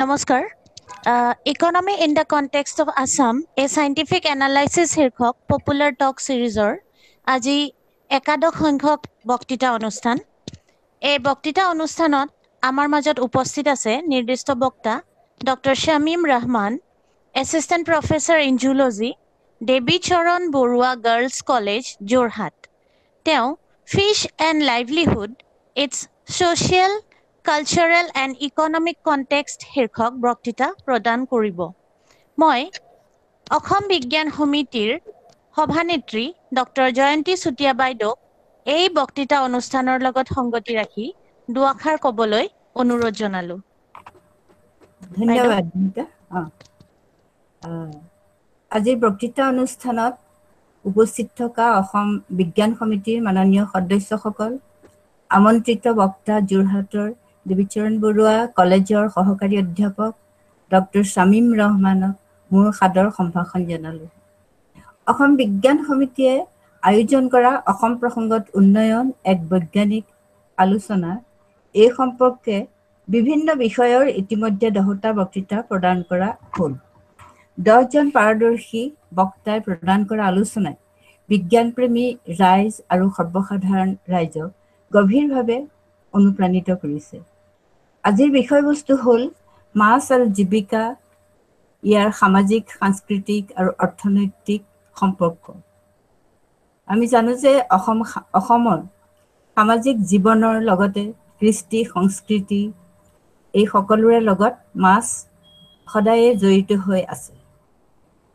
নমস্কাৰ economy in the context of Assam a scientific analysis শীৰ্ষক popular talk ছিৰিজৰ আজি একাদশ সংখ্যক বক্তৃতা অনুষ্ঠান। এই বক্তৃতা অনুষ্ঠানত আমাৰ মাজত উপস্থিত আছে নিৰ্দিষ্ট বক্তা doctor Shamim Rahman, assistant professor in zoology, Devi Charan Barua girls college, Jorhat. তেওঁ fish and livelihood its social cultural and economic context শীৰ্ষক বক্তৃতা প্ৰদান কৰিব। মই অসম বিজ্ঞান সমিতিৰ সভানেত্ৰী ডক্টৰ জয়ন্তী চুতীয়া বাইদেউক এই বক্তৃতা অনুষ্ঠানৰ লগত সংগতি ৰাখি দুআষাৰ ক'বলৈ অনুৰোধ জনালো। ধন্যবাদ নিতা। আজিৰ বক্তৃতা অনুষ্ঠানত উপস্থিত থকা অসম বিজ্ঞান সমিতিৰ মাননীয় সদস্যসকল, আমন্ত্ৰিত বক্তা যোৰহাটৰ দেৱীচৰণ বৰুৱা কলেজৰ সহকাৰী অধ্যাপক ডক্টৰ শামীম ৰহমানক মোৰ সাদৰ সম্ভাষণ জনালোঁ। অসম বিজ্ঞান সমিতিয়ে আয়োজন কৰা অসম প্ৰসংগত উন্নয়ন এক বৈজ্ঞানিক আলোচনা এই সম্পৰ্কে বিভিন্ন বিষয়ৰ ইতিমধ্যে 10টা বক্তৃতা প্ৰদান কৰা হ'ল। 10জন পাৰদৰ্শী বক্তাই প্ৰদান কৰা আলোচনাই বিজ্ঞানপ্ৰেমী ৰাইজ আৰু সৰ্বসাধাৰণ ৰাইজক গভীৰভাৱে অনুপ্ৰাণিত কৰিছে। আজিৰ বিষয়বস্তু হ'ল মাছ আৰু জীৱিকা, ইয়াৰ সামাজিক, সাংস্কৃতিক আৰু অৰ্থনৈতিক সম্পৰ্ক। আমি জানো যে অসমৰ সামাজিক জীৱনৰ লগতে কৃষ্টি, সংস্কৃতি এই সকলোৰে লগত মাছ সদায়ে জড়িত হৈ আছে।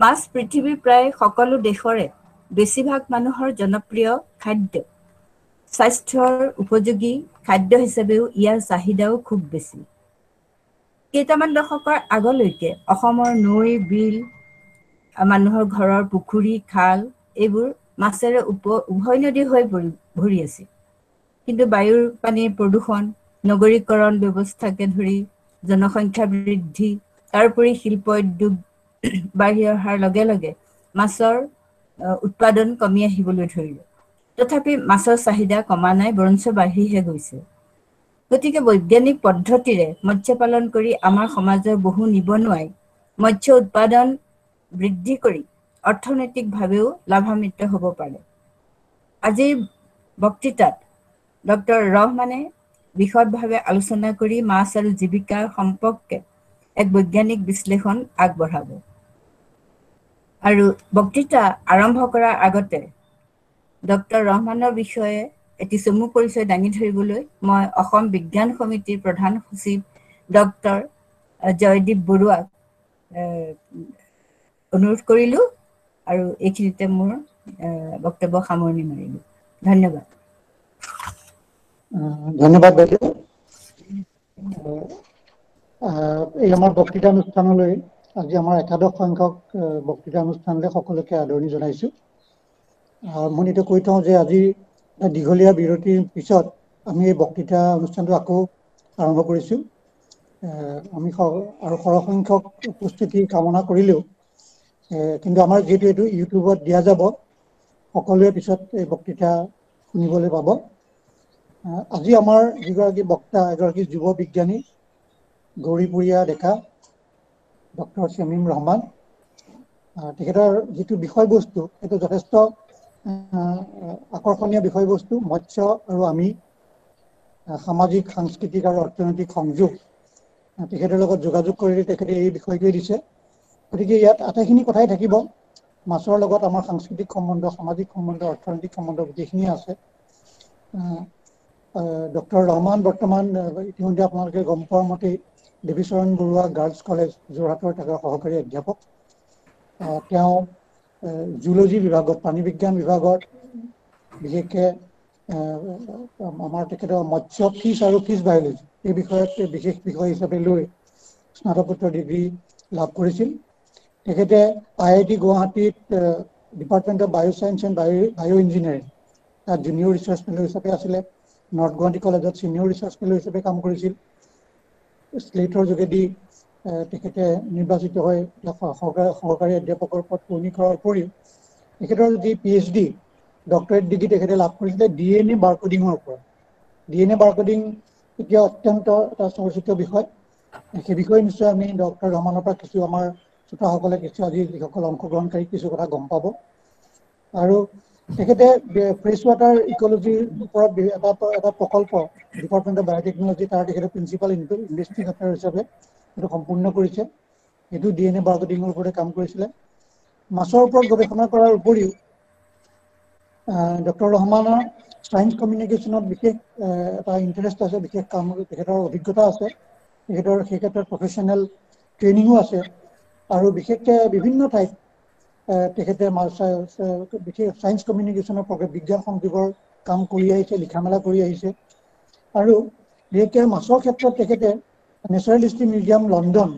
মাছ পৃথিৱীৰ প্ৰায় সকলো দেশৰে বেছিভাগ মানুহৰ জনপ্ৰিয় খাদ্য। স্বাস্থ্যৰ উপযোগী খাদ্য হিচাপেও ইয়াৰ চাহিদাও খুব বেছি। কেইটামান দশকৰ আগলৈকে অসমৰ নৈ, বিল, মানুহৰ ঘৰৰ পুখুৰী, খাল এইবোৰ মাছেৰে উভৈনদী হৈ ভৰি আছিল। কিন্তু বায়ুৰ পানীৰ প্ৰদূষণ, নগৰীকৰণ ব্যৱস্থাকে ধৰি জনসংখ্যা বৃদ্ধি, তাৰোপৰি শিল্প উদ্যোগ বাঢ়ি অহাৰ লগে লগে মাছৰ উৎপাদন কমি আহিবলৈ ধৰিলে। তথাপি মাছৰ চাহিদা কমা নাই, বৰঞ্চ বাঢ়িহে গৈছে। গতিকে বৈজ্ঞানিক পদ্ধতিৰে মৎস্য পালন কৰি আমাৰ সমাজৰ বহু নিবনুৱাই মৎস্য উৎপাদন বৃদ্ধি কৰি অৰ্থনৈতিকভাৱেও লাভান্বিত হ'ব পাৰে। আজিৰ বক্তৃতাত ডক্টৰ ৰহমানে বিশদভাৱে আলোচনা কৰি মাছ আৰু জীৱিকাৰ সম্পৰ্কে এক বৈজ্ঞানিক বিশ্লেষণ আগবঢ়াব। আৰু বক্তৃতা আৰম্ভ কৰাৰ আগতে ডক্টৰ ৰহমানৰ বিষয়ে এটি চমু পৰিচয় দাঙি ধৰিবলৈ মই অসম বিজ্ঞান সমিতিৰ প্ৰধান সচিব ডক্টৰ জয়দীপ বৰুৱাক অনুৰোধ কৰিলোঁ আৰু এইখিনিতে মোৰ বক্তব্য সামৰণি মাৰিলোঁ। ধন্যবাদ। ধন্যবাদ বাইদেউ। এই আমাৰ বক্তৃতা অনুষ্ঠানলৈ আজি আমাৰ একাদশ সংখ্যক বক্তৃতা অনুষ্ঠানলৈ সকলোকে আদৰণি জনাইছোঁ। মই এতিয়া কৈ থওঁ যে আজি দীঘলীয়া বিৰতিৰ পিছত আমি এই বক্তৃতা অনুষ্ঠানটো আকৌ আৰম্ভ কৰিছোঁ। আমি আৰু সৰহ সংখ্যক উপস্থিতি কামনা কৰিলেও কিন্তু আমাৰ যিহেতু এইটো ইউটিউবত দিয়া যাব, সকলোৱে পিছত এই বক্তৃতা শুনিবলৈ পাব। আজি আমাৰ যিগৰাকী বক্তা, এগৰাকী যুৱ বিজ্ঞানী, গৌৰীপুৰীয়া ডেকা ডক্টৰ শামীম ৰহমান। তেখেতৰ যিটো বিষয়বস্তু সেইটো যথেষ্ট আকৰ্ষণীয় বিষয়বস্তু, মৎস্য আৰু আমি, সামাজিক, সাংস্কৃতিক আৰু অৰ্থনৈতিক সংযোগ। তেখেতৰ লগত যোগাযোগ কৰি তেখেতে এই বিষয়টোৱে দিছে। গতিকে ইয়াত আটাইখিনি কথাই থাকিব। মাছৰ লগত আমাৰ সাংস্কৃতিক সম্বন্ধ, সামাজিক সম্বন্ধ, অৰ্থনৈতিক সম্বন্ধ গোটেইখিনি আছে। ডক্টৰ ৰহমান বৰ্তমান ইতিমধ্যে আপোনালোকে গম পোৱাৰ মতেই দেৱীচৰণ বৰুৱা গাৰ্লছ কলেজ, যোৰহাটৰ তেখেতৰ সহকাৰী অধ্যাপক। তেওঁ জুলজি বিভাগত, প্ৰাণী বিজ্ঞান বিভাগত বিশেষকৈ আমাৰ তেখেতৰ মৎস্য, ফিছ আৰু ফিছ বায়'লজি এই বিষয়ত বিশেষ বিষয় হিচাপে লৈ স্নাতকোত্তৰ ডিগ্ৰী লাভ কৰিছিল। তেখেতে IIT গুৱাহাটীত ডিপাৰ্টমেণ্ট অফ বায়' চায়েন্স এণ্ড বায়' ইঞ্জিনিয়াৰিং তাত জুনিয়ৰ ৰিচাৰ্চ ফেল' হিচাপে আছিলে। নৰ্থ গুৱাহাটী কলেজত ছিনিয়ৰ ৰিচাৰ্চ ফেল' হিচাপে কাম কৰিছিল। স্লেটৰ যোগেদি তেখেতে নিৰ্বাচিত হৈ সহকাৰী অধ্যাপকৰ পদ পূৰণি কৰাৰ উপৰিও তেখেতৰ যি PhD ডক্টৰেট ডিগ্ৰী তেখেতে লাভ কৰিছিলে DNA বাৰকডিঙৰ ওপৰত। DNA বাৰকডিং এতিয়া অত্যন্ত এটা চৰ্চিত বিষয়। সেই বিষয়ে নিশ্চয় আমি ডক্টৰ ৰহমানৰ পৰা কিছু আমাৰ শ্ৰোতাসকলে কিছু আজি যিসকল অংশগ্ৰহণকাৰী কিছু কথা গম পাব। আৰু তেখেতে ফ্ৰেছ ৱাটাৰ ইক'লজিৰ ওপৰত এটা প্ৰকল্প ডিপাৰ্টমেণ্ট অফ বায়'টেকনলজি তাৰ তেখেতে প্ৰিন্সিপাল ইনভেষ্টিগেটৰ হিচাপে সেইটো সম্পূৰ্ণ কৰিছে। সেইটো DNA বাৰ্গেটিঙৰ ওপৰতে কাম কৰিছিলে। মাছৰ ওপৰত গৱেষণা কৰাৰ উপৰিও ডক্টৰ ৰহমানৰ সায়েন্স কমিউনিকেশ্যনত বিশেষ এটা ইণ্টাৰেষ্ট আছে, বিশেষ কাম তেখেতৰ অভিজ্ঞতা আছে, তেখেতৰ সেই ক্ষেত্ৰত প্ৰফেশ্যনেল ট্ৰেইনিঙো আছে। আৰু বিশেষকৈ বিভিন্ন ঠাইত তেখেতে বিশেষ সায়েন্স কমিউনিকেশ্যনৰ বিজ্ঞান সংযোগৰ কাম কৰি আহিছে, লিখা মেলা কৰি আহিছে। আৰু বিশেষকৈ মাছৰ ক্ষেত্ৰত তেখেতে নেচাৰেল হিষ্ট্ৰী মিউজিয়াম লণ্ডন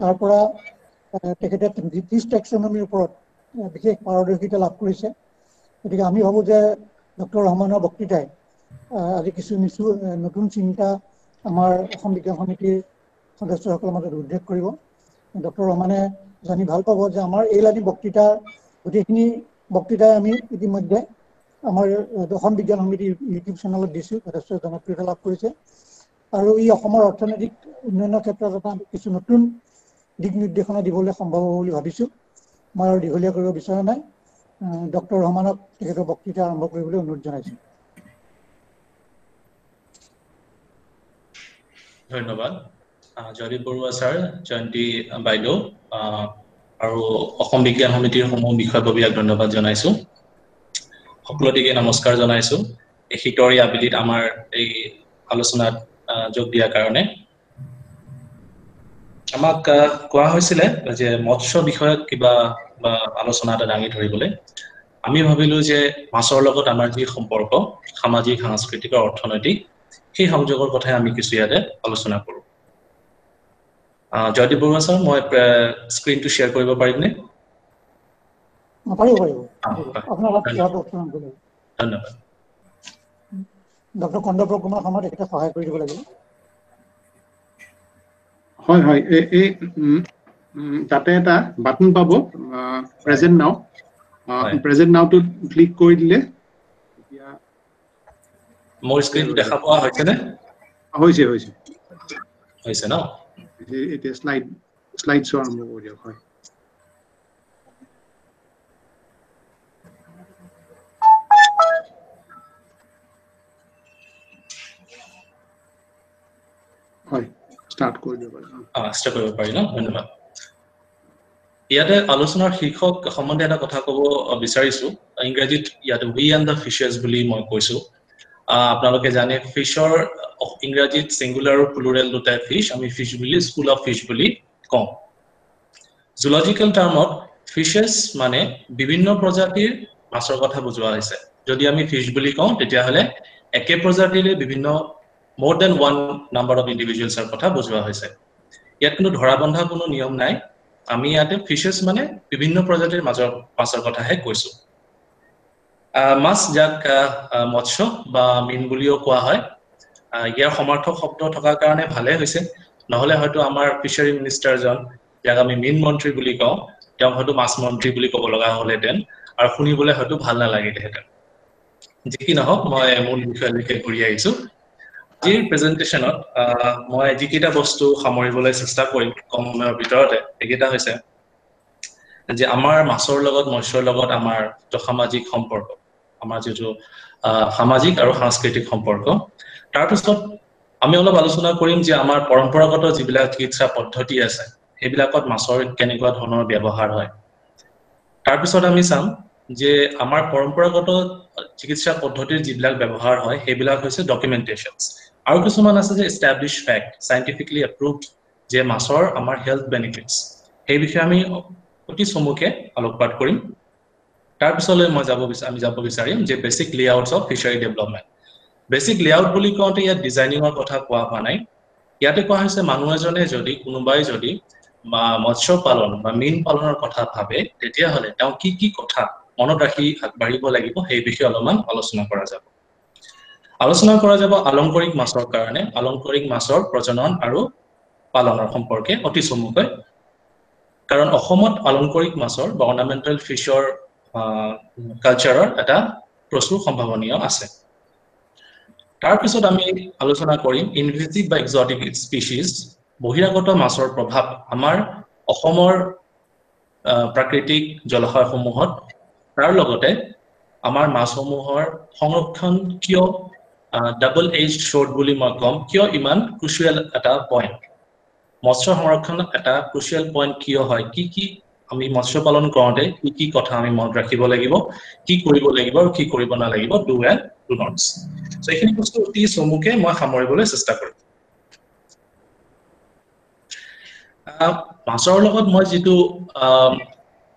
তাৰ পৰা তেখেতে ফিছ টেক্সনমিৰ ওপৰত বিশেষ পাৰদৰ্শিতা লাভ কৰিছে। গতিকে আমি ভাবোঁ যে ডক্টৰ ৰহমানৰ বক্তৃতাই আজি কিছু নতুন চিন্তা আমাৰ অসম বিজ্ঞান সমিতিৰ সদস্যসকলৰ মাজত উদ্ৰেক কৰিব। ডক্টৰ ৰহমানে জানি ভাল পাব যে আমাৰ এইলানি বক্তৃতা গোটেইখিনি বক্তৃতাই আমি ইতিমধ্যে আমাৰ অসম বিজ্ঞান সমিতিৰ ইউটিউব চেনেলত দিছোঁ, যথেষ্ট জনপ্ৰিয়তা লাভ কৰিছে। আৰু ই অসমৰ অৰ্থনৈতিক উন্নয়নৰ ক্ষেত্ৰত এটা কিছু নতুন দিক নিৰ্দেশনা দিবলৈ সম্ভৱ হ'ব বুলি ভাবিছোঁ। মই আৰু দীঘলীয়া কৰিব বিচৰা নাই। ডক্টৰ ৰহমানক তেখেতৰ বক্তৃতা আৰম্ভ কৰিবলৈ অনুৰোধ জনাইছোঁ। ধন্যবাদ জয়দীপ বৰুৱা ছাৰ, জয়ন্তী বাইদেউ আৰু অসম বিজ্ঞান সমিতিৰ সমূহ বিষয়ববীয়াক ধন্যবাদ জনাইছোঁ। সকলোটিকে নমস্কাৰ জনাইছোঁ এই শীতৰি আবেলিত আমাৰ এই আলোচনাত যোগ দিয়াৰ কাৰণে। আমাক কোৱা হৈছিলে যে মৎস্য বিষয়ক কিবা বা আলোচনা এটা দাঙি ধৰিবলৈ। আমি ভাবিলো যে মাছৰ লগত আমাৰ যি সম্পৰ্ক সামাজিক, সাংস্কৃতিক আৰু অৰ্থনৈতিক, সেই সংযোগৰ কথাই আমি কিছু ইয়াতে আলোচনা কৰোঁ। জয়দীপ বৰুৱা ছাৰ, মই স্ক্ৰীনটো শ্বেয়াৰ কৰিব পাৰিমনে? পাৰিব। ধন্যবাদ। ডক্টৰ কন্দৰ্প কুমাৰ শৰ্মা তেখেতে সহায় কৰি দিব লাগিব। হয়, এই তাতে এটা বাটন পাব প্ৰেজেন্ট নাও। প্ৰেজেন্ট নাওটো ক্লিক কৰি দিলে এতিয়া মোৰ স্ক্ৰীনটো দেখা পোৱা হৈছেনে? হৈছে ন? এতিয়া শ্লাইড শ্ব' আৰম্ভ কৰি দিয়ক। হয়, ষ্টাৰ্ট কৰি দিব পাৰি। ষ্টাৰ্ট কৰিব পাৰি ন? ধন্যবাদ। ইয়াতে আলোচনাৰ শীৰ্ষক সম্বন্ধে এটা কথা ক'ব বিচাৰিছোঁ। ইংৰাজীত ইয়াতে উই এণ্ড দ্য ফিচাৰ্ছ বুলি মই কৈছোঁ। আপোনালোকে জানে ফিছৰ ইংৰাজীত ছিংগুলাৰ আৰু প্লুৰেল দুটাই ফিছ, আমি ফিছ বুলি স্কুল অফ ফিছ বুলি কওঁ। জুলজিকেল টাৰ্মত ফিছেছ মানে বিভিন্ন প্ৰজাতিৰ মাছৰ কথা বুজোৱা হৈছে। যদি আমি ফিছ বুলি কওঁ তেতিয়াহ'লে একে প্ৰজাতিৰে বিভিন্ন more than one number of individuals কথা বুজোৱা হৈছে। ইয়াত কোনো ধৰা বন্ধা কোনো নিয়ম নাই। আমি ইয়াতে ফিছেছ মানে বিভিন্ন প্ৰজাতিৰ মাছৰ কথাহে কৈছোঁ। মাছ যাক মৎস্য বা মীন বুলিও কোৱা হয়, ইয়াৰ সমাৰ্থক শব্দ থকাৰ কাৰণে ভালে হৈছে, নহ'লে হয়তো আমাৰ ফিচাৰী মিনিষ্টাৰজন, যাক আমি মীন মন্ত্ৰী বুলি কওঁ, তেওঁক হয়তো মাছ মন্ত্ৰী বুলি ক'ব লগা হ'লহেঁতেন আৰু শুনিবলৈ হয়তো ভাল নালাগিলেহেঁতেন। যি কি নহওক, মই মূল বিষয়লৈকে ঘূৰি আহিছোঁ। আজিৰ প্ৰেজেণ্টেশ্যনত মই যিকেইটা বস্তু সামৰিবলৈ চেষ্টা কৰিম কম সময়ৰ ভিতৰতে, সেইকেইটা হৈছে যে আমাৰ মাছৰ লগত মৎস্যৰ লগত আমাৰ যিটো সামাজিক সম্পৰ্ক, আমাৰ যিটো সামাজিক আৰু সাংস্কৃতিক সম্পৰ্ক। তাৰপিছত আমি অলপ আলোচনা কৰিম যে আমাৰ পৰম্পৰাগত যিবিলাক চিকিৎসা পদ্ধতি আছে সেইবিলাকত মাছৰ কেনেকুৱা ধৰণৰ ব্যৱহাৰ হয়। তাৰপিছত আমি চাম যে আমাৰ পৰম্পৰাগত চিকিৎসা পদ্ধতিৰ যিবিলাক ব্যৱহাৰ হয় সেইবিলাক হৈছে ডকুমেণ্টেশ্যনছ, আৰু কিছুমান আছে যে এষ্টাব্লিছ ফেক্ট, চাইণ্টিফিকলি এপ্ৰুভড যে মাছৰ আমাৰ হেল্থ বেনিফিটছ, সেই বিষয়ে আমি অতি চমুকে আলোকপাত কৰিম। তাৰপিছলৈ আমি যাব বিচাৰিম যে basic layouts of fishery development. Basic layout বুলি কওঁতে ইয়াত ডিজাইনিঙৰ কথা কোৱা হোৱা নাই। ইয়াতে কোৱা হৈছে মানুহ এজনে কোনোবাই যদি মৎস্য পালন বা মীন পালনৰ কথা ভাবে, তেতিয়াহ'লে তেওঁ কি কথা মনত ৰাখি আগবাঢ়িব লাগিব সেই বিষয়ে অলপমান আলোচনা কৰা যাব। আলংকাৰিক মাছৰ কাৰণে, আলংকাৰিক মাছৰ প্ৰজনন আৰু পালনৰ সম্পৰ্কে অতি চমুকৈ, কাৰণ অসমত আলংকাৰিক মাছৰ বা অৰ্নামেণ্টেল ফিছৰ কালচাৰৰ এটা প্ৰচুৰ সম্ভাৱনীয় আছে। তাৰপিছত আমি আলোচনা কৰিম ইনভেচিভ বা এক্সটিক স্পিচিজ, বহিৰাগত মাছৰ প্ৰভাৱ আমাৰ অসমৰ প্ৰাকৃতিক জলাশয়সমূহত তাৰ লগতে আমাৰ মাছসমূহৰ সংৰক্ষণ কিয় ডাবল এজ শ্বৰ্ট বুলি মই কম কিয় ইমান ক্ৰুচিয়েল এটা পইণ্ট মৎস্য সংৰক্ষণ এটা ক্ৰুচিয়েল পইণ্ট কিয় হয় কি আমি মৎস্য পালন কৰোঁতে কি কথা আমি মনত ৰাখিব লাগিব কি কৰিব লাগিব আৰু কি কৰিব নালাগিব do and do notes so এইখিনি বস্তু অতি চমুকে মই সামৰিবলৈ চেষ্টা কৰিম মাছৰ লগত মই যেটো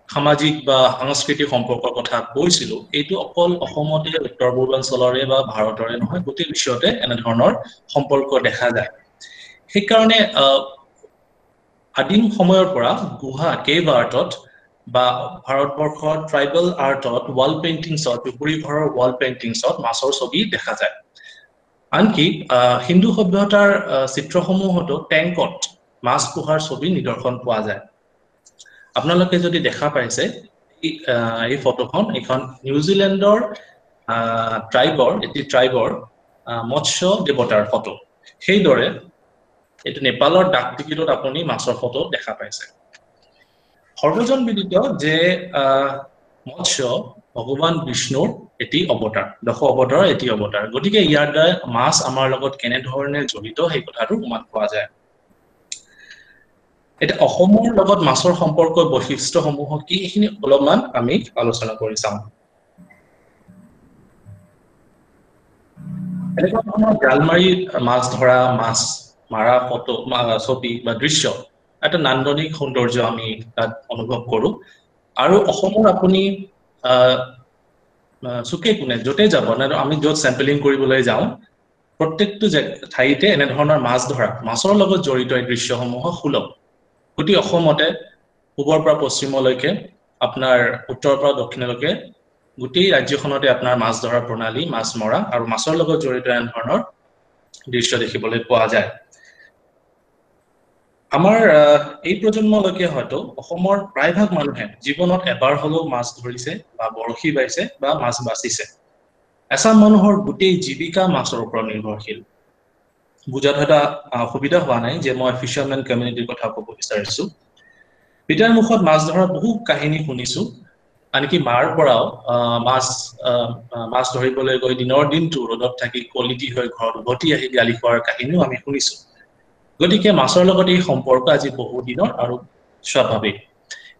সামাজিক বা সাংস্কৃতিক সম্পৰ্কৰ কথা কৈছিলো এইটো অকল অসমতে উত্তৰ পূৰ্বাঞ্চলৰে বা ভাৰতৰে নহয় গোটেই বিশ্বতে এনে ধৰণৰ সম্পৰ্ক দেখা যায় সেই কাৰণে আদিম সময়ৰ পৰা গুহা কেভ আৰ্টত বা ভাৰতবৰ্ষৰ ট্ৰাইবেল আৰ্টত ৱাল পেইন্টিংছত টুকুৰি ঘৰৰ ৱাল পেইন্টিংছত মাছৰ ছবি দেখা যায় আনকি হিন্দু সভ্যতাৰ চিত্ৰসমূহতো টেংকত মাছ পোহাৰ ছবি নিদৰ্শন পোৱা যায় আপোনালোকে যদি দেখা পাইছে এই ফটোখন এখন নিউজিলেণ্ডৰ ট্ৰাইবৰ মৎস্য দেৱতাৰ ফটো সেইদৰে এটো নেপালৰ ডাক টিকিটত আপুনি মাছৰ ফটো দেখা পাইছে সৰ্বজন বিদিত যে মৎস্য ভগৱান বিষ্ণুৰ এটি অৱতাৰ দশ অৱতাৰৰ এটি অৱতাৰ গতিকে ইয়াৰ দ্বাৰা মাছ আমাৰ লগত কেনে ধৰণে জড়িত সেই কথাটো উমান পোৱা যায় এটা অসমৰ লগত মাছৰ সম্পৰ্ক বৈশিষ্ট্যসমূহ কি এইখিনি অলপমান আমি আলোচনা কৰি চাম এনেকুৱা ধৰণৰ জালমাৰি মাছ ধৰা মাছ মাৰা ফটো ছবি বা দৃশ্য এটা নান্দনিক সৌন্দৰ্য আমি তাত অনুভৱ কৰো আৰু অসমৰ আপুনি সুকে কোনে যতে যাব না আমি যত স্যাম্পলিং কৰিবলৈ যাওঁ প্ৰত্যেকটো ঠাইতে এনে ধৰণৰ মাছ ধৰা মাছৰ লগত জড়িত এই দৃশ্যসমূহ সুলভ গোটেই অসমতে পূবৰ পৰা পশ্চিমলৈকে আপোনাৰ উত্তৰৰ পৰা দক্ষিণলৈকে গোটেই ৰাজ্যখনতে আপোনাৰ মাছ ধৰা প্ৰণালী মাছ মৰা আৰু মাছৰ লগত জড়িত এনে ধৰণৰ দৃশ্য দেখিবলৈ পোৱা যায় আমাৰ এই প্ৰজন্মলৈকে হয়তো অসমৰ প্ৰায়ভাগ মানুহে জীৱনত এবাৰ হলেও মাছ ধৰিছে বা বৰশী বাইছে বা মাছ বাচিছে এছাম মানুহৰ গোটেই জীৱিকা মাছৰ ওপৰত নিৰ্ভৰশীল বুজাত এটা সুবিধা হোৱা নাই যে মই ফিশাৰমেন কমিউনিটিৰ কথা ক'ব বিচাৰিছো পিতাৰ মুখত মাছ ধৰাৰ বহু কাহিনী শুনিছো আনকি মাৰ পৰাও মাছ ধৰিবলৈ গৈ দিনৰ দিনটো ৰ'দত থাকি কোৱালিটি হৈ ঘৰত উভতি আহি গালি খোৱাৰ কাহিনীও আমি শুনিছো গতিকে মাছৰ লগত এই সম্পৰ্ক আজি বহু দিনৰ আৰু স্বাভাৱিক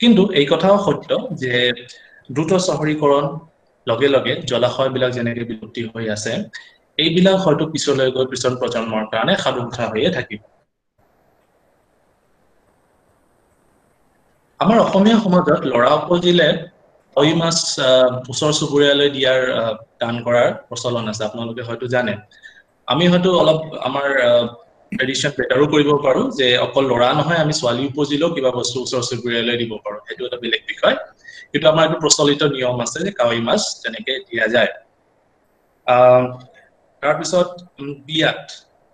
কিন্তু এই কথাও সত্য যে দ্ৰুত চহৰীকৰণ লগে লগে জলাশয়বিলাক যেনেকৈ বিলুপ্তি হৈ আছে এইবিলাক হয়তো পিছলৈ গৈ পিছৰ প্ৰজন্মৰ কাৰণে সাধুকথা হৈয়ে থাকিব আমাৰ অসমীয়া সমাজত লৰা উপজিলে ঐ মাছ ওচৰ চুবুৰীয়ালৈ দিয়াৰ দান কৰাৰ প্ৰচলন আছে আপোনালোকে হয়তো জানে আমি হয়তো অলপ আমাৰ ট্ৰেডিশন বেটাৰো কৰিব পাৰো যে অকল লৰা নহয় আমি ছোৱালী উপজিলেও কিবা বস্তু ওচৰ চুবুৰীয়ালৈ দিব পাৰো সেইটো এটা বেলেগ বিষয় কিন্তু আমাৰ এটা প্ৰচলিত নিয়ম আছে যে কাৱৈ মাছ তেনেকৈ দিয়া যায় তাৰ পিছত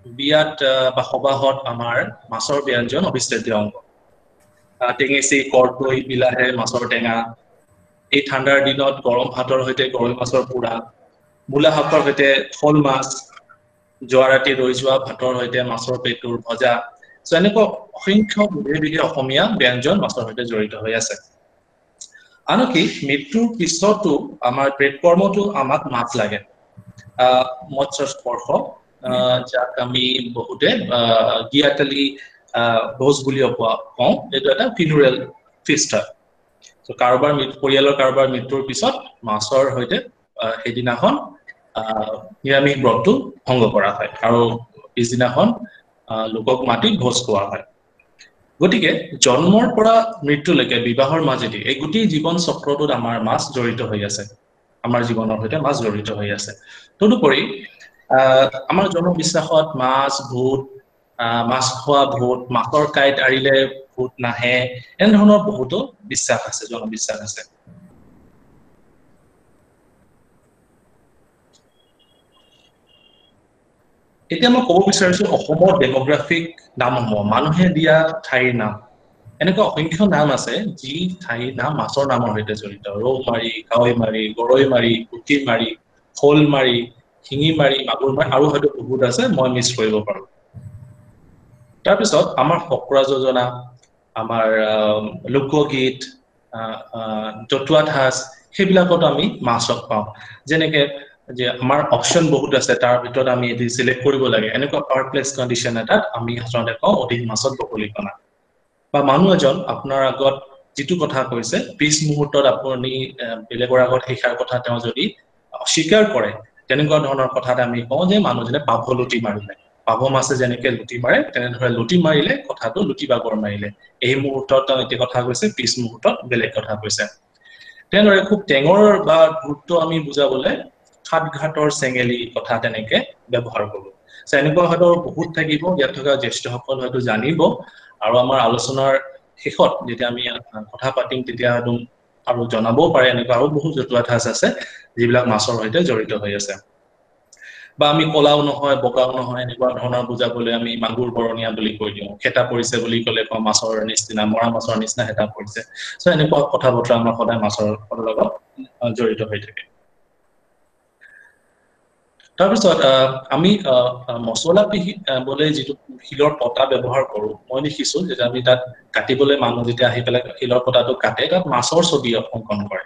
বিয়াত বা সবাহত আমাৰ মাছৰ ব্যঞ্জন অবিচ্ছেদ্য অংগ টেঙেচি কৰ্দৈ বিলাহে মাছৰ টেঙা এই ঠাণ্ডাৰ দিনত গৰম ভাতৰ সৈতে গৰৈ মাছৰ পোৰা মূলা শাকৰ সৈতে শল মাছ যোৱা ৰাতি ৰৈ যোৱা ভাতৰ সৈতে মাছৰ পেটুৰ ভজা এনেকুৱা অসংখ্য বিধে অসমীয়া ব্যঞ্জন মাছৰ সৈতে জড়িত হৈ আছে আনকি মৃত্যুৰ পিছতো আমাৰ প্ৰেতকৰ্মটো আমাক মাছ লাগে মৎস্য স্পৰ্শ যাক আমি বহুতে গিয়াতালি ভোজ বুলি কওঁ এইটো এটা ফিনুৰেল ফিষ্ট হয় কাৰোবাৰ পৰিয়ালৰ কাৰোবাৰ মৃত্যুৰ পিছত মাছৰ সৈতে সেইদিনাখন নিৰামিষ ব্ৰতটো ভংগ কৰা হয় আৰু পিছদিনাখন লোকক মাতি ভোজ খোৱা হয় গতিকে জন্মৰ পৰা মৃত্যুলৈকে বিবাহৰ মাজেদি এই গোটেই জীৱন চক্ৰটোত আমাৰ মাছ জড়িত হৈ আছে আমাৰ জীৱনৰ সৈতে মাছ জড়িত হৈ আছে তদুপৰি আমাৰ জনবিশ্বাসত মাছ ভূত মাছ খোৱা ভূত মাছৰ কাঁইট আৰিলে ভূত নাহে এনে ধৰণৰ বহুতো বিশ্বাস আছে জনবিশ্বাস আছে এতিয়া মই ক'ব বিচাৰিছো অসমৰ ডেমোগ্ৰাফিক নামসমূহ মানুহে দিয়া ঠাইৰ নাম এনেকুৱা অসংখ্য নাম আছে যি ঠাইৰ নাম মাছৰ নামৰ সৈতে জড়িত ৰৌমাৰী কাৱৈমাৰী গৰৈমাৰী পুঠিমাৰী শ'লমাৰী শিঙিমাৰী মাগুৰমাৰী আৰু হয়তো বহুত আছে মই মিছ কৰিব পাৰো তাৰপিছত আমাৰ ফকৰা যোজনা, আমাৰ লোকগীত, জতুৱা ঠাঁচ, সেইবিলাকত আমি মাছক পাওঁ। যেনেকে যে আমাৰ অপশ্যন বহুত আছে, তাৰ ভিতৰত আমি এটি চিলেক্ট কৰিব লাগে। এনেকুৱা পাৰপ্লেক্স কণ্ডিশ্যন এটাত আমি সাধাৰণতে কওঁ অধিক মাছত বকলিকণা। বা মানুহ এজন আপোনাৰ আগত যিটো কথা কৈছে, পিছ মুহূৰ্তত আপুনি বেলেগৰ আগত শিকাৰ কথা তেওঁ যদি অস্বীকাৰ কৰে, তেনেকুৱা ধৰণৰ কথাত আমি কওঁ যে মানুহজনে পাভ লুটি মাৰিলে। পাভ মাছে যেনেকে লুটি মাৰে, তেনেদৰে লুটি মাৰিলে কথাটো লুটি বাগৰ মাৰিলে। এই মুহূৰ্তত তেওঁ এটি কথা কৈছে, পিছ মুহূৰ্তত বেলেগ কথা কৈছে। তেনেদৰে খুব টেঙৰ বা গুৰুত্ব আমি বুজাবলৈ খাটঘাটৰ চেঙেলি কথা তেনেকে ব্যৱহাৰ কৰো। এনেকুৱা হয়তো বহুত থাকিব, ইয়াত থকা জ্যেষ্ঠসকল হয়তো জানিব, আৰু আমাৰ আলোচনাৰ শেষত যেতিয়া আমি কথা পাতিম তেতিয়া হয়তো আৰু জনাবও পাৰে এনেকুৱা আৰু বহুত জতুৱা ঠাঁচ আছে যিবিলাক মাছৰ সৈতে জড়িত হৈ আছে। বা আমি কলাও নহয় বগাও নহয় এনেকুৱা ধৰণৰ বুজাবলৈ আমি মাগুৰ বৰণীয়া বুলি কৈ দিওঁ। খেতা পৰিছে বুলি ক'লে কওঁ মাছৰ নিচিনা, মৰা মাছৰ নিচিনা হেতা পৰিছে। এনেকুৱা কথা বতৰা আমাৰ সদায় মাছৰ লগত জড়িত হৈ থাকে। তাৰপিছত আমি মছলা পিহিবলৈ যিটো শিলৰ পতা ব্যৱহাৰ কৰো, মই দেখিছো যে আমি তাত কাটিবলৈ মানুহ যেতিয়া আহি পেলাই শিলৰ পতাটো কাটে, তাত মাছৰ ছবি অংকন কৰে।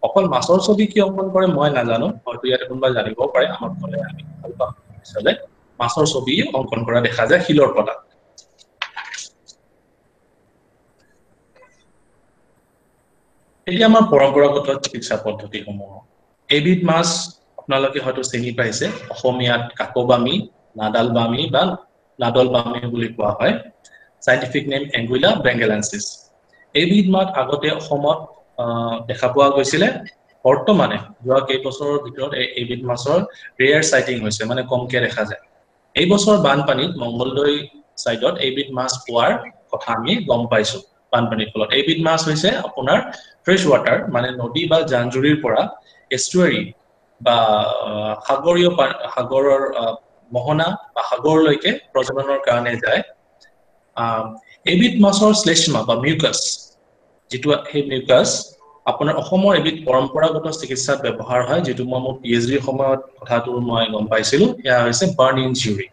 অকল মাছৰ ছবি কি অংকন কৰে মই নাজানো, হয়তো ইয়াত কোনোবাই জানিবও পাৰে। আমাৰ ফলে আমি ভাল পাম পিছলে মাছৰ ছবি অংকন কৰা দেখা যায় শিলৰ পতাত। এতিয়া আমাৰ পৰম্পৰাগত চিকিৎসা পদ্ধতিসমূহ, এবিধ মাছ আপোনালোকে হয়তো চিনি পাইছে, অসমীয়াত কাকবামি, নাডাল বামি বা নাডল বামি বুলি কোৱা হয়। Scientific name Anguilla bengalensis. এইবিধ মাছ আগতে অসমত দেখা পোৱা গৈছিলে। বৰ্তমানে যোৱা কেইবছৰৰ ভিতৰত এইবিধ মাছৰ ৰেয়াৰ চাইটিং হৈছে, মানে কমকে দেখা যায়। এই বছৰ বানপানীত মংগলদৈ চাইডত এইবিধ মাছ পোৱাৰ কথা আমি গম পাইছো বানপানীৰ ফলত। এইবিধ মাছ হৈছে আপোনাৰ ফ্ৰেছ ৱাটাৰ, মানে নদী বা জান-জুৰিৰ পৰা এষ্টুৱাৰী বা সাগৰৰ মোহনা বা সাগৰলৈকে প্ৰজননৰ কাৰণে যায়। এইবিধ মাছৰ শ্লেষ্মা বা মিউকাছ, যিটো সেই মিউকাছ আপোনাৰ অসমৰ এবিধ পৰম্পৰাগত চিকিৎসাত ব্যৱহাৰ হয়, যিটো মই মোৰ PhDৰ সময়ত কথাটো মই গম পাইছিলো। সেয়া হৈছে বাৰ্ণ ইনজুৰি।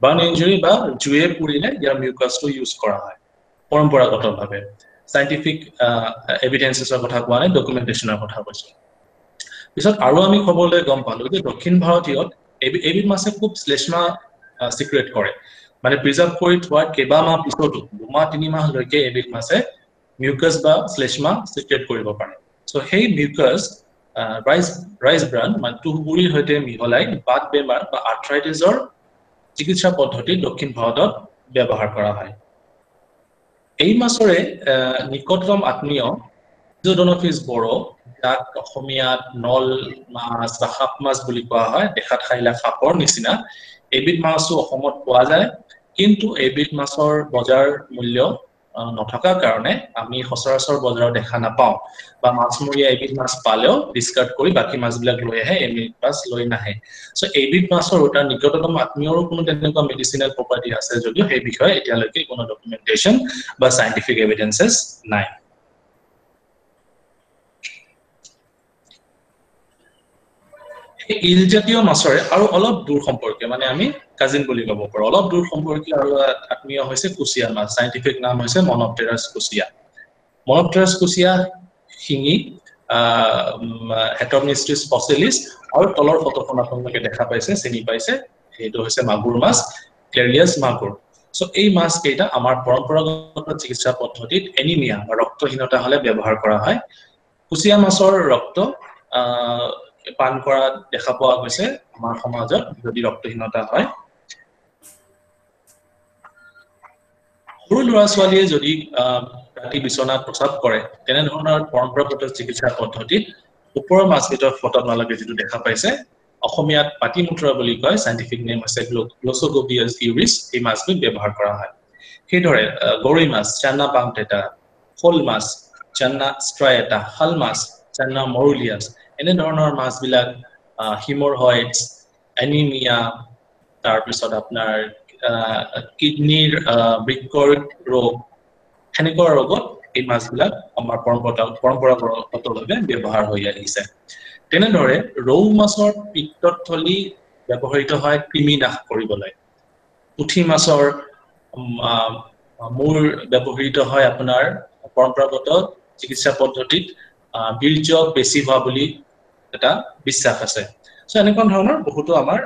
বাৰ্ণ ইনজুৰি বা জুয়ে পুৰিলে ইয়াৰ মিউকাছটো ইউজ কৰা হয় পৰম্পৰাগতভাৱে। চাইণ্টিফিক এভিডেন্সেছৰ কথা কোৱা নাই, ডকুমেণ্টেশ্যনৰ কথা কৈছো। পিছত আৰু আমি খবৰলৈ গম পালো যে দক্ষিণ ভাৰতীয়ত এইবিধ মাছে খুব শ্লেষ্মা চিক্ৰেট কৰে, মানে প্ৰিজাৰ্ভ কৰি থোৱাৰ কেইবামাহ পিছতো 2 মাহ 3 মাহলৈকে এবিধ মাছে মিউকাছ বা শ্লেষ্মা চিক্ৰেট কৰিব পাৰে। সেই মিউকাছ ৰাইজ ব্ৰান মানে তুঁহগুৰিৰ সৈতে মিহলাই বাত বেমাৰ বা আৰ্থ্ৰাইটিছৰ চিকিৎসা পদ্ধতি দক্ষিণ ভাৰতত ব্যৱহাৰ কৰা হয়। এই মাছৰে নিকটতম আত্মীয় ইজোডোনফিছ বড়ো, যাক অসমীয়াত নল মাছ বা সাপ মাছ বুলি কোৱা হয়, দেখাত খাইলা সাপৰ নিচিনা। এইবিধ মাছো অসমত পোৱা যায়, কিন্তু এইবিধ মাছৰ বজাৰ মূল্য নথকাৰ কাৰণে আমি সচৰাচৰ বজাৰত দেখা নাপাওঁ, বা মাছমৰীয়া এবিধ মাছ পালেও ডিছকাৰ্ড কৰি বাকী মাছবিলাক লৈ আহে, এবিধ মাছ লৈ নাহে। এইবিধ মাছৰ তাৰ নিকটতম আত্মীয়ৰো কোনো তেনেকুৱা মেডিচিনেল প্ৰপাৰ্টি আছে যদিও সেই বিষয়ে এতিয়ালৈকে কোনো ডকুমেণ্টেশ্যন বা চাইণ্টিফিক এভিডেন্সেছ নাই। ইলজাতীয় মাছৰে আৰু অলপ দূৰ সম্পৰ্কীয়, মানে আমি কাজিন বুলি ক'ব পাৰো, অলপ দূৰ সম্পৰ্কীয় আৰু আত্মীয় হৈছে কুচিয়া মাছ। চাইণ্টিফিক নাম হৈছে মনপটেৰাছ কুচিয়া। মনপটেৰাছ কুচিয়া শিঙি হেটৰনিষ্টিছ ফচিলিছ, আৰু তলৰ ফটোখন আপোনালোকে দেখা পাইছে, চিনি পাইছে, সেইটো হৈছে মাগুৰ মাছ, কেৰিয়াছ মাগুৰ। এই মাছ কেইটা আমাৰ পৰম্পৰাগত চিকিৎসা পদ্ধতিত এনিমিয়া বা ৰক্তহীনতা হলে ব্যৱহাৰ কৰা হয়। কুচিয়া মাছৰ ৰক্ত পান কৰা দেখা পোৱা গৈছে আমাৰ সমাজত যদি ৰক্তহীনতা হয়। সৰু ল'ৰা-ছোৱালীয়ে যদি ৰাতি বিচনাত প্ৰস্ৰাৱ কৰে, তেনেধৰণৰ পৰম্পৰাগত চিকিৎসা পদ্ধতিত ওপৰৰ মাছকেইটাৰ ফটো আপোনালোকে যিটো দেখা পাইছে, অসমীয়াত পাতিমূত্ৰা বুলি কয়, চাইণ্টিফিক নেম হৈছে গ্লছগোভিয়াছ ইউৰিছ, এই মাছবিধ ব্যৱহাৰ কৰা হয়। সেইদৰে গৰৈ মাছ, চানা বাংটেটা, শ'ল মাছ, চানা ষ্ট্ৰাইটা, শাল মাছ, চানা মৰুলিয়াছ, এনেধৰণৰ মাছবিলাক হিমৰহইডছ, এনিমিয়া, তাৰপিছত আপোনাৰ কিডনীৰ বৃক্কৰ ৰোগ, সেনেকুৱা ৰোগত এই মাছবিলাক আমাৰ পৰম্পৰাগতভাৱে ব্যৱহাৰ হৈ আহিছে। তেনেদৰে ৰৌ মাছৰ পিত্তথলী ব্যৱহৃত হয় কৃমি নাশ কৰিবলৈ। পুঠি মাছৰ মূল ব্যৱহৃত হয় আপোনাৰ পৰম্পৰাগত চিকিৎসা পদ্ধতিত বীৰ্য বেছি হোৱা বুলি এটা বিশ্বাস আছে সো এনেকুৱা ধৰণৰ বহুতো আমাৰ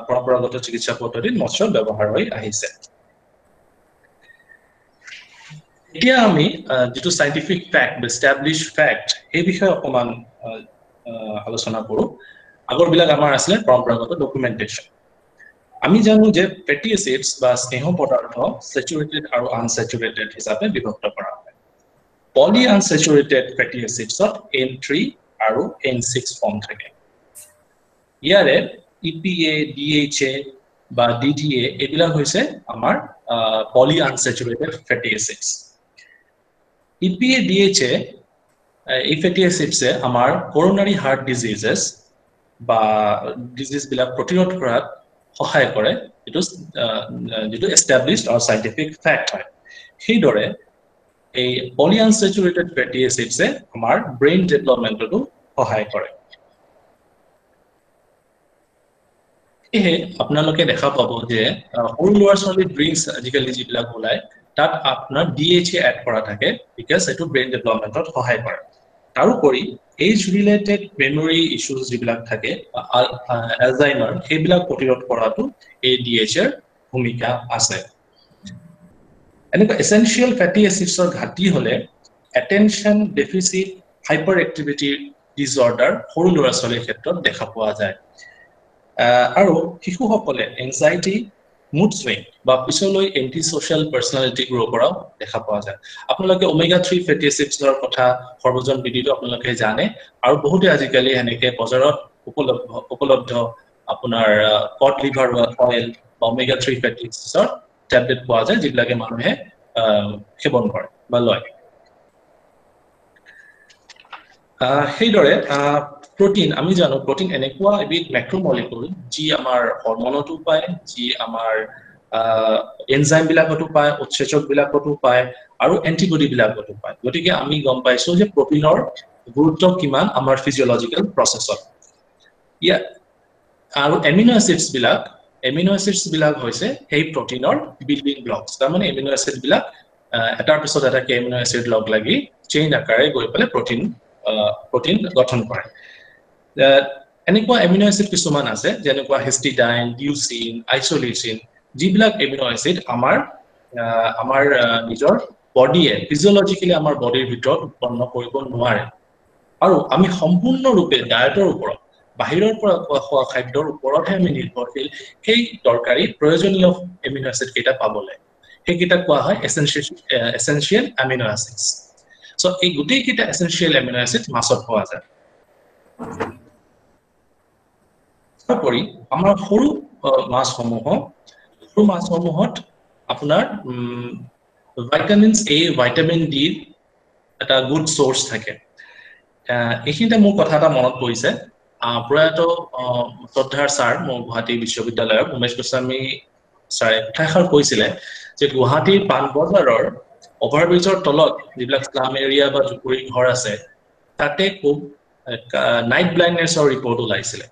পৰম্পৰাগত চিকিৎসা পদ্ধতিত মৎস্য ব্যৱহাৰ হৈ আহিছে এতিয়া আমি যেটো সাইন্টিফিক ফ্যাক্ট এস্টাবলিশড ফ্যাক্ট এই বিষয়ে অকমান আলোচনা কৰো আগৰ বিলাক আমাৰ আছে পৰম্পৰাগত ডকুমেন্টেশন আমি জানো যে ফ্যাটি এসিডস বা স্নেহ পদাৰ্থ স্যাচুৰেটেড আৰু আনস্যাচুৰেটেড হিচাপে বিভক্ত কৰা হয় পলি আনস্যাচুৰেটেড ফ্যাটি এসিডছত N3 আৰু N6 ফৰ্ম থাকে ইয়াৰে EPA DHA বা DDA এবিলাক হৈছে আমাৰ পলি আনস্যাচুৰেটেড ফ্যাটি এসিডস EPA DHA এই ফ্যাটি এসিডসে আমাৰ কোৰোনাৰি হাৰ্ট ডিজিজেস বা ডিজিজ বিলাক প্ৰতিৰোধ কৰাত সহায় কৰে যেটো এস্টাবলিশড অৰ সাইন্টিফিক ফ্যাক্ট হয় সেইদৰে এই পলি আনস্যাচুৰেটেড ফ্যাটি এসিডসে আমাৰ ব্ৰেইন ডেভেলপমেন্টটো সহায় কৰে এহে আপোনালোকে দেখা পাব যে সৰু ল'ৰা ছোৱালীৰ ড্ৰিংকস আজিকালি যিবিলাক ওলাই তাত আপোনাৰ DHA এড কৰা থাকে বিকজ এটো ব্ৰেইন ডেভেলপমেন্টত সহায় কৰে তাৰোপৰি এজ ৰিলেটেড মেমৰি ইস্যুজ যিবিলাক থাকে আলজাইমাৰ সেইবিলাক প্ৰতিৰোধ কৰাটো এই DHA ৰ ভূমিকা আছে এনেকুৱা এসেনশিয়াল ফ্যাটি এসিডছৰ ঘাটি হলে attention deficit hyper activity disorder সৰু ল'ৰা ছোৱালীৰ ক্ষেত্ৰত দেখা পোৱা যায় আৰু শিশুসকলে এনজাইটি মুড সুইং বা পিছলৈ এন্টি সোশ্যাল পাৰ্সোনালিটি গ্ৰো কৰাও দেখা পোৱা যায় আপোনালোকে ওমেগা 3 ফ্যাটি এসিডছৰ কথা সৰ্বজন বিদিত আপোনালোকে জানে আৰু বহুতে আজিকালি হেনেকে বজাৰত উপলব্ধ আপোনাৰ কড লিভাৰ অইল বা ওমেগা 3 ফ্যাটি এসিডছৰ ট্যাবলেট পোৱা যায় যিবিলাকে মানুহে সেৱন কৰে বা লয় সেইদৰে protein আমি জানো protein এনেকুৱা এবিধ ম্যাক্ৰোমলিকুল যি আমাৰ হৰমনতো পায় যি আমাৰ এনজাইম বিলাকতো পায় উৎসেচক বিলাকতো পায় আৰু এন্টিবডি বিলাকতো পায় গতিকে আমি গম পাইছো যে প্ৰটিনৰ গুৰুত্ব কিমান আমাৰ ফিজিওলজিক্যাল প্ৰসেছত ইয়া আৰু এমিনো এসিডস বিলাক হৈছে এই প্ৰটিনৰ বিল্ডিং ব্লকস তাৰ মানে এমিনো এসিড বিলাক এটাৰ পিছত এটা এমিনো এসিড লগ লাগি চেইন আকাৰে গৈ পেলে প্ৰটিন গঠন কৰে এনেকুৱা এমিনো এসিড কিছুমান আছে যেনেকুৱা হিষ্টিডাইন লিউচিন আইসোলিউচিন যিবিলাক এমিনো এসিড আমাৰ নিজৰ বডিয়ে ফিজিওলজিক্যালি আমাৰ বডিৰ ভিতৰত উৎপন্ন কৰিব নোৱাৰে আৰু আমি সম্পূৰ্ণৰূপে ডায়েটৰ ওপৰত বাহিৰৰ পৰা খোৱা খাদ্যৰ ওপৰতহে আমি নিৰ্ভৰশীল সেই দৰকাৰী প্ৰয়োজনীয় এমিনো এসিড কেইটা পাবলৈ সেইকেইটা কোৱা হয় এসেনশিয়াল এমিনো এসিডস সো এই গোটেই কেইটা এসেনশিয়াল এমিনো এসিড মাছত পোৱা যায় তাৰোপৰি আমাৰ সৰু মাছসমূহত আপোনাৰ ভিটামিনস A ভিটামিন D এটা গুড সোৰ্স থাকে এইখিনিতে মোৰ কথা এটা মনত পৰিছে প্ৰয়াত শ্ৰদ্ধাৰ ছাৰ মোৰ গুৱাহাটী বিশ্ববিদ্যালয়ৰ উমেশ গোস্বামী ছাৰে কথাষাৰ কৈছিলে যে গুৱাহাটীৰ পানবজাৰৰ অভাৰব্ৰিজৰ তলত যিবিলাক স্লাম এৰিয়া বা জুপুৰি ঘৰ আছে তাতে খুব নাইট ব্লাইণ্ডনেছৰ ৰিপৰ্ট ওলাইছিলে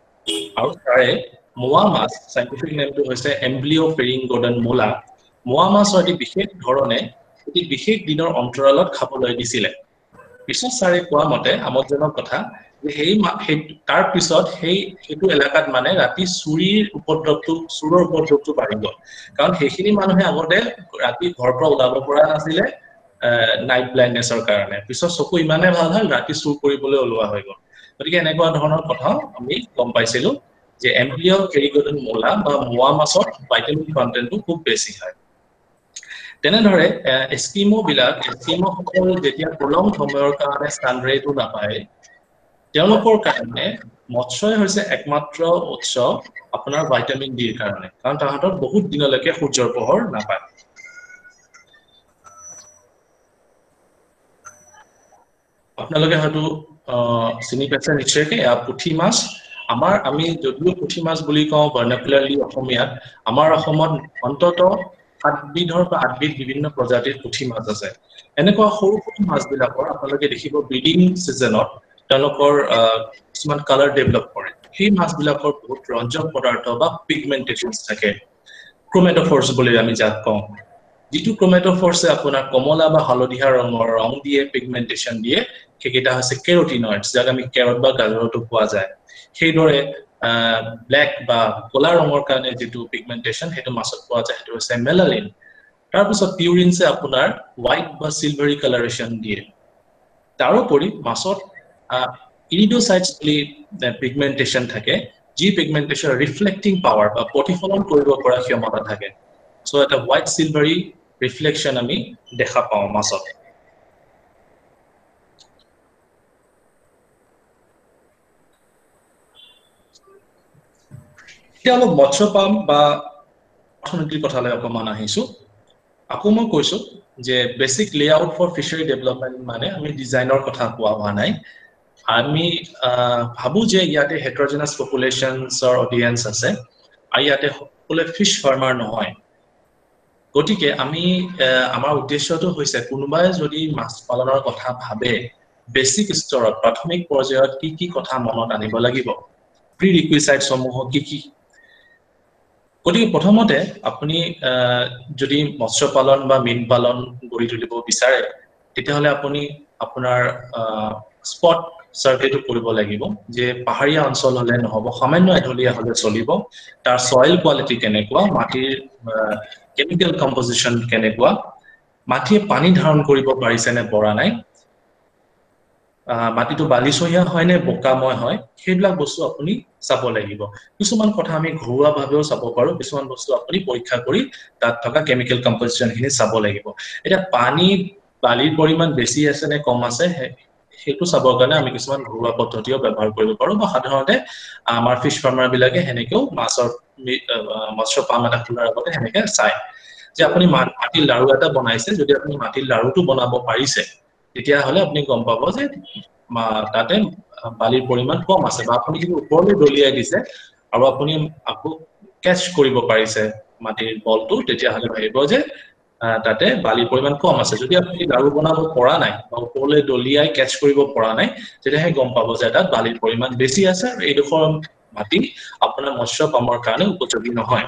আৰু তাৰে মোৱা মাছ সাইন্টিফিক নেমটো হৈছে এম্বলিওফেৰিংগোডন মোলা মোৱা মাছ অতি বিশেষ ধৰণে অতি বিশেষ দিনৰ অন্তৰালত খাবলৈ দিছিলে পিছত ছাৰে কোৱা মতে আমোদজনক কথা যে সেই তাৰ পিছত সেইটো এলেকাত মানে ৰাতি চুৰৰ উপদ্ৰৱটো বাঢ়ি গ'ল কাৰণ সেইখিনি মানুহে আগতে ৰাতি ঘৰৰ পৰা ওলাব পৰা নাছিলে নাইট ব্লাইণ্ডনেছৰ কাৰণে পিছত চকু ইমানে ভাল হ'ল ৰাতি চুৰ কৰিবলৈ ওলোৱা হৈ গ'ল গতিকে এনেকুৱা ধৰণৰ কথা আমি গম পাইছিলো যে এম্বলিওফেৰিংগোডন মোলা বা মোৱা মাছত ভিটামিন কন্টেন্টটো খুব বেছি হয় তেনেদৰে এস্কিমোসকল যেতিয়া প্ৰলং সময়ৰ কাৰণে সানৰাইজটো নাপায় তেওঁলোকৰ কাৰণে মৎস্যই হৈছে একমাত্ৰ উৎস আপোনাৰ ভিটামিন ডি ৰ কাৰণে কাৰণ তাহাঁতৰ বহুত দিনলৈকে সূৰ্যৰ পোহৰ নাপায় আপোনালোকে হয়তো চিনি পাইছে নিশ্চয়কৈ পুঠি মাছ আমি যদিও পুঠি মাছ বুলি কওঁ ভাৰ্নাকুলাৰলি অসমীয়াত আমাৰ অসমত অন্ততঃ 7 বিধৰ বা 8 বিধ বিভিন্ন প্ৰজাতিৰ পুঠি মাছ আছে এনেকুৱা সৰু মাছবিলাকৰ আপোনালোকে দেখিব ব্ৰিডিং সিজনত তেওঁলোকৰ কিছুমান কালাৰ ডেভেলপ কৰে সেই মাছবিলাকৰ বহুত ৰঞ্জক পদাৰ্থ বা পিগমেন্টেশনস থাকে ক্ৰোমেটোফোৰছ বুলি আমি যাক কওঁ যিটো ক্ৰোমেটোফৰ্ছে আপোনাৰ কমলা বা হালধীয়া ৰঙৰ ৰং দিয়ে পিগমেন্টেশন দিয়ে সেইকেইটা হৈছে কেৰোটিনয়েডছ যাক আমি কেৰট বা গাজৰতো পোৱা যায় সেইদৰে ব্ল্যাক বা কলা ৰঙৰ কাৰণে যেটো পিগমেন্টেশন হেতু মাছত পোৱা যায় হেতু হৈছে মেলানিন তাৰ পিছত পিউৰিনছে আপোনাৰ হোৱাইট বা সিলভাৰি কালাৰেশন দিয়ে তাৰোপৰি মাছত ইৰিডোসাইটছ বুলি পিগমেন্টেশন থাকে যি পিগমেন্টেশন ৰিফ্লেক্টিং পাৱাৰ বা প্ৰতিফলন কৰিব পৰা ক্ষমতা থাকে সো এটা হোৱাইট সিলভাৰি ৰিফ্লেকশন আমি দেখা পাওঁ মাছত এতিয়া অলপ মৎস্য পাম বা অৰ্থনীতিৰ কথালৈ অকমান আহিছো আকৌ মই কৈছো যে বেসিক লেআউট ফৰ ফিশাৰী ডেভেলপমেন্ট মানে আমি ডিজাইনৰ কথা কোৱা হোৱা নাই আমি ভাবু যে ইয়াতে হেটেৰোজেনাস পপুলেশনছৰ অডিয়েন্স আছে আৰু ইয়াতে সকলে ফিশ ফাৰ্মাৰ নহয় গতিকে আমি আমাৰ উদ্দেশ্যটো হৈছে কোনোবাই যদি মাছ পালনৰ কথা ভাবে বেসিক স্তৰত প্ৰাথমিক পৰ্যায়ত কি কথা মনত আনিব লাগিব প্ৰি ৰিকুইজিটছ সমূহ কি গতিকে প্ৰথমতে আপুনি যদি মৎস্য পালন বা মীন পালন গঢ়ি তুলিব বিচাৰে তেতিয়াহলে আপুনি আপোনাৰ স্পট সাৰ্ভেটো কৰিব লাগিব যে পাহাৰীয়া অঞ্চল হলে নহব সামান্য এঢলীয়া হলে চলিব তাৰ সয়েল কোৱালিটি কেনেকুৱা মাটিৰ কেমিক্যাল কম্পোজিশন কেনেকুৱা মাটিয়ে পানী ধাৰণ কৰিব পাৰিছে নে পৰা নাই মাটিটো বালিচহীয়া হয় নে বোকাময় হয় সেইবিলাক বস্তু আপুনি চাব লাগিব কিছুমান কথা আমি ঘৰুৱা ভাৱেও চাব পাৰো কিছুমান বস্তু আপুনি পৰীক্ষা কৰি তাত থকা কেমিক্যাল কম্পোজিশন খিনি চাব লাগিব এটা পানী বালিৰ পৰিমাণ বেছি আছে নে কম আছে হেতু চাবৰ কাৰণে আমি কিছুমান ঘৰুৱা পদ্ধতিও ব্যৱহাৰ কৰিব পাৰো বা সাধাৰণতে আমাৰ ফিশ ফাৰ্মাৰ বিলাকে হেনেকেও মাছৰ মৎস্য পাম এটা খোলাৰ আগতে হেনেকে চাই যে আপুনি মাটিৰ লাৰু এটা বনাইছে যদি আপুনি মাটিৰ লাৰুটো বনাব পাৰিছে তেতিয়া হলে আপুনি গম পাব যে তাতে বালিৰ পৰিমাণ কম আছে বা আপুনি যদি ওপৰলৈ দলিয়াই দিছে আৰু আপুনি আকৌ ক্যাচ কৰিব পাৰিছে মাটিৰ বলটো তেতিয়া হলে ভাবিব যে তাতে বালিৰ পৰিমাণ কম আছে যদি আপুনি লাৰু বনাব পৰা নাই বা ওপৰলৈ দলিয়াই ক্যাচ কৰিব পৰা নাই তেতিয়াহে গম পাব যে তাত বালিৰ পৰিমাণ বেছি আছে আৰু এইডোখৰ মাটি আপোনাৰ মৎস্য পামৰ কাৰণে উপযোগী নহয়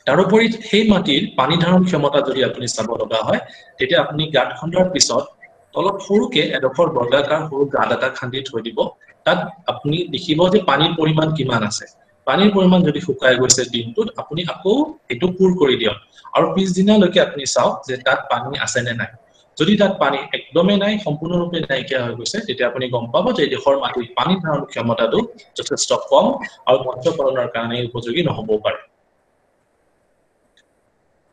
তাৰোপৰি সেই মাটিৰ পানী ধাৰণ ক্ষমতা যদি আপুনি চাব লগা হয় তেতিয়া আপুনি গাঁত খন্দাৰ পিছত তলত সৰুকে এডোখৰ বৰ্গাকাৰ সৰু গাঁত এটা খান্দি থৈ দিব তাত আপুনি দেখিব যে পানীৰ পৰিমাণ কিমান আছে পানীৰ পৰিমাণ যদি শুকাই গৈছে দিনটোত আপুনি আকৌ এটো পুৰ কৰি দিয়ক আৰু পিছদিনালৈকে আপুনি চাওক যে তাত পানী আছে নে নাই যদি তাত পানী একদমেই নাই সম্পূৰ্ণৰূপে নাইকিয়া হৈ গৈছে তেতিয়া আপুনি গম পাব যে এইডোখৰ মাটিৰ পানী ধাৰণ ক্ষমতাটো যথেষ্ট কম আৰু মৎস্য পালনৰ কাৰণে উপযোগী নহব পাৰে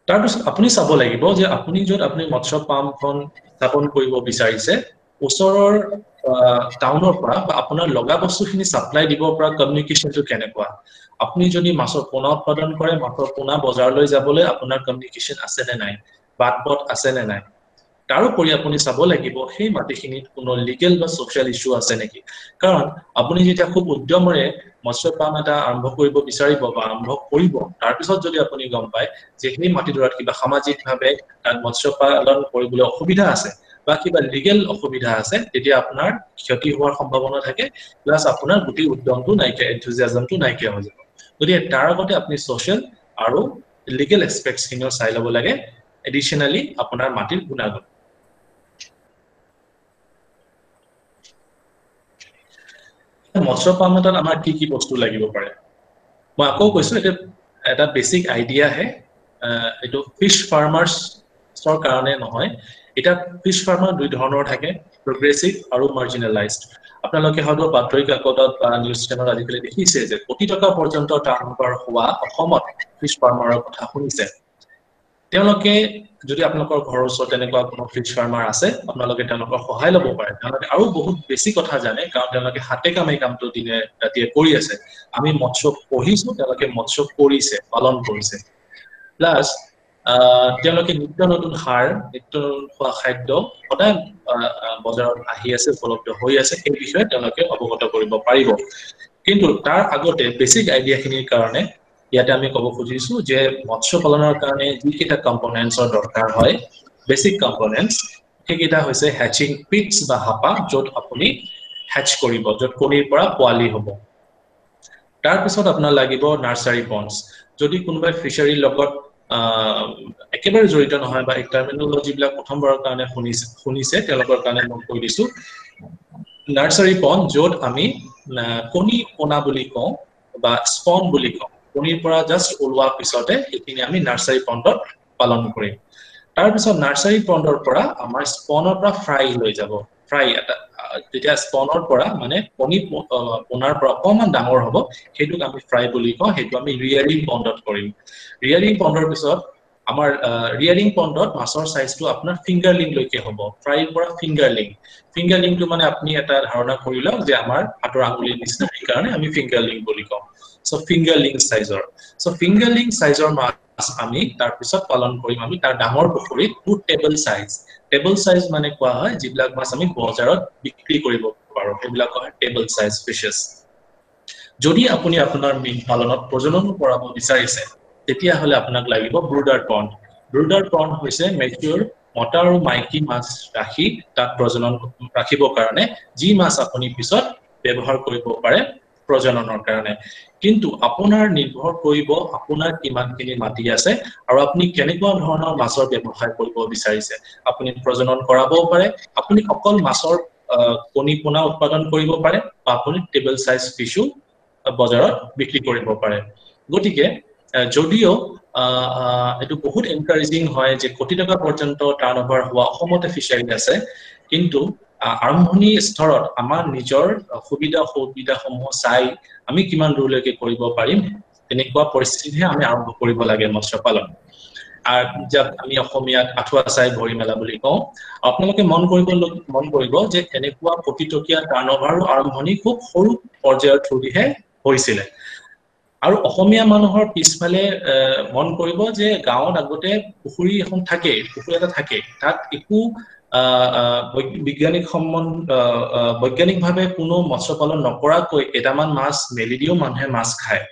তাৰপিছত আপুনি চাব লাগিব যে আপুনি যত আপুনি মৎস্য পামখন স্থাপন কৰিব বিচাৰিছে ওচৰৰ টাউনৰ পৰা বা আপোনাৰ লগা বস্তুখিনি সাপ্লাই দিব পৰা কমিউনিকেশনটো কেনেকুৱা আপুনি যদি মাছৰ পোনা উৎপাদন কৰে মাছৰ পোনা বজাৰলৈ যাবলৈ আপোনাৰ কমিউনিকেশন আছে নে নাই বাটপথ আছে নে নাই তাৰোপৰি আপুনি চাব লাগিব সেই মাটিখিনিত কোনো লিগেল বা সোশ্যাল ইস্যু আছে নেকি কাৰণ আপুনি যেতিয়া খুব উদ্যমৰে মৎস্য পাম এটা আৰম্ভ কৰিব বিচাৰিব বা আৰম্ভ কৰিব তাৰ পিছত যদি আপুনি গম পায় যে সেই মাটিডৰাত কিবা সামাজিকভাৱে তাত মৎস্য পালন কৰিবলৈ অসুবিধা আছে বা কিবা লিগেল অসুবিধা আছে তেতিয়া আপোনাৰ ক্ষতি হোৱাৰ সম্ভাৱনা থাকে প্লাস আপোনাৰ গুটি উদ্যমটো নাইকিয়া এনথুজিয়াজমটো নাইকিয়া হৈ যাব গতিকে তাৰ আগতে আপুনি সোশ্যাল আৰু লিগেল এসপেক্টছ খিনিও চাই ল'ব লাগে এডিশনালি আপোনাৰ মাটিৰ গুণাগুণ মৎস্য পাম এটাত আমাৰ কি বস্তু লাগিব পাৰে মই আকৌ কৈছো এটা বেসিক আইডিয়া হে এটো ফিশ ফাৰ্মাৰ্ছৰ কাৰণে নহয় এটা ফিশ ফাৰ্মাৰ দুই ধৰণৰ থাকে প্ৰগ্ৰেছিভ আৰু মাৰ্জিনালাইজড আপোনালোকে হয়তো বাতৰি কাকতত বা নিউজ চেনেলত আজিকালি দেখিছে যে কোটি টকা পৰ্যন্ত টাৰ্ণঅভাৰ হোৱা অসমত ফিশ ফাৰ্মাৰৰ কথা শুনিছে তেওঁলোকে যদি আপোনালোকৰ ঘৰৰ ওচৰত তেনেকুৱা কোনো ফিশ ফাৰ্মাৰ আছে আপোনালোকে তেওঁলোকৰ সহায় ল'ব পাৰে তেওঁলোকে আৰু বহুত বেছি কথা জানে কাৰণ তেওঁলোকে হাতে কামে কামটো দিনে ৰাতিয়ে কৰি আছে আমি মৎস্য পঢ়িছো তেওঁলোকে মৎস্য কৰিছে পালন কৰিছে প্লাস তেওঁলোকে নিত্য নতুন সাৰ নিত্য নতুন খোৱা খাদ্য সদায় বজাৰত আহি আছে উপলব্ধ হৈ আছে এই বিষয়ে তেওঁলোকে অৱগত কৰিব পাৰিব কিন্তু তাৰ আগতে বেসিক আইডিয়াখিনিৰ কাৰণে ইয়াতে আমি ক'ব খুজিছো যে মৎস্য পালনৰ কাৰণে যিকেইটা কম্পোনেন্টছৰ দৰকাৰ হয় বেসিক কম্পোনেন্টছ সেইকেইটা হৈছে হ্যাচিং পিটছ বা হাপা য'ত আপুনি হ্যাচ কৰিব য'ত কণীৰ পৰা পোৱালি হ'ব তাৰ পিছত আপোনাৰ লাগিব নাৰ্সাৰী পণ্ডছ যদি কোনোবাই ফিশাৰীৰ লগত একেবাৰে জড়িত নহয় বা এই টাৰ্মিনোলজি বিলাক প্ৰথমবাৰৰ কাৰণে শুনিছে তেওঁলোকৰ কাৰণে মই কৈ দিছো নাৰ্সাৰী পণ্ড য'ত আমি কণী পোনা বুলি কওঁ বা স্পন বুলি কওঁ কণীৰ পৰা জাষ্ট ওলোৱাৰ পিছতে এইখিনি আমি নাৰ্সাৰী পণ্ডত পালন কৰিম তাৰ পিছত নাৰ্সাৰী পণ্ডৰ পৰা আমাৰ স্পনৰ পৰা ফ্ৰাই হৈ যাব ফ্ৰাই এটা যেতিয়া স্পনৰ পৰা মানে কণী পোনাৰ পৰা অকমান ডাঙৰ হ'ব সেইটোক আমি ফ্ৰাই বুলি কওঁ সেইটো আমি ৰিয়াৰিং পণ্ডত কৰিম ৰিয়াৰিং পণ্ডৰ পিছত আমাৰ ৰিয়াৰিং পণ্ডত মাছৰ সাইজটো আপোনাৰ ফিংগাৰলিং লৈকে হ'ব ফ্ৰাইৰ পৰা ফিংগাৰলিংটো মানে আপুনি এটা ধাৰণা কৰি লওক যে আমাৰ হাতৰ আঙুলিৰ নিচিনা এই কাৰণে আমি ফিংগাৰলিং বুলি কওঁ সো ফিংগাৰলিং সাইজৰ মাছ আমি তাৰ পিছত পালন কৰিম আমি তাৰ ডাঙৰ পুখুৰীত 2 টেবল সাইজ মানে কোৱা হয় যিবিলাক মাছ আমি বজাৰত বিক্ৰী কৰিব পাৰো সেইবিলাক হয় টেবল সাইজ ফিশেছ যদি আপুনি আপোনাৰ মীন পালনত প্ৰজনন কৰাব বিচাৰিছে তেতিয়া হলে আপোনাক লাগিব ব্ৰুডাৰ পণ্ড হৈছে মেচিউৰ মতা আৰু মাইকী মাছ ৰাখি তাক প্ৰজনন ৰাখিবৰ কাৰণে যি মাছ আপুনি পিছত ব্যৱহাৰ কৰিব পাৰে প্ৰজননৰ কাৰণে কিন্তু আপোনাৰ নিৰ্ভৰ কৰিব আপোনাৰ কিমানখিনি মাটি আছে আৰু আপুনি কেনেকুৱা ধৰণৰ মাছৰ ব্যৱসায় কৰিব বিচাৰিছে আপুনি প্ৰজনন কৰাবও পাৰে আপুনি অকল মাছৰ কণী পোনা উৎপাদন কৰিব পাৰে বা আপুনি টেবল সাইজ ফিশো বজাৰত বিক্ৰী কৰিব পাৰে গতিকে যদিও এটো বহুত এনকাৰেজিং হয় যে কোটি টকা পৰ্যন্ত টাৰ্নওভাৰ হোৱা অসমতে ফিচাৰী আছে কিন্তু আৰম্ভণি স্তৰত আমাৰ নিজৰ সুবিধাসমূহ চাই আমি কিমান দূৰলৈকে কৰিব পাৰিম তেনেকুৱা পৰিস্থিতিহে আমি আৰম্ভ কৰিব লাগে মৎস্য পালন আৰু যাক আমি অসমীয়াত আঠুৱা চাই ভৰি মেলা বুলি কওঁ আপোনালোকে মন কৰিব যে এনেকুৱা কোটিটকীয়া টাৰ্নওভাৰ আৰম্ভণি খুব সৰু পৰ্যায়ৰ থ্ৰুদিহে হৈছিলে আৰু অসমীয়া মানুহৰ পিছফালে মন কৰিব যে গাঁৱত আগতে পুখুৰী এটা থাকে তাত একো বৈজ্ঞানিকভাৱে কোনো মৎস্য পালন নকৰাকৈ এটামান মাছ মেলি দিও মানুহে মাছ খায়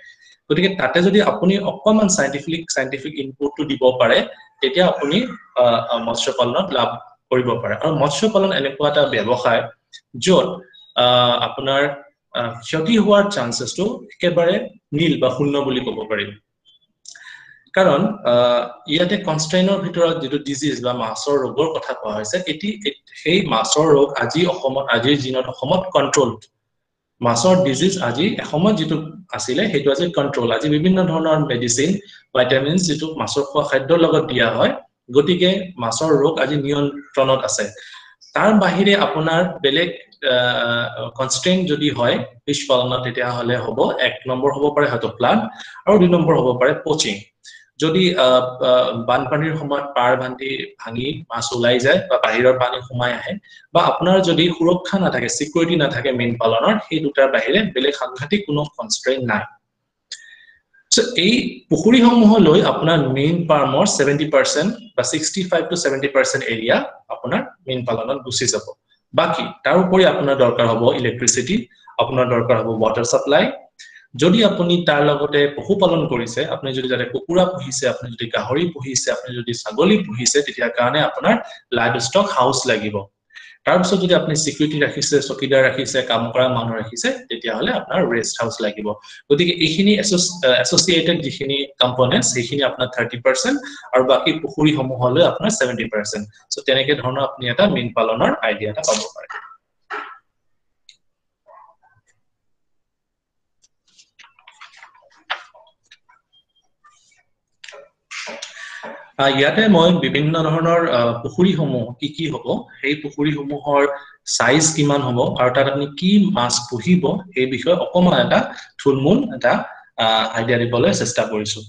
গতিকে তাতে যদি আপুনি অকমান সাইন্টিফিক ইনপুটটো দিব পাৰে তেতিয়া আপুনি মৎস্য পালনত লাভ কৰিব পাৰে আৰু মৎস্য পালন এনেকুৱা এটা ব্যৱসায় য'ত আপোনাৰ ক্ষতি হোৱাৰ চান্সেছটো একেবাৰে নীল বা শূন্য বুলি ক'ব পাৰি কাৰণ ইয়াতে কনষ্ট্ৰেইনৰ ভিতৰত যেটো ডিজিজ বা মাছৰ ৰোগৰ কথা কোৱা হৈছে সেই মাছৰ ৰোগ আজিৰ দিনত অসমত কন্ট্ৰোল মাছৰ ডিজিজ আজি এসময়ত যেটো আছিলে সেইটো আজি কন্ট্ৰোল আজি বিভিন্ন ধৰণৰ মেডিসিন ভিটামিনছ যেটো মাছৰ খোৱা খাদ্যৰ লগত দিয়া হয় গতিকে মাছৰ ৰোগ আজি নিয়ন্ত্ৰণত আছে তাৰ বাহিৰে আপোনাৰ বেলেগ কনষ্ট্ৰেইন যদি হয় ফিশ পালনত তেতিয়া হলে হ'ব এক নম্বৰ হ'ব পাৰে হয়তো প্লান আৰু দুই নম্বৰ হ'ব পাৰে পোচিং যদি বানপানীৰ সময়ত পাৰ ভাঙি মাছ ওলাই যায় বা বাহিৰৰ পানী সোমাই আহে বা আপোনাৰ যদি সুৰক্ষা নাথাকে সিকিউৰিটি নাথাকে মীন পালনৰ সেই দুটাৰ বাহিৰে বেলেগ সাংঘাতিক কোনো কনষ্ট্ৰেইন নাই সো এই পুখুৰীসমূহলৈ আপোনাৰ মীন ফাৰ্মৰ 70% বা 65 to 70% এৰিয়া আপোনাৰ মীন পালনত গুচি যাব বাকি তাৰ উপৰি আপোনাৰ দৰকাৰ হ'ব ইলেক্ট্ৰিচিটি আপোনাৰ দৰকাৰ হ'ব ওয়াটাৰ সাপ্লাই যদি আপুনি তাৰ লগতে পশুপালন কৰিছে আপুনি যদি যাতে কুকুৰা পুহিছে আপুনি যদি গাহৰি পুহিছে আপুনি যদি ছাগলী পুহিছে তেতিয়া কাৰণে আপোনাৰ লাইভ ষ্টক হাউস লাগিব তাৰ পিছত যদি আপুনি সিকিউৰিটি ৰাখিছে চকীদাৰ ৰাখিছে কাম কৰা মানুহ ৰাখিছে তেতিয়া হলে আপোনাৰ ৰেস্ট হাউস লাগিব গতিকে এইখিনি এসোসিয়েটেড যিখিনি কম্পোনেন্টস সেইখিনি আপোনাৰ 30% আৰু বাকি পুখুৰী সমূহলৈ আপোনাৰ 70% সো তেনেকে ধৰণৰ আপুনি এটা মীন পালনৰ আইডিয়া এটা পাব পাৰে ইয়াতে মই বিভিন্ন ধৰণৰ পুখুৰীসমূহ কি হ'ব সেই পুখুৰীসমূহৰ সাইজ কিমান হ'ব আৰু তাত আপুনি কি মাছ পুহিব এই বিষয়ে অকমান এটা থুলমুল এটা আইডিয়া দিবলৈ চেষ্টা কৰিছো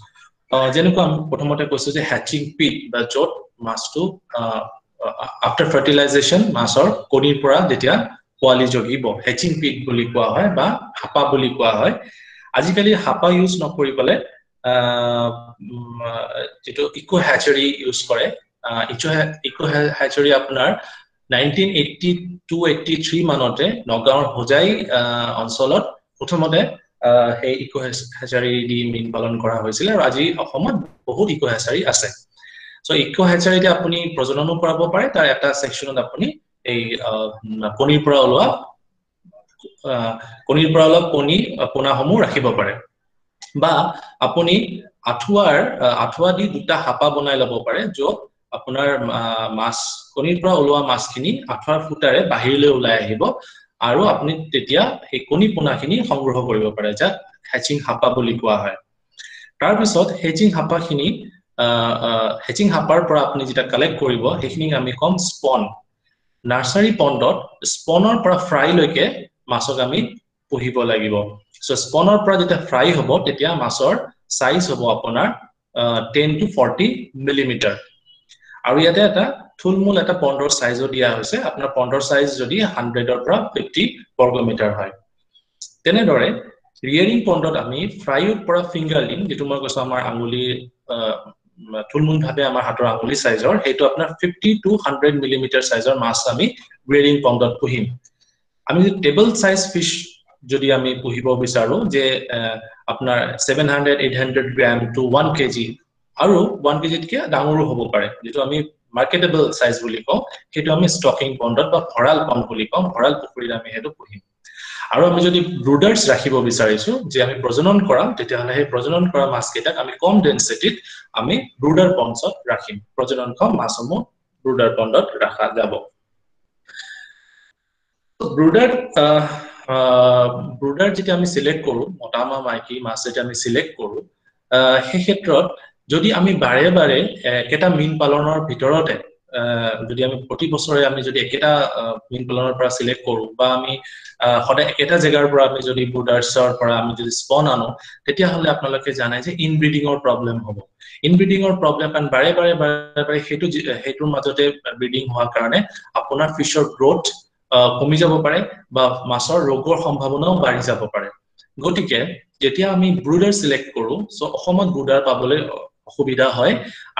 যেনেকুৱা আমি প্ৰথমতে কৈছো যে হ্যাচিং পিট বা য'ত মাছটো আফটাৰ ফাৰ্টিলাইজেশন মাছৰ কণীৰ পৰা যেতিয়া পোৱালি জগিব হ্যাচিং পিট বুলি কোৱা হয় বা হাপা বুলি কোৱা হয় আজিকালি হাপা ইউজ নকৰি পেলে যেটো ইকো হ্যাচাৰি ইউজ কৰে ইকো হ্যাচাৰি আপোনাৰ 1982-83 মানতে নগাঁৱৰ হোজাই অঞ্চলত প্ৰথমতে সেই ইকো হ্যাচাৰি দি মীন পালন কৰা হৈছিল আৰু আজি অসমত বহুত ইকো হ্যাচাৰি আছে সো ইকো হ্যাচাৰিতে আপুনি প্ৰজননো কৰাব পাৰে তাৰ এটা সেকশনত আপুনি এই কণীৰ পৰা ওলোৱা কণী পোনাসমূহ ৰাখিব পাৰে বা আপুনি আঠুৱা দি দুটা হাপা বনাই ল'ব পাৰে য'ত আপোনাৰ মাছ কণীৰ পৰা ওলোৱা মাছখিনি আঠুৱাৰ ফুটাৰে বাহিৰলৈ ওলাই আহিব আৰু আপুনি তেতিয়া সেই কণী পোনাখিনি সংগ্ৰহ কৰিব পাৰে যাক হেচিং হাপা বুলি কোৱা হয় তাৰ পিছত হেচিং হাপাৰ পৰা আপুনি যেটা কালেক্ট কৰিব সেইখিনি আমি কম স্পন নাৰ্সাৰী পণ্ডত স্পনৰ পৰা ফ্ৰাই লৈকে মাছক আমি পুহিব লাগিব সো স্পনৰ পৰা যেটা ফ্ৰাই হ'ব তেতিয়া মাছৰ সাইজ হ'ব আপোনাৰ 10 to 40 মিলিমিটাৰ আৰু ইয়াতে এটা থুলমূল এটা পণ্ডৰ সাইজও দিয়া হৈছে আপোনাৰ পণ্ডৰ সাইজ যদি 100 ৰ পৰা 50 বৰ্গমিটাৰ হয় তেনেদৰে ৰিয়েৰিং পণ্ডত আমি ফ্ৰাইৰ পৰা ফিংগাৰলিং যেটো মই কৈছো আমাৰ আঙুলি থুলমূল ভাবে আমাৰ হাতৰ আঙুলি সাইজৰ হেটো আপোনাৰ 50 to 100 মিলিমিটাৰ সাইজৰ মাছ আমি ৰিয়েৰিং পণ্ডত পুহিম আমি টেবল সাইজ ফিশ যদি আমি পুহিব বিচাৰো যে আপোনাৰ 700 800 গ্ৰাম to 1 কেজি আৰু 1 কেজিতকে ডাঙৰো হ'ব পাৰে যেটো আমি মাৰ্কেটেবল সাইজ বুলি কওঁ হেটো আমি ষ্টকিং পণ্ডত বা ভৰাল পণ্ড বুলি কওঁ ভৰাল পুখুৰীত আমি হেটো পুহিম আৰু আমি যদি ব্ৰুডাৰ্স ৰাখিব বিচাৰিছো যে আমি প্ৰজনন কৰাম তেতিয়া হলে সেই প্ৰজনন কৰা মাছ কেইটাক আমি কম ডেনসিটিত আমি ব্ৰুডাৰ পণ্ডছত ৰাখিম প্ৰজননক্ষম মাছসমূহ ব্ৰুডাৰ পণ্ডত ৰাখা যাব ব্ৰুডাৰ যেতিয়া আমি সিলেক্ট কৰো মতা মাইকী মাছ যেতিয়া আমি সিলেক্ট কৰো সেই ক্ষেত্ৰত যদি আমি বাৰে বাৰে একেটা মীন পালনৰ ভিতৰতে যদি আমি প্ৰতি বছৰে আমি যদি একেটা মীন পালনৰ পৰা সিলেক্ট কৰো বা আমি সদায় একেটা জায়গাৰ পৰা আমি যদি ব্ৰুডাৰ্সৰ পৰা আমি যদি স্পন আনো তেতিয়া হলে আপোনালোকে জানে যে ইনব্ৰিডিংৰ প্ৰবলেম হ'ব ইনব্ৰিডিংৰ প্ৰবলেম কাৰণ বাৰে বাৰে হেতুৰ মাজতে ব্ৰিডিং হোৱাৰ কাৰণে আপোনাৰ ফিশৰ গ্ৰোথ কমি যাব পাৰে বা মাছৰ ৰোগৰ সম্ভাৱনাও বাঢ়ি যাব পাৰে গটিকে যেতিয়া আমি ব্ৰুডাৰ সিলেক্ট কৰো সো অসমত ব্ৰুডাৰ পাবলৈ অসুবিধা হয়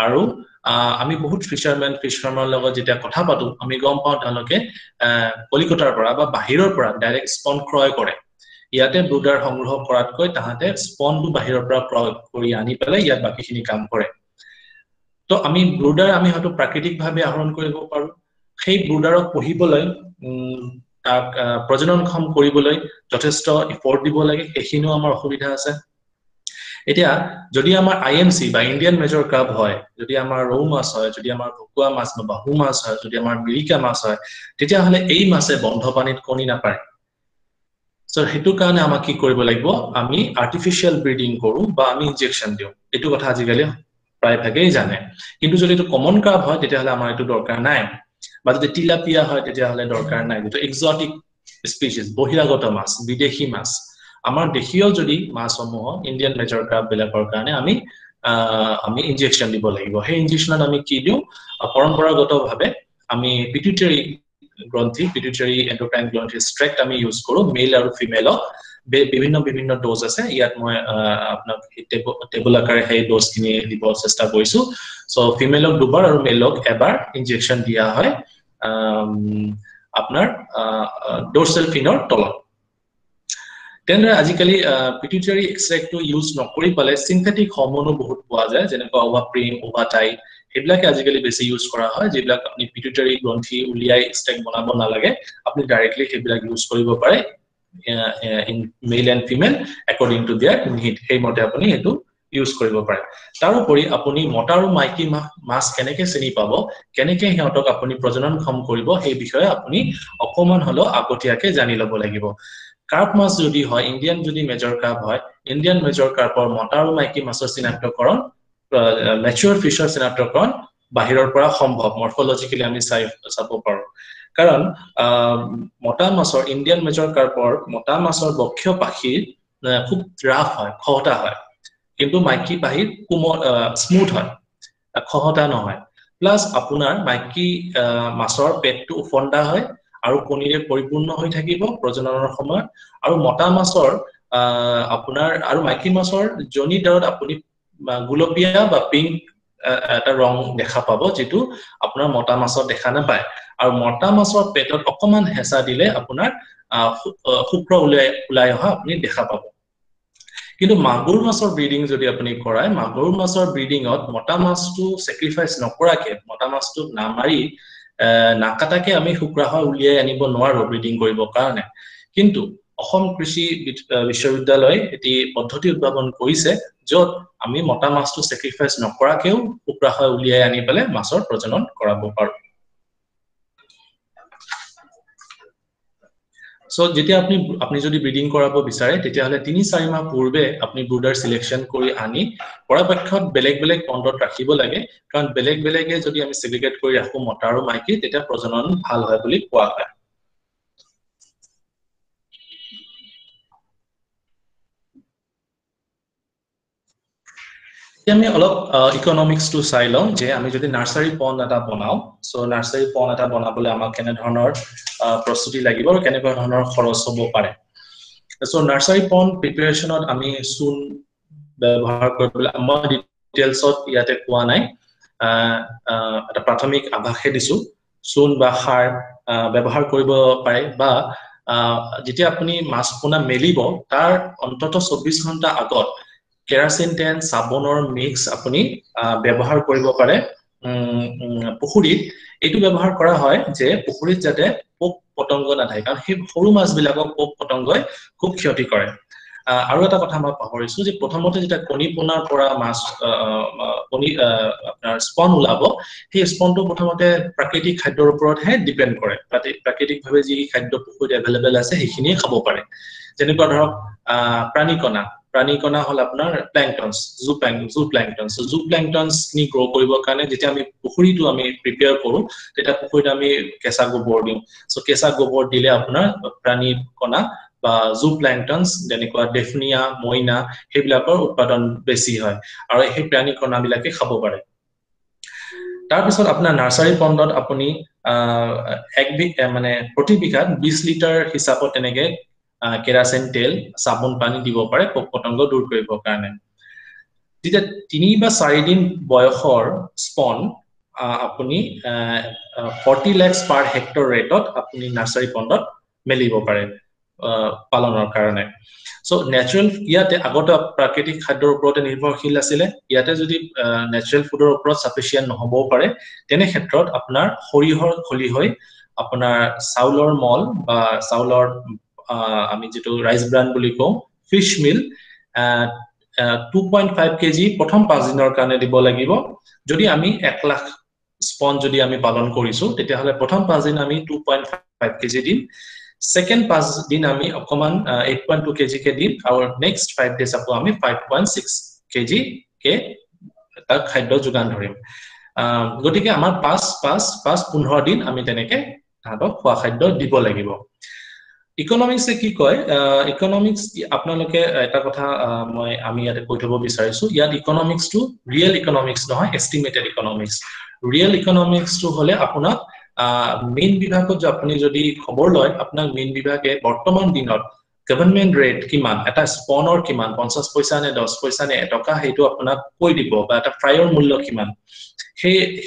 আৰু আমি বহুত ফিশ ফাৰ্মাৰ লগত যেতিয়া কথা পাতো আমি গম পাওঁ তেওঁলোকে কলিকতাৰ পৰা বা বাহিৰৰ পৰা ডাইৰেক্ট স্পন ক্ৰয় কৰে ইয়াতে ব্ৰুডাৰ সংগ্ৰহ কৰাতকৈ তাহাতে স্পনটো বাহিৰৰ পৰা ক্ৰয় কৰি আনি পেলাই ইয়াত বাকিখিনি কাম কৰে তো আমি ব্ৰুডাৰ আমি হয়তো প্ৰাকৃতিকভাৱে আহৰণ কৰিব পাৰো সেই ব্ৰুডাৰক পঢ়িবলৈ তাক প্ৰজননক্ষম কৰিবলৈ যথেষ্ট এফৰ্ট দিব লাগে এখিনো আমাৰ অসুবিধা আছে এতিয়া যদি আমাৰ আইএমসি বা ইন্ডিয়ান মেজৰ কাপ হয় যদি আমাৰ ৰৌ মাছ হয় যদি আমাৰ ভকুৱা মাছ বা বাহু মাছ হয় যদি আমাৰ মিৰিকা মাছ হয় তেতিয়া হলে এই মাছে বন্ধ পানীত কণী নাপায় সো হেতু কাৰণে আমাক কি কৰিব লাগিব আমি আৰ্টিফিশিয়াল ব্ৰিডিং কৰো বা আমি ইনজেকশন দিও এটো কথা আজিকালি প্ৰায় ভাগেই জানে কিন্তু যদি এটো কমন কাপ হয় তেতিয়া হলে আমাৰ এটো দৰকাৰ নাই বা যদি টিলাপিয়া হয় তেতিয়া হলে দৰকাৰ নাই যেটো এক্সোটিক স্পিচিছ বহিৰাগত মাছ বিদেশী মাছ আমাৰ দেশীয় যদি মাছসমূহ ইন্ডিয়ান মেজৰ কাপ বিলাকৰ কাৰণে আমি ইনজেকশন দিব লাগিব সেই ইনজেকশনত আমি কি দিও পৰম্পৰাগতভাৱে আমি পিটুইটাৰী গ্ৰন্থি পিটুইটাৰী এন্ডোক্ৰাইন গ্ৰন্থি স্ট্ৰেক্ট আমি ইউজ কৰো মেল আৰু ফিমেলক বিভিন্ন ডোজ আছে ইয়াত মই আপোনাক টেবুল আকাৰে সেই ডোজখিনি দিব চেষ্টা কৰিছো সো ফিমেলক দুবাৰ আৰু মেলক এবাৰ ইনজেকশন দিয়া হয় আপোনাৰ ডোৰ্সেল ফিনৰ তলত তেনেদৰে আজিকালি পিটুইটাৰী এক্সট্ৰেক্টটো ইউজ নকৰি পালে সিনথেটিক হৰমোনো বহুত পোৱা যায় যেনেকৈ ওভাপ্ৰিন ওভাটাই হেবিলাকে আজিকালি বেছি ইউজ কৰা হয় যেবিলাক আপুনি পিটুইটাৰী গ্ৰন্থি উলিয়াই এক্সট্ৰেক্ট বনাব নালাগে আপুনি ডাইৰেক্টলি হেবিলাক ইউজ কৰিব পাৰে in male and female according to their need সেই মতে আপুনি এটো ইউজ কৰিব পাৰে তাৰোপৰি আপুনি মতা আৰু মাইকী মাছ কেনেকৈ চিনি পাব কেনেকৈ হিহঁতক আপুনি প্ৰজননক্ষম কৰিব সেই বিষয়ে আপুনি অকমান হলো আগতীয়াকে জানি ল'ব লাগিব কাৰ্প মাছ যদি হয় ইন্ডিয়ান যদি মেজৰ কাৰ্প হয় ইন্ডিয়ান মেজৰ কাৰ্পৰ মতা আৰু মাইকী মাছৰ চিনাক্তকৰণ ম্যাচিউৰ ফিশৰ চিনাক্তকৰণ বাহিৰৰ পৰা সম্ভৱ মৰ্ফোলজিক্যালি আমি চাব পাৰো কাৰণ মতা মাছৰ ইন্ডিয়ান মেজৰ কাৰ্পৰ মতা মাছৰ বক্ষীয় পাখি খুব ৰাফ হয় খহটা হয় কিন্তু মাইকী পাখি স্মুথ হয় খহটা নহয় প্লাস আপোনাৰ মাইকী মাছৰ পেটটো উফন্দা হয় আৰু কণীৰে পৰিপূৰ্ণ হৈ থাকিব প্ৰজননৰ সময়ত আৰু মতা মাছৰ আপোনাৰ আৰু মাইকী মাছৰ জনিদাৰত আপুনি গুলপীয়া বা পিংক এটা ৰং দেখা পাব যেটো আপোনাৰ মতা মাছৰ দেখা নাপায় আৰু মতা মাছৰ পেটত অকমান হেঁচা দিলে আপোনাৰ শুক্ৰ উলাই অহা আপুনি দেখা পাব কিন্তু মাগুৰ মাছৰ ব্ৰিডিং যদি আপুনি কৰায় মাগুৰ মাছৰ ব্ৰিডিংত মতা মাছটো স্যাক্ৰিফাইস নকৰাকে মতা মাছটো নামাৰি নাকাটাকে আমি শুক্ৰাশয় উলিয়াই আনিব নোৱাৰো ব্ৰিডিং কৰিব কাৰণে কিন্তু অসম কৃষি বিশ্ববিদ্যালয় এটি পদ্ধতি উদ্ভাৱন কৰিছে য'ত আমি মতা মাছটো স্যাক্ৰিফাইস নকৰাকেও কুকুৰা হয় উলিয়াই আনি পেলাই মাছৰ প্ৰজনন কৰাব পাৰো সো যেতিয়া আপনি যদি ব্ৰিডিং কৰাব বিচাৰে তেতিয়া হলে 3-4 মাহ পূৰ্বে আপনি ব্ৰুডাৰ সিলেকশন কৰি আনি পৰাপক্ষত বেলেগ বেলেগ পণ্ডত ৰাখিব লাগে কাৰণ বেলেগ বেলেগে যদি আমি সেগ্ৰিগেট কৰি ৰাখো মতা আৰু মাইকী তেতিয়া প্ৰজনন ভাল হয় বুলি কোৱা হয় আমি অলপ ইকোনমিক্স টু চাই লওঁ যে আমি যদি নাৰ্সাৰী পণ্ড এটা বনাও সো নাৰ্সাৰী পণ্ড এটা বনাবলৈ আমাক কেনে ধৰণৰ প্ৰস্তুতি লাগিব আৰু কেনে ধৰণৰ খৰচ হ'ব পাৰে সো নাৰ্সাৰী পণ্ড প্ৰিপাৰেচনত আমি চুন ব্যৱহাৰ কৰিবলৈ মই ডিটেইলছত ইয়াতে কোৱা নাই এটা প্ৰাথমিক আভাসে দিছো চুন বা সাৰ ব্যৱহাৰ কৰিব পাৰে বা যেতিয়া আপুনি মাছ পোনা মেলিব তাৰ অন্তত 24 ঘণ্টা আগত কেৰাচিন তেল সাবনৰ মিক্স আপুনি ব্যৱহাৰ কৰিব পাৰে পুখুৰীত এটো ব্যৱহাৰ কৰা হয় যে পুখুৰীত যাতে পোক পতংগ নাথাকে কাৰণ সেই সৰু মাছ বিলাকক পোক পতংগই খুব ক্ষতি কৰে আৰু এটা কথা মই পাহৰিছো যে প্ৰথমতে যেটা কণী পোনাৰ পৰা মাছ কণী আপোনাৰ স্পন ওলাব সেই স্পনটো প্ৰথমতে প্ৰাকৃতিক খাদ্যৰ ওপৰতহে ডিপেন্ড কৰে প্ৰাকৃতিকভাৱে যি খাদ্য পুখুৰীত এভেইলেবল আছে সেইখিনিয়ে খাব পাৰে যেনেকুৱা ধৰক প্ৰাণীকণা হল আপোনাৰ প্ল্যাংটনস জু প্ল্যাংটনস নি গ্ৰো কৰিবৰ কাৰণে যেতিয়া আমি পুখুৰীটো আমি প্ৰিপেয়াৰ কৰো তেতিয়া পুখুৰীত আমি কেঁচা গোবৰ দিওঁ সো কেঁচা গোবৰ দিলে আপোনাৰ প্ৰাণীকণা বা জু প্ল্যাংটনস যেনেকুৱা ডেফনিয়া মইনা সেইবিলাকৰ উৎপাদন বেছি হয় আৰু সেই প্ৰাণীকণাবিলাকে খাব পাৰে তাৰ পিছত আপোনাৰ নাৰ্সাৰী পণ্ডত আপুনি মানে প্ৰতি বিঘাত 20 লিটাৰ হিচাপত তেনেকে কেৰাচিন তেল সাবন পানী দিব পাৰে পোক পতংগ দূৰ কৰিবৰ কাৰণে যেতিয়া 3 বা 4 দিন বয়সৰ স্পন আপুনি 40 lakhs per hectare ৰেটত আপুনি নাৰ্সাৰী পণ্ডত মেলিব পাৰে পালনৰ কাৰণে সো ন্যাচাৰাল ইয়াতে আগতে প্ৰাকৃতিক খাদ্যৰ ওপৰত নিৰ্ভৰশীল আছিল ইয়াতে যদি ন্যাচাৰাল ফুডৰ ওপৰত সাফিসিয়েন্ট নহবও পাৰে তেনে ক্ষেত্ৰত আপোনাৰ খৰিহৰ খলি হৈ আপোনাৰ চাউলৰ মল বা চাউলৰ আমি যেটো ৰাইস ব্ৰান বুলি কওঁ ফিশ মিল 2.5 কেজি প্ৰথম 5 দিনৰ কাৰণে দিব লাগিব যদি আমি 1 লাখ স্পন যদি আমি পালন কৰিছো তেতিয়া হলে প্ৰথম 5 দিন আমি 2.5 কেজি দিম সেকেন্ড 5 দিন আমি অকমান 8.2 কেজি কে দিম আৰু নেক্সট 5 ডেজ আকৌ আমি 5.6 কেজি কে তাক খাদ্য যোগান ধৰিম গতিকে আমাৰ 15 দিন আমি তেনেকে তাহাঁতক খোৱা খাদ্য দিব লাগিব ইকোনমিক্স কি কয় ইকোনমিক্স আপোনালোকে এটা কথা আমি ইয়াতে কৈ থব বিচাৰিছো ইয়াত ইকোনমিক্স টু ৰিয়েল ইকোনমিক্স নহয় এস্টিমেটেড ইকোনমিক্স ৰিয়েল ইকোনমিক্স টু হলে আপোনাক মেইন বিভাগত যে আপুনি যদি খবৰ লয় আপোনাক মেইন বিভাগে বৰ্তমান দিনত গভৰ্নমেন্ট ৰেট কিমান এটা স্পনৰ কিমান 50 পইচা নে 10 পইচা নে এটকা হেতু আপোনাক কৈ দিব বা এটা ফ্ৰাইৰ মূল্য কিমান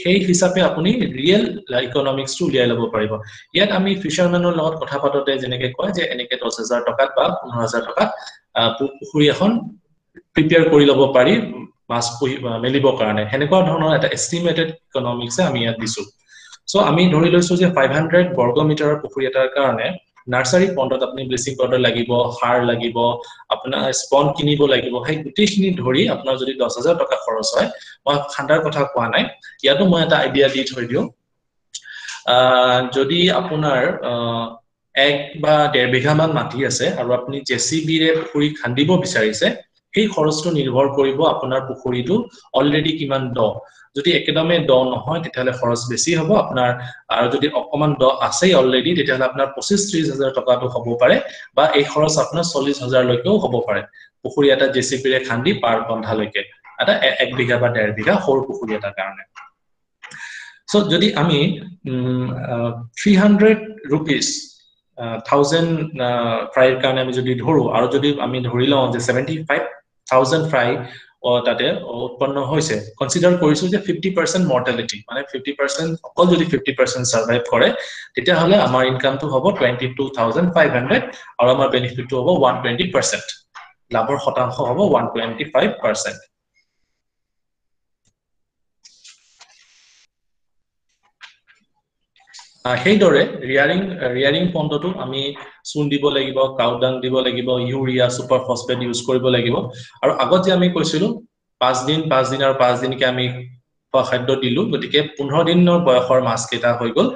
সেই হিচাপে আপুনি ৰিয়েল ইকোনমিক্স টু উলিয়াই লব পাৰিব ইয়াত আমি ফিশাৰমেনৰ লগত কথা পাতোতে যেনেকে কয় যে এনেকে 10000 টকাত বা 15000 টকাত পুখুৰী এখন প্ৰিপেয়াৰ কৰি লব পাৰি মাছ মেলিবৰ কাৰণে হেনেকুৱা ধৰণৰ এটা এস্টিমেটেড ইকোনমিক্স আমি ইয়াত দিছো সো আমি ধৰি লৈছো যে 500 বৰ্গ মিটাৰৰ পুখুৰী এটাৰ কাৰণে নাৰ্সাৰী পণ্ডত আপুনি ব্লিচিং পাউডাৰ লাগিব সাৰ লাগিব আপোনাৰ স্পন কিনিব লাগিব সেই গুটিখিনি ধৰি আপোনাৰ যদি 10000 টকা খৰচ হয় মই খান্দাৰ কথা কোৱা নাই ইয়াতো মই এটা আইডিয়া দি থৈ দিও যদি আপোনাৰ 1 বা 1.5 বিঘা মান মাটি আছে আৰু আপুনি জেসিবি ৰে পুখুৰী খান্দিব বিচাৰিছে সেই খৰচটো নিৰ্ভৰ কৰিব আপোনাৰ পুখুৰীটো অলৰেডি কিমান দ যদি একদমে দ নহয় তেতিয়ালে খৰচ বেছি হ'ব আপোনাৰ আৰু যদি অকমান দ আছে অলৰেডি তেতিয়ালে আপোনাৰ 25-30 হাজাৰ টকাটো হ'ব পাৰে বা এই খৰচ আপোনাৰ 40 হাজাৰ লৈকেও হ'ব পাৰে পুখুৰী এটা জেসিবি ৰে খান্দি পাৰ বন্ধালৈকে এটা 1 বিঘা বা 1.5 বিঘা সৰু পুখুৰী এটা কাৰণে সো যদি আমি 300 rupees 1000 ফ্ৰাইৰ কাৰণে আমি যদি ধৰো আৰু যদি আমি ধৰি লওঁ যে 75000 ফ্ৰাই তাতে উৎপন্ন হৈছে কনসিডাৰ কৰিছো যে 50% মৰ্টেলিটি মানে 50% অকল যদি 50% সাৰ্ভাইভ কৰে তেতিয়া হলে আমাৰ ইনকামটো হ'ব 22500 আৰু আমাৰ বেনিফিটটো হ'ব 120% লাভৰ শতাংশ হ'ব 125% সেইদৰে ৰিয়াৰিং পণ্ডতো আমি চূণ দিব লাগিব, কাউডাং দিব লাগিব, ইউৰিয়া, ছুপাৰ ফসফেট ইউজ কৰিব লাগিব। আৰু আগত যে আমি কৈছিলো 5 দিন আৰু 5 দিনকে আমি খাদ্য দিলো, গতিকে 15 দিনৰ বয়সৰ মাছ কেইটা হৈ গল।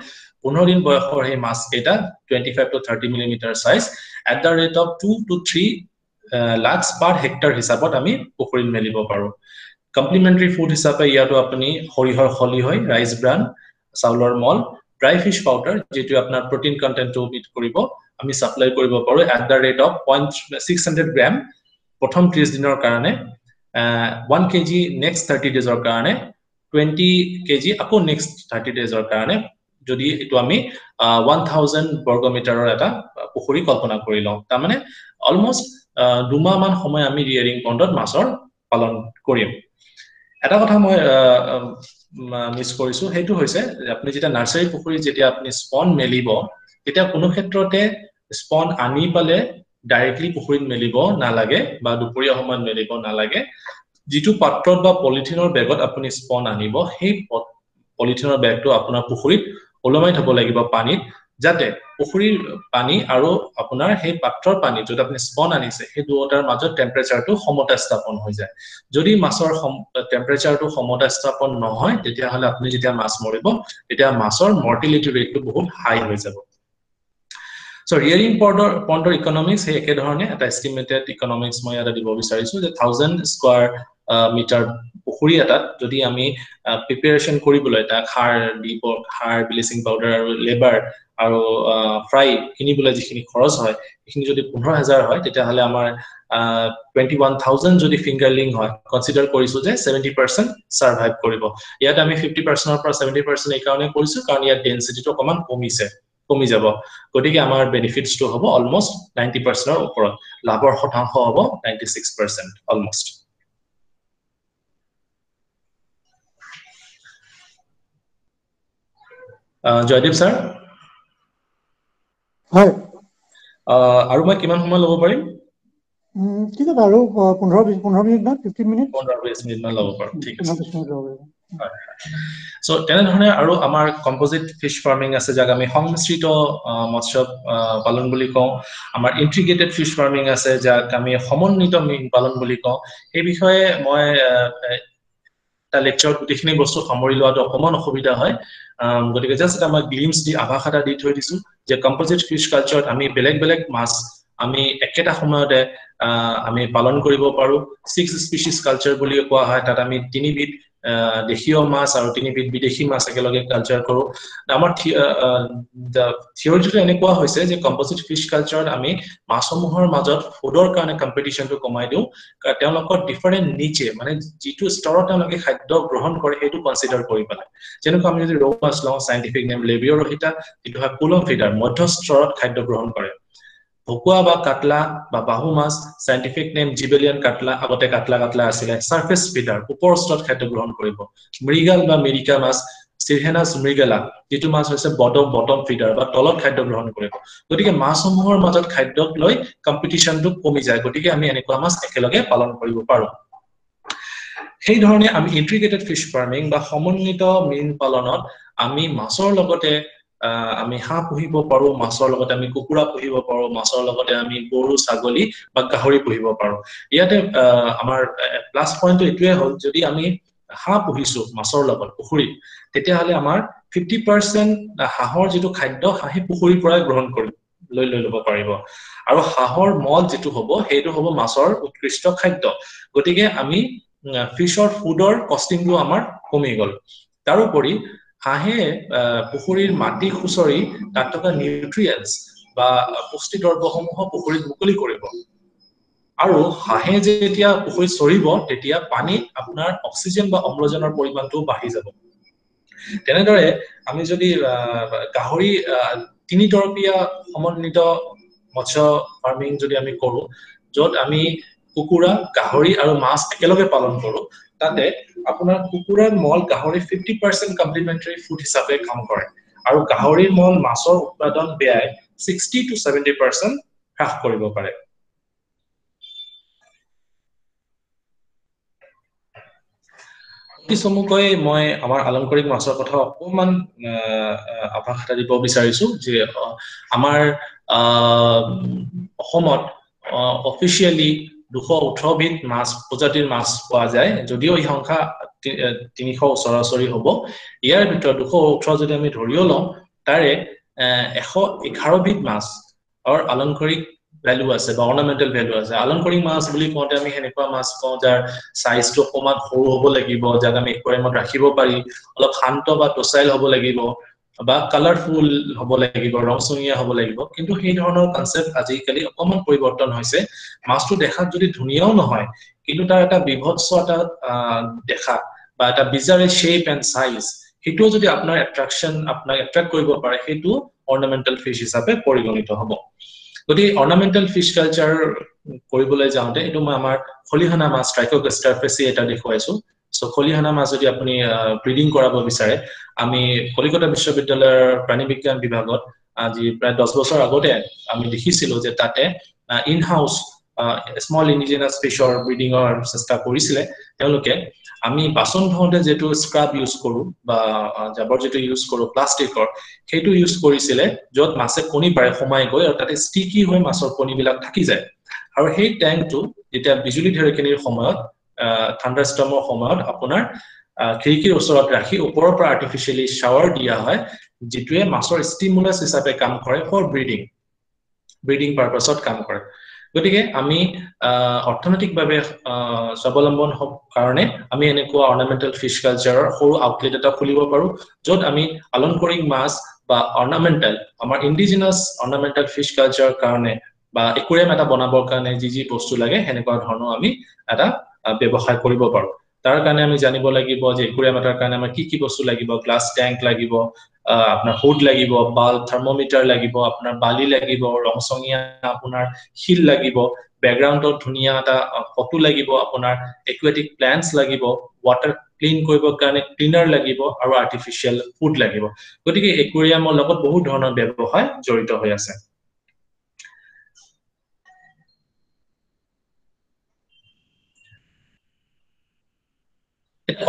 15 দিন বয়সৰ সেই মাছ কেইটা 25 to 30 millimetre size at the rate of 2 to 3 lakh per hectare হিচাপত আমি পুখুৰীত মেলিব পাৰো। কমপ্লিমেন্টাৰী ফুড হিচাপে ইয়াতো আপুনি সৰিহৰ খলি হয়, ৰাইচ ব্ৰান, চাউলৰ মল, ড্ৰাই ফিশ পাউডাৰ, যেটো আপোনাৰ প্ৰটিন কন্টেন্টটো মিট কৰিব, আমি সাপ্লাই কৰিব পাৰো এট দ্য ৰেট অফ 600 গ্ৰাম প্ৰথম 30 দিনৰ কাৰণে, 1 কেজি নেক্সট 30 ডেজৰ কাৰণে, 20 কেজি আকৌ নেক্সট 30 ডেজৰ কাৰণে, যদি এটো আমি 1000 বৰ্গ মিটাৰৰ এটা পুখুৰী কল্পনা কৰি লওঁ। তাৰ মানে অলমোস্ট 2 মাহ মান সময় আমি ৰিয়াৰিং পণ্ডত মাছৰ পালন কৰিম। এটা কথা মই মিছ কৰিছো, সেইটো হৈছে আপুনি যেতিয়া নাৰ্সাৰী পুখুৰীত যেতিয়া আপুনি স্পন মেলিব, তেতিয়া কোনো ক্ষেত্ৰতে স্পন আনি পালে ডাইৰেক্টলি পুখুৰীত মেলিব নালাগে বা দুপৰীয়া সময়ত মেলিব নালাগে। যিটো পাত্ৰত বা পলিথিনৰ বেগত আপুনি স্পন আনিব, সেই পলিথিনৰ বেগটো আপোনাৰ পুখুৰীত ওলমাই থব লাগিব পানীত, যাতে পুখুৰীৰ পানী আৰু আপোনাৰ সেই পাত্ৰৰ পানী যত আপুনি স্পন আনিছে সেই দুটাৰ মাজত টেম্পাৰেচাৰটো সমতা স্থাপন হৈ যায়। যদি মাছৰ টেম্পাৰেচাৰটো সমতা স্থাপন নহয়, তেতিয়াহলে আপুনি যেতিয়া মাছ মৰিব, তেতিয়া মাছৰ মৰ্টিলিটি ৰেটটো বহুত হাই হৈ যাব। সো ৰিয়াৰিং পণ্ডৰ ইকনমিক্স হে একে ধৰণে এটা এস্টিমেটেড ইকনমিক্স মই এটা দিব বিচাৰিছো যে 1000 স্কয়াৰ মিটাৰ পুখুৰী এটাত যদি আমি প্ৰিপাৰেচন কৰিবলৈ তাক সাৰ, ব্লিচিং পাউডাৰ আৰু লেবাৰ আৰু ফ্ৰাই কিনিবলৈ যিখিনি খৰচ হয়, এইখিনি যদি 15000 হয়, তেতিয়াহলে আমাৰ 21000 যদি ফিংগাৰলিং হয়, কনসিডাৰ কৰিছো যে 70% সাৰ্ভাইভ কৰিব। ইয়াত আমি 50% পৰা 70% এই কাৰণে কৰিছো কাৰণ ইয়াত ডেনসিটিটো অকমান কমি যাব। গতিকে আমাৰ বেনিফিটছটো হ'ব অলমোস্ট 90% ৰ ওপৰত, লাভৰ শতাংশ হ'ব 96% অলমোস্ট। জয়দীপ স্যাৰ, হয়, আৰু মই কিমান সময় ল'ব পাৰিম? ঠিক আছে, আৰু 15 মিনিট বা 15 মিনিট 15-20 মিনিট মান ল'ব পাৰো, ঠিক আছে। 15-20 মিনিট ল'ব পাৰিব। সো তেনেধৰণে আৰু আমাৰ কম্পোজিট ফিশ ফাৰ্মিং আছে, যাক আমি সংমিশ্ৰিত মৎস্য পালন বুলি কওঁ। আমাৰ ইন্টিগ্ৰেটেড ফিশ ফাৰ্মিং আছে, যাক আমি সমন্বিত মীন পালন বুলি কওঁ। এই বিষয়ে মই এটা লেকচাৰত গোটেইখিনি বস্তু সামৰি লোৱাটো অকমান অসুবিধা হয়, গতিকে জাষ্ট আমাৰ গ্লিমছ দি আভাস এটা দি থৈ দিছো যে কম্পোজিট ফিশ কালচাৰত আমি বেলেগ বেলেগ মাছ আমি একেটা সময়তে আমি পালন কৰিব পাৰো। 6 স্পিচিছ কালচাৰ বুলি কোৱা হয়, তাত আমি 3 বিধ দেশীয় মাছ আৰু 3 বিধ বিদেশী মাছ একেলগে কালচাৰ কৰো। আমাৰ থিয়ৰিটো এনেকুৱা হৈছে যে কম্পোজিট ফিশ কালচাৰত আমি মাছসমূহৰ মাজত ফুডৰ কাৰণে কম্পিটিশনটো কমাই দিওঁ, তেওঁলোকৰ ডিফাৰেন্ট নিচে, মানে যিটো স্তৰত তেওঁলোকে খাদ্য গ্ৰহণ কৰে সেইটো কনসিডাৰ কৰি পেলাই। যেনেকৈ আমি যদি ৰৌ মাছ লওঁ, সাইন্টিফিক নেম লেবিঅৰহিটা, যিটো হয় কুলম ফিডাৰ, মধ্য স্তৰত খাদ্য গ্ৰহণ কৰে। ভকুৱা বা কাটলা বা বাহু মাছ, সাইন্টিফিক নেম জিবেলিয়ান কাটলা, আগতে কাটলা আছিলে, সাৰফেস ফিডাৰ, ওপৰ স্তৰত খাদ্য গ্ৰহণ কৰিব। মৃগাল বা মিৰিকা মাছ, চিৰহেনাছ মৃগেলা, যিটো মাছ হৈছে বটম ফিডাৰ বা তলত খাদ্য গ্ৰহণ কৰিব। গতিকে মাছসমূহৰ মাজত খাদ্যক লৈ কম্পিটিশনটো কমি যায়, গতিকে আমি এনেকুৱা মাছ একেলগে পালন কৰিব পাৰো। সেই ধৰণে আমি ইন্টিগ্ৰেটেড ফিশ ফাৰ্মিং বা সমন্বিত মীন পালনত আমি মাছৰ লগতে আমি হাঁহ পুহিব পাৰো, মাছৰ লগতে আমি কুকুৰা পুহিব পাৰো, মাছৰ লগতে আমি গৰু, ছাগলী বা গাহৰি পুহিব পাৰো। ইয়াতে আমাৰ প্লাস পইণ্টটো এইটোৱে হ'ল, যদি আমি হাঁহ পুহিছো মাছৰ লগত পুখুৰীত, তেতিয়াহলে আমাৰ 50% হাঁহৰ যিটো খাদ্য হাঁহে পুখুৰীৰ পৰাই গ্ৰহণ লৈ ল'ব পাৰিব, আৰু হাঁহৰ মল যিটো হ'ব সেইটো হ'ব মাছৰ উৎকৃষ্ট খাদ্য। গতিকে আমি ফিশৰ ফুডৰ কষ্টিংটো আমাৰ কমি গ'ল। তাৰোপৰি হাঁহে পুখুৰীৰ মাটি খুচৰি তাত থকা নিউট্ৰিয়েন্টছ বা পুষ্টি দ্ৰব্যসমূহ পুখুৰীত মুকলি কৰিব, আৰু হাঁহে যেতিয়া পুখুৰীত চৰিব তেতিয়া পানীত আপোনাৰ অক্সিজেন বা অম্লজানৰ পৰিমাণটো বাঢ়ি যাব। তেনেদৰে আমি যদি গাহৰি 3 তৰপীয়া সমন্বিত মৎস্য ফাৰ্মিং যদি আমি কৰো, য'ত আমি কুকুৰা, গাহৰি আৰু মাছ একেলগে পালন কৰো, তাতে আপোনাৰ কুকুৰাৰ মল গাহৰি 50% কমপ্লিমেন্টাৰী ফুড হিচাপে কাম কৰে, আৰু গাহৰিৰ মল মাছৰ উৎপাদন ব্যয় 60 to 70% হ্ৰাস কৰিব পাৰে। চমুকৈ মই আমাৰ আলংকাৰিক মাছৰ কথা অকমান আভাস এটা দিব বিচাৰিছো যে আমাৰ অসমত অফিচিয়েলি 218 বিধ মাছ প্ৰজাতিৰ মাছ পোৱা যায় যদিও এই সংখ্যা 300 ওচৰা-ওচৰি হ'ব ইয়াৰ ভিতৰত 218 যদি আমি ধৰিও লওঁ তাৰে 111 বিধ মাছ আৰু আলংকাৰিক ভ্যালু আছে বা অৰ্নামেন্টাল ভ্যালু আছে আলংকাৰিক মাছ বুলি কোৱাতে আমি হেনেকুৱা মাছ কওঁ যাৰ সাইজটো অকমান সৰু হ'ব লাগিব যাক আমি একুৱাৰিয়ামত ৰাখিব পাৰি অলপ শান্ত বা ডচাইল হ'ব লাগিব বা কালাৰফুল হ'ব লাগিব ৰংচঙীয়া হ'ব লাগিব কিন্তু সেই ধৰণৰ কনসেপ্ট আজিকালি অকমান পৰিৱৰ্তন হৈছে মাছটো দেখাত যদি ধুনিয়াও নহয় কিন্তু তাৰ এটা বিভৎস এটা দেখা বা এটা বিজাৰে শেপ এন্ড সাইজ হেতু যদি আপোনাৰ অ্যাট্ৰাকশন আপোনাক অ্যাট্ৰাক্ট কৰিব পাৰে হেতু অৰ্নামেন্টাল ফিশ হিচাপে পৰিগণিত হ'ব গতি অৰ্নামেন্টাল ফিশ কালচাৰ কৰিবলৈ যাওঁতে এটো মই আমাৰ খলিহনা মাছ ট্ৰাইকোগাস্টাৰ ফেসি এটা দেখুৱাইছো সো খলিহনা মাছ যদি আপুনি ব্ৰিডিং কৰাব বিচাৰে আমি কলিকতা বিশ্ববিদ্যালয়ৰ প্ৰাণী বিজ্ঞান বিভাগত আজি প্ৰায় 10 বছৰ আগতে আমি দেখিছিলো যে তাতে ইন হাউস স্মল ইন্ডিজিনাস ফিশৰ ব্ৰিডিংৰ চেষ্টা কৰিছিলে তেওঁলোকে আমি বাসন ধোঁতে যেটো স্ক্ৰাব ইউজ কৰো বা জাবৰ যেটো ইউজ কৰো প্লাষ্টিকৰ হেতু ইউজ কৰিছিলে যত মাছে কণী পাৰে সোমাই গৈ আৰু তাতে ষ্টিকি হৈ মাছৰ কণীবিলাক থাকি যায় আৰু সেই ট্যাঙ্কটো যেতিয়া বিজুলী ঢেৰেকনিৰ সময়ত থান্ডাৰষ্টৰ্মৰ সময়ত আপোনাৰ খিৰিকিৰ ওচৰত ৰাখি ওপৰৰ পৰা আৰ্টিফিশিয়ালি শাৱাৰ দিয়া হয় যেটোৱে মাছৰ ষ্টিমুলাছ হিচাপে কাম কৰে ফৰ ব্ৰিডিং পাৰপাছত কাম কৰে গতিকে আমি অৰ্থনৈতিকভাৱে স্বাৱলম্বন হ'ব কাৰণে আমি এনেকুৱা অৰ্নামেন্টাল ফিশ কালচাৰৰ সৰু আউটলেট এটা খুলিব পাৰো যত আমি আলংকাৰিক মাছ বা অৰ্নামেন্টাল আমাৰ ইন্ডিজিনাস অৰ্নামেন্টাল ফিশ কালচাৰৰ কাৰণে বা একুৰিয়াম এটা বনাবৰ কাৰণে যি বস্তু লাগে হেনেকুৱা ধৰণৰ আমি এটা ব্যৱসায় কৰিব পাৰো তাৰ কাৰণে আমি জানিব লাগিব যে একুৰিয়াম এটাৰ কাৰণে আমাৰ কি বস্তু লাগিব গ্লাস ট্যাঙ্ক লাগিব আপোনাৰ হুড লাগিব বাল থাৰ্মোমিটাৰ লাগিব আপোনাৰ বালি লাগিব ৰংচঙীয়া আপোনাৰ শিল লাগিব ব্যাকগ্ৰাউণ্ডত ধুনিয়া এটা ফটো লাগিব আপোনাৰ একুৱেটিক প্লান্টস লাগিব ওয়াটাৰ ক্লিন কৰিবৰ কাৰণে ক্লিনাৰ লাগিব আৰু আৰ্টিফিশিয়াল ফুড লাগিব গতিকে একুৰিয়ামৰ লগত বহুত ধৰণৰ ব্যৱসায় জড়িত হৈ আছে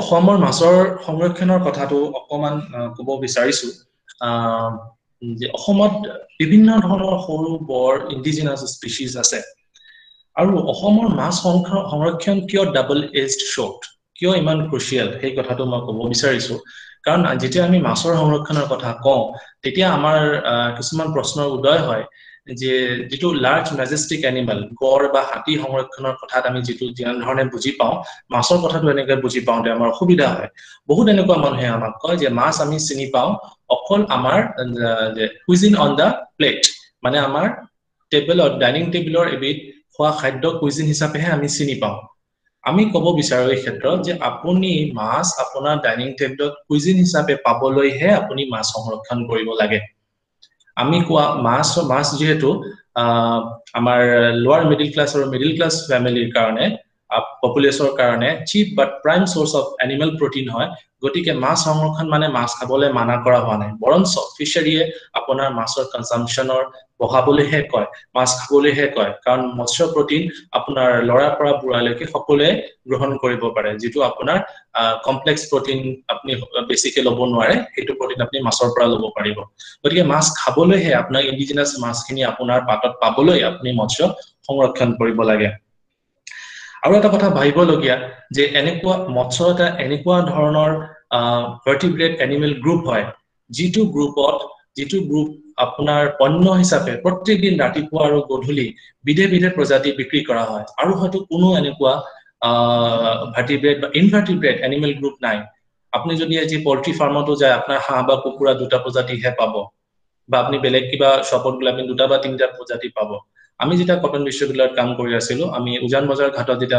অসমৰ মাছৰ সংৰক্ষণৰ কথাটো অকমান ক'ব বিচাৰিছো যে অসমত বিভিন্ন ধৰণৰ সৰু বৰ ইন্ডিজিনাস স্পিচিজ আছে আৰু অসমৰ মাছ সংৰক্ষণ কিয় ডাবল এজড শট কিয় ইমান ক্ৰুচিয়াল সেই কথাটো মই ক'ব বিচাৰিছো কাৰণ যেতিয়া আমি মাছৰ সংৰক্ষণৰ কথা কওঁ তেতিয়া আমাৰ কিছুমান প্ৰশ্নৰ উদয় হয় যে যেটো লাৰ্জ মেজেষ্টিক এনিমেল গড় বা হাতী সংৰক্ষণৰ কথাত আমি যেটো জ্ঞান ধৰণে বুজি পাওঁ মাছৰ কথাটো এনেকৈ বুজি পাওঁতে আমাৰ অসুবিধা হয় বহুত এনেকুৱা মানুহে আমাক কয় যে মাছ আমি চিনি পাওঁ অকল আমাৰ যে কুইজিন অন দা প্লেট মানে আমাৰ টেবলত ডাইনিং টেবলৰ এবিধ খোৱা খাদ্য কুইজিন হিচাপেহে আমি চিনি পাওঁ আমি ক'ব বিচাৰো এই ক্ষেত্ৰত যে আপুনি মাছ আপোনাৰ ডাইনিং টেবলত কুইজিন হিচাপে পাবলৈহে আপুনি মাছ সংৰক্ষণ কৰিব লাগে আমি কোৱা মাছ যেহেতু আমাৰ লোৱাৰ মিডল ক্লাছ আৰু মিডল ক্লাছ ফ্যামিলিৰ কাৰণে পপুলেশনৰ কাৰণে cheap but prime source of animal protein হয় গতিকে মাছ সংৰক্ষণ মানে মাছ খাবলৈ মানা কৰা হোৱা নাই বৰঞ্চ ফিশাৰীয়ে আপোনাৰ মাছৰ কনজাম্পচনৰ বঢ়াবলৈহে কয় মাছ খাবলৈহে কয় কাৰণ মৎস্য প্ৰটিন আপোনাৰ লৰাৰ পৰা বুঢ়ালৈকে সকলোৱে গ্ৰহণ কৰিব পাৰে যেটো আপোনাৰ কমপ্লেক্স প্ৰটিন আপুনি বেছিকে ল'ব নোৱাৰে হেতু প্ৰটিন আপুনি মাছৰ পৰা ল'ব পাৰিব গতিকে মাছ খাবলৈহে আপোনাৰ ইন্ডিজিনাস মাছখিনি আপোনাৰ পাতত পাবলৈ আপুনি মৎস্য সংৰক্ষণ কৰিব লাগে আৰু এটা কথা ভাবিবলগীয়া যে এনেকুৱা মৎস্য এটা এনেকুৱা ধৰণৰ ভাৰ্টিব্ৰেট এনিমেল গ্ৰুপ হয় যেটো গ্ৰুপ আপোনাৰ পণ্য হিচাপে প্ৰত্যেকদিন ৰাতিপুৱা আৰু গধূলি বিধে প্ৰজাতি বিক্ৰী কৰা হয় আৰু হয়তো কোনো এনেকুৱা ভাৰ্টিব্ৰেট বা ইনভাৰ্টিব্ৰেট এনিমেল গ্ৰুপ নাই আপুনি যদি আজি পোল্ট্ৰি ফাৰ্মতো যায় আপোনাৰ হাঁহ বা কুকুৰা দুটা প্ৰজাতিহে পাব বা আপুনি বেলেগ কিবা শপত গলে আপুনি দুটা বা তিনিটা প্ৰজাতি পাব আমি যেটা কটন বিশ্ববিদ্যালয়ত কাম কৰি আছিলো আমি উজান বজাৰ ঘাটত যেটা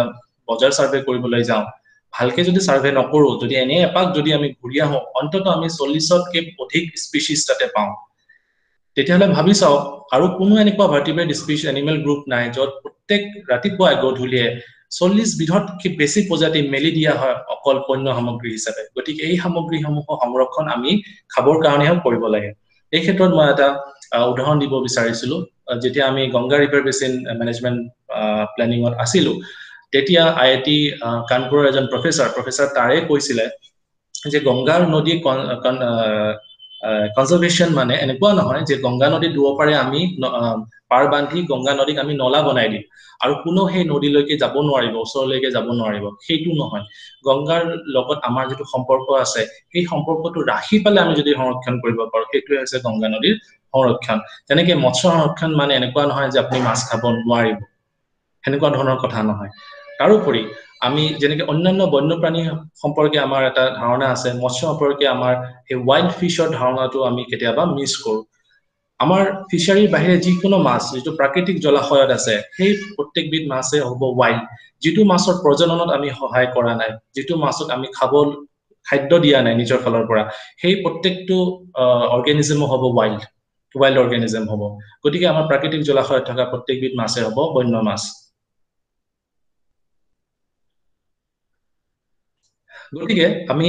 বজাৰ সাৰ্ভে কৰিবলৈ যাওঁ ভালকে যদি সাৰ্ভে নকৰো যদি এনে এপাক যদি আমি ঘূৰি আহো অন্তত আমি 40তকৈ অধিক স্পিচিজ তাতে পাওঁ তেতিয়াহলে ভাবি চাও আৰু কোনো এনেকুৱা ভাৰ্টিব্ৰেট স্পিচিজ এনিমেল গ্ৰুপ নাই যত প্ৰত্যেক ৰাতিপুৱা গধূলিয়ে 40 বিধতকৈ বেছি প্ৰজাতি মেলি দিয়া হয় অকল পণ্য সামগ্ৰী হিচাপে গতিকে এই সামগ্ৰীসমূহৰ সংৰক্ষণ আমি খাবৰ কাৰণেহে কৰিব লাগে এই ক্ষেত্ৰত মই এটা উদাহৰণ দিব বিচাৰিছিলো যেতিয়া আমি গংগা ৰিভাৰ বেচিন মেনেজমেন্ট প্ল্যানিংত আছিলো তেতিয়া IIT কানপুৰৰ এজন প্ৰফেসৰ তাৰে কৈছিলে যে গংগাৰ নদী কনজাৰভেশ্যন মানে এনেকুৱা নহয় যে গংগা নদী দুওপাৰে আমি পাৰ বান্ধি গংগা নদীক আমি নলা বনাই দিম আৰু কোনো সেই নদীলৈকে যাব নোৱাৰিব ওচৰলৈকে যাব নোৱাৰিব সেইটো নহয় গংগাৰ লগত আমাৰ যেটো সম্পৰ্ক আছে সেই সম্পৰ্কটো ৰাখি পালে আমি যদি সংৰক্ষণ কৰিব পাৰো সেইটো হৈছে গংগা নদীৰ সংৰক্ষণ তেনেকে মৎস্য সংৰক্ষণ মানে এনেকুৱা নহয় যে আপুনি মাছ খাব নোৱাৰিব হেনেকুৱা ধৰণৰ কথা নহয় তাৰোপৰি আমি যেনেকে অন্যান্য বন্যপ্ৰাণী সম্পৰ্কে আমাৰ এটা ধাৰণা আছে মৎস্য সম্পৰ্কে আমাৰ এই ওয়াইল্ড ফিশৰ ধাৰণাটো আমি কেতিয়াবা মিস কৰো আমাৰ ফিশাৰীৰ বাহিৰে যিকোনো মাছ যেটো প্ৰাকৃতিক জলাশয়ত আছে সেই প্ৰত্যেকবিধ মাছে হ'ব ওয়াইল্ড যেটো মাছৰ প্ৰজননত আমি সহায় কৰা নাই যেটো মাছক আমি খাদ্য দিয়া নাই নিজৰ ফালৰ পৰা সেই প্ৰত্যেকটো অৰ্গানিজম হ'ব ওয়াইল্ড অৰ্গানিজম হ'ব গতিকে আমাৰ প্ৰাকৃতিক জলাশয়ত থকা প্ৰত্যেকবিধ মাছে হ'ব বন্য মাছ গতিকে আমি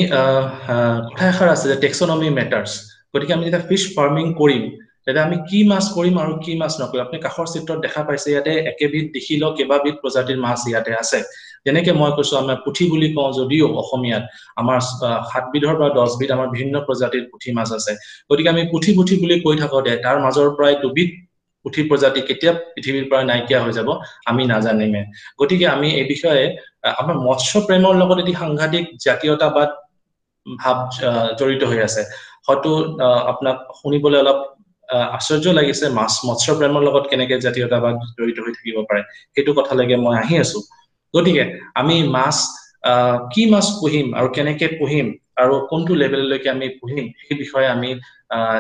কথা এষাৰ আছে যে টেক্সোনমি মেটাৰ্স গতিকে আমি যেতিয়া ফিশ ফাৰ্মিং কৰিম তেতিয়া আমি কি মাছ কৰিম আৰু কি মাছ নকৰিম আপুনি কাখৰ চিত্ৰত দেখা পাইছে ইয়াতে একেবিধ দেখিলো কেবাবিধ প্ৰজাতিৰ মাছ ইয়াতে আছে যেনেকে মই কৈছো আমাৰ পুঠি বুলি কওঁ যদিও অসমীয়াত আমাৰ 7 বিধৰ বা 10 বিধ আমাৰ ভিন্ন প্ৰজাতিৰ পুঠি মাছ আছে গতিকে আমি পুঠি বুলি কৈ থাকোতে তাৰ মাজৰ প্ৰায় দুবিধ পুঠি প্ৰজাতি কেতিয়া পৃথিৱীৰ পৰা নাইকিয়া হৈ যাব আমি নাজানিমে গতিকে আমি এই বিষয়ে আমাৰ মৎস্য প্ৰেমৰ লগত এটি সাংঘাতিক জাতীয়তাবাদ ভাব জড়িত হৈ আছে হয়তো আপোনাক শুনিবলৈ অলপ আশ্চৰ্য লাগিছে মৎস্য প্ৰেমৰ লগত কেনেকে জাতীয়তাবাদ জড়িত হৈ থাকিব পাৰে সেইটো কথা লাগে মই আহি আছো গতিকে আমি মাছ কি মাছ পুহিম আৰু কেনেকে পুহিম আৰু কোনটো লেভেললৈকে আমি পুহিম এই বিষয়ে আমি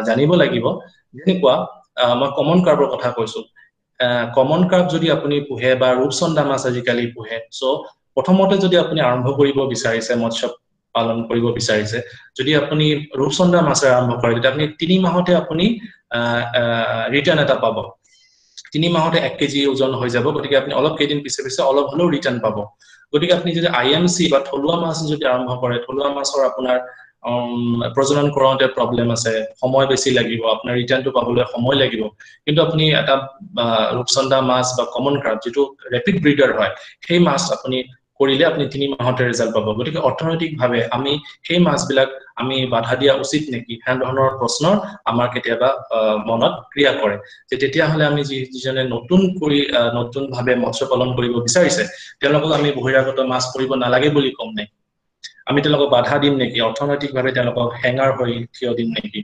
জানিব লাগিব যেনেকুৱা মই কমন কাৰ্বৰ কথা কৈছো কমন কাৰ্ব যদি আপুনি পুহে বা ৰূপচন্দা মাছ আজিকালি পুহে সো প্ৰথমতে যদি আপুনি আৰম্ভ কৰিব বিচাৰিছে মৎস্য পালন কৰিব বিচাৰিছে যদি আপুনি ৰূপচন্দা মাছে আৰম্ভ কৰে তেতিয়া আপুনি 3 মাহতে আপুনি ৰিটাৰ্ন এটা পাব 3 মাহতে 1 কেজি ওজন হৈ যাব গতিকে আপুনি অলপ কেইদিন পিছে অলপ হলেও ৰিটাৰ্ন পাব গতিকে আপুনি যদি IMC বা থলুৱা মাছ যদি আৰম্ভ কৰে থলুৱা মাছৰ আপোনাৰ প্ৰজনন কৰাওঁতে প্ৰবলেম আছে সময় বেছি লাগিব আপোনাৰ ৰিটাৰ্নটো পাবলৈ সময় লাগিব কিন্তু আপুনি এটা ৰূপচন্দা মাছ বা কমন কাৰ্ব যেটো ৰেপিড ব্ৰিডাৰ হয় সেই মাছ আপুনি কৰিলে আপুনি 3 মাহতে ৰিজাল্ট পাব গতিকে অৰ্থনৈতিকভাৱে আমি সেই মাছবিলাক আমি বাধা দিয়া উচিত নেকি হেন ধৰণৰ প্ৰশ্ন আমাৰ কেতিয়াবা মনত ক্ৰিয়া কৰে যে তেতিয়া হলে আমি যিজনে নতুন ভাৱে মৎস্য পালন কৰিব বিচাৰিছে তেওঁলোকক আমি বহিৰাগত মাছ কৰিব নালাগে বুলি কম নাই আমি তেওঁলোকক বাধা দিম নেকি অৰ্থনৈতিকভাৱে তেওঁলোকক হেঙাৰ হৈ থিয় দিম নেকি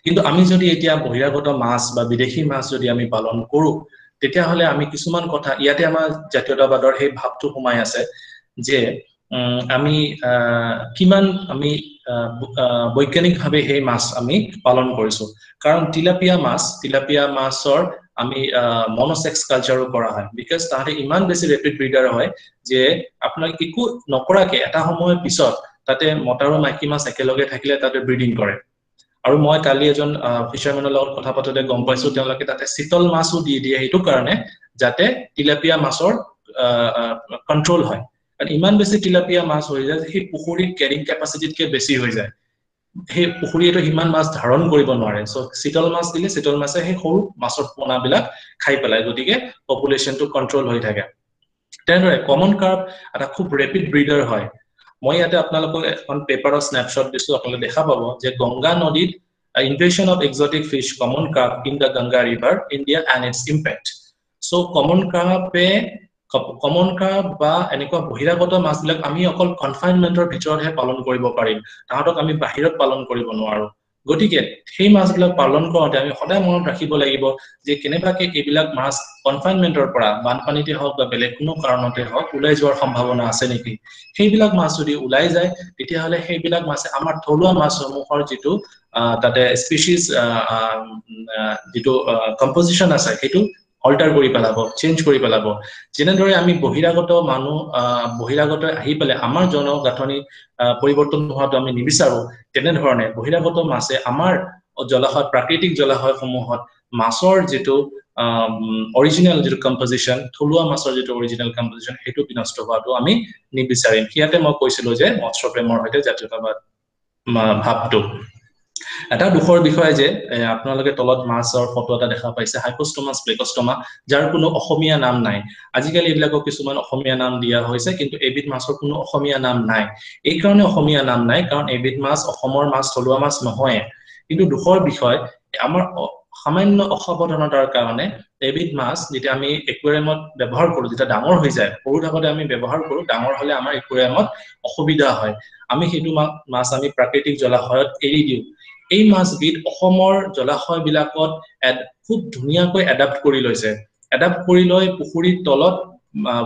কিন্তু আমি যদি এতিয়া বহিৰাগত মাছ বা বিদেশী মাছ যদি আমি পালন কৰো তেতিয়া হলে আমি কিছুমান কথা ইয়াতে আমাৰ জাতীয়তাবাদৰ সেই ভাৱটো সোমাই আছে যে আমি কিমান আমি বৈজ্ঞানিকভাৱে সেই মাছ আমি পালন কৰিছো কাৰণ তিলাপিয়া মাছৰ আমি মনোসেক্স কালচাৰো কৰা হয় বিকজ তাতে ইমান বেছি ৰেপিড ব্ৰিডাৰ হয় যে আপোনাৰ একো নকৰাকে এটা সময়ৰ পিছত তাতে মতা আৰু মাইকী মাছ একেলগে থাকিলে তাতে ব্ৰিডিং কৰে আৰু মই কালি এজন ফিচাৰমেনৰ লগত কথা পাতোতে গম পাইছো তেওঁলোকে তাতে শীতল মাছও দি দিয়ে এইটো কাৰণে যাতে তিলাপিয়া মাছৰ কন্ট্ৰোল হয় কাৰণ ইমান বেছি তিলাপিয়া মাছ হৈ যায় সেই পুখুৰীৰ কেৰিং কেপাসিটিতকে বেছি হৈ যায় সেই পুখুৰীটো হিমান মাছ ধাৰণ কৰিব নোৱাৰে সো শীতল মাছ দিলে শীতল মাছে সেই সৰু মাছৰ পোনাবিলাক খাই পেলাই গতিকে পপুলেশনটো কন্ট্ৰোল হৈ থাকে তেনেদৰে কমন কাৰ্ব এটা খুব ৰেপিড ব্ৰিডাৰ হয় মই ইয়াতে আপোনালোকক এখন পেপাৰৰ স্ন্যাপশ্বট দিছো আপোনালোকে দেখা পাব যে গংগা নদীত invasion of exotic fish common carp in the Ganga river India and its impact so common carp বা এনেকুৱা বহিৰাগত মাছবিলাক আমি অকল কনফাইনমেন্টৰ ভিতৰতহে পালন কৰিব পাৰিম তাহাঁতক আমি বাহিৰত পালন কৰিব নোৱাৰো গতিকে সেই মাছবিলাক পালন কৰোঁতে আমি সদায় মনত ৰাখিব লাগিব যে কেনেবাকে এইবিলাক মাছ কনফাইনমেন্টৰ পৰা বানপানীতে হওক বা বেলেগ কোনো কাৰণতে হওক ওলাই যোৱাৰ সম্ভাৱনা আছে নেকি সেইবিলাক মাছ যদি ওলাই যায় তেতিয়া হলে সেইবিলাক মাছে আমাৰ থলুৱা মাছসমূহৰ যেটো তাতে স্পিচিজ যেটো কম্পোজিশন আছে সেইটো অল্টাৰ কৰি পেলাব চেঞ্জ কৰি পেলাব যেনেদৰে আমি বহিৰাগত আহি পেলে আমাৰ জনগাঁথনি পৰিৱৰ্তন হোৱাটো আমি নিবিচাৰো তেনেধৰণে বহিৰাগত মাছে আমাৰ জলাশয় প্ৰাকৃতিক জলাশয়সমূহত মাছৰ যেটো অৰিজিনাল যেটো কম্পোজিশন থলুৱা মাছৰ যেটো অৰিজিনাল কম্পোজিশন সেইটো বিনষ্ট হোৱাটো আমি নিবিচাৰিম কিয়াতে মই কৈছিলো যে মৎস্য প্ৰেমৰ সৈতে জাতীয়তাবাদ ভাৱটো এটা দুখৰ বিষয় যে আপোনালোকে তলত মাছৰ ফটো এটা দেখা পাইছে হাইপোষ্টমাছ প্লেকোষ্টমা যাৰ কোনো অসমীয়া নাম নাই আজিকালি এইবিলাকক কিছুমান অসমীয়া নাম দিয়া হৈছে কিন্তু এবিধ মাছৰ কোনো অসমীয়া নাম নাই এই কাৰণে অসমীয়া নাম নাই কাৰণ এবিধ মাছ অসমৰ মাছ থলুৱা মাছ নহয় কিন্তু দুখৰ বিষয় আমাৰ সামান্য অসাৱধানতাৰ কাৰণে এবিধ মাছ যেতিয়া আমি একুৱেৰিয়ামত ব্যৱহাৰ কৰো যেতিয়া ডাঙৰ হৈ যায় সৰু থাকোতে আমি ব্যৱহাৰ কৰো ডাঙৰ হলে আমাৰ একুৱেৰিয়ামত অসুবিধা হয় আমি সেইটো মাছ আমি প্ৰাকৃতিক জলাশয়ত এৰি দিওঁ এই মাছবিধ অসমৰ জলাশয় বিলাকত খুব ধুনীয়াকৈ এডাপ্ট কৰি লৈছে এডাপ্ট কৰি লৈ পুখুৰীৰ তলত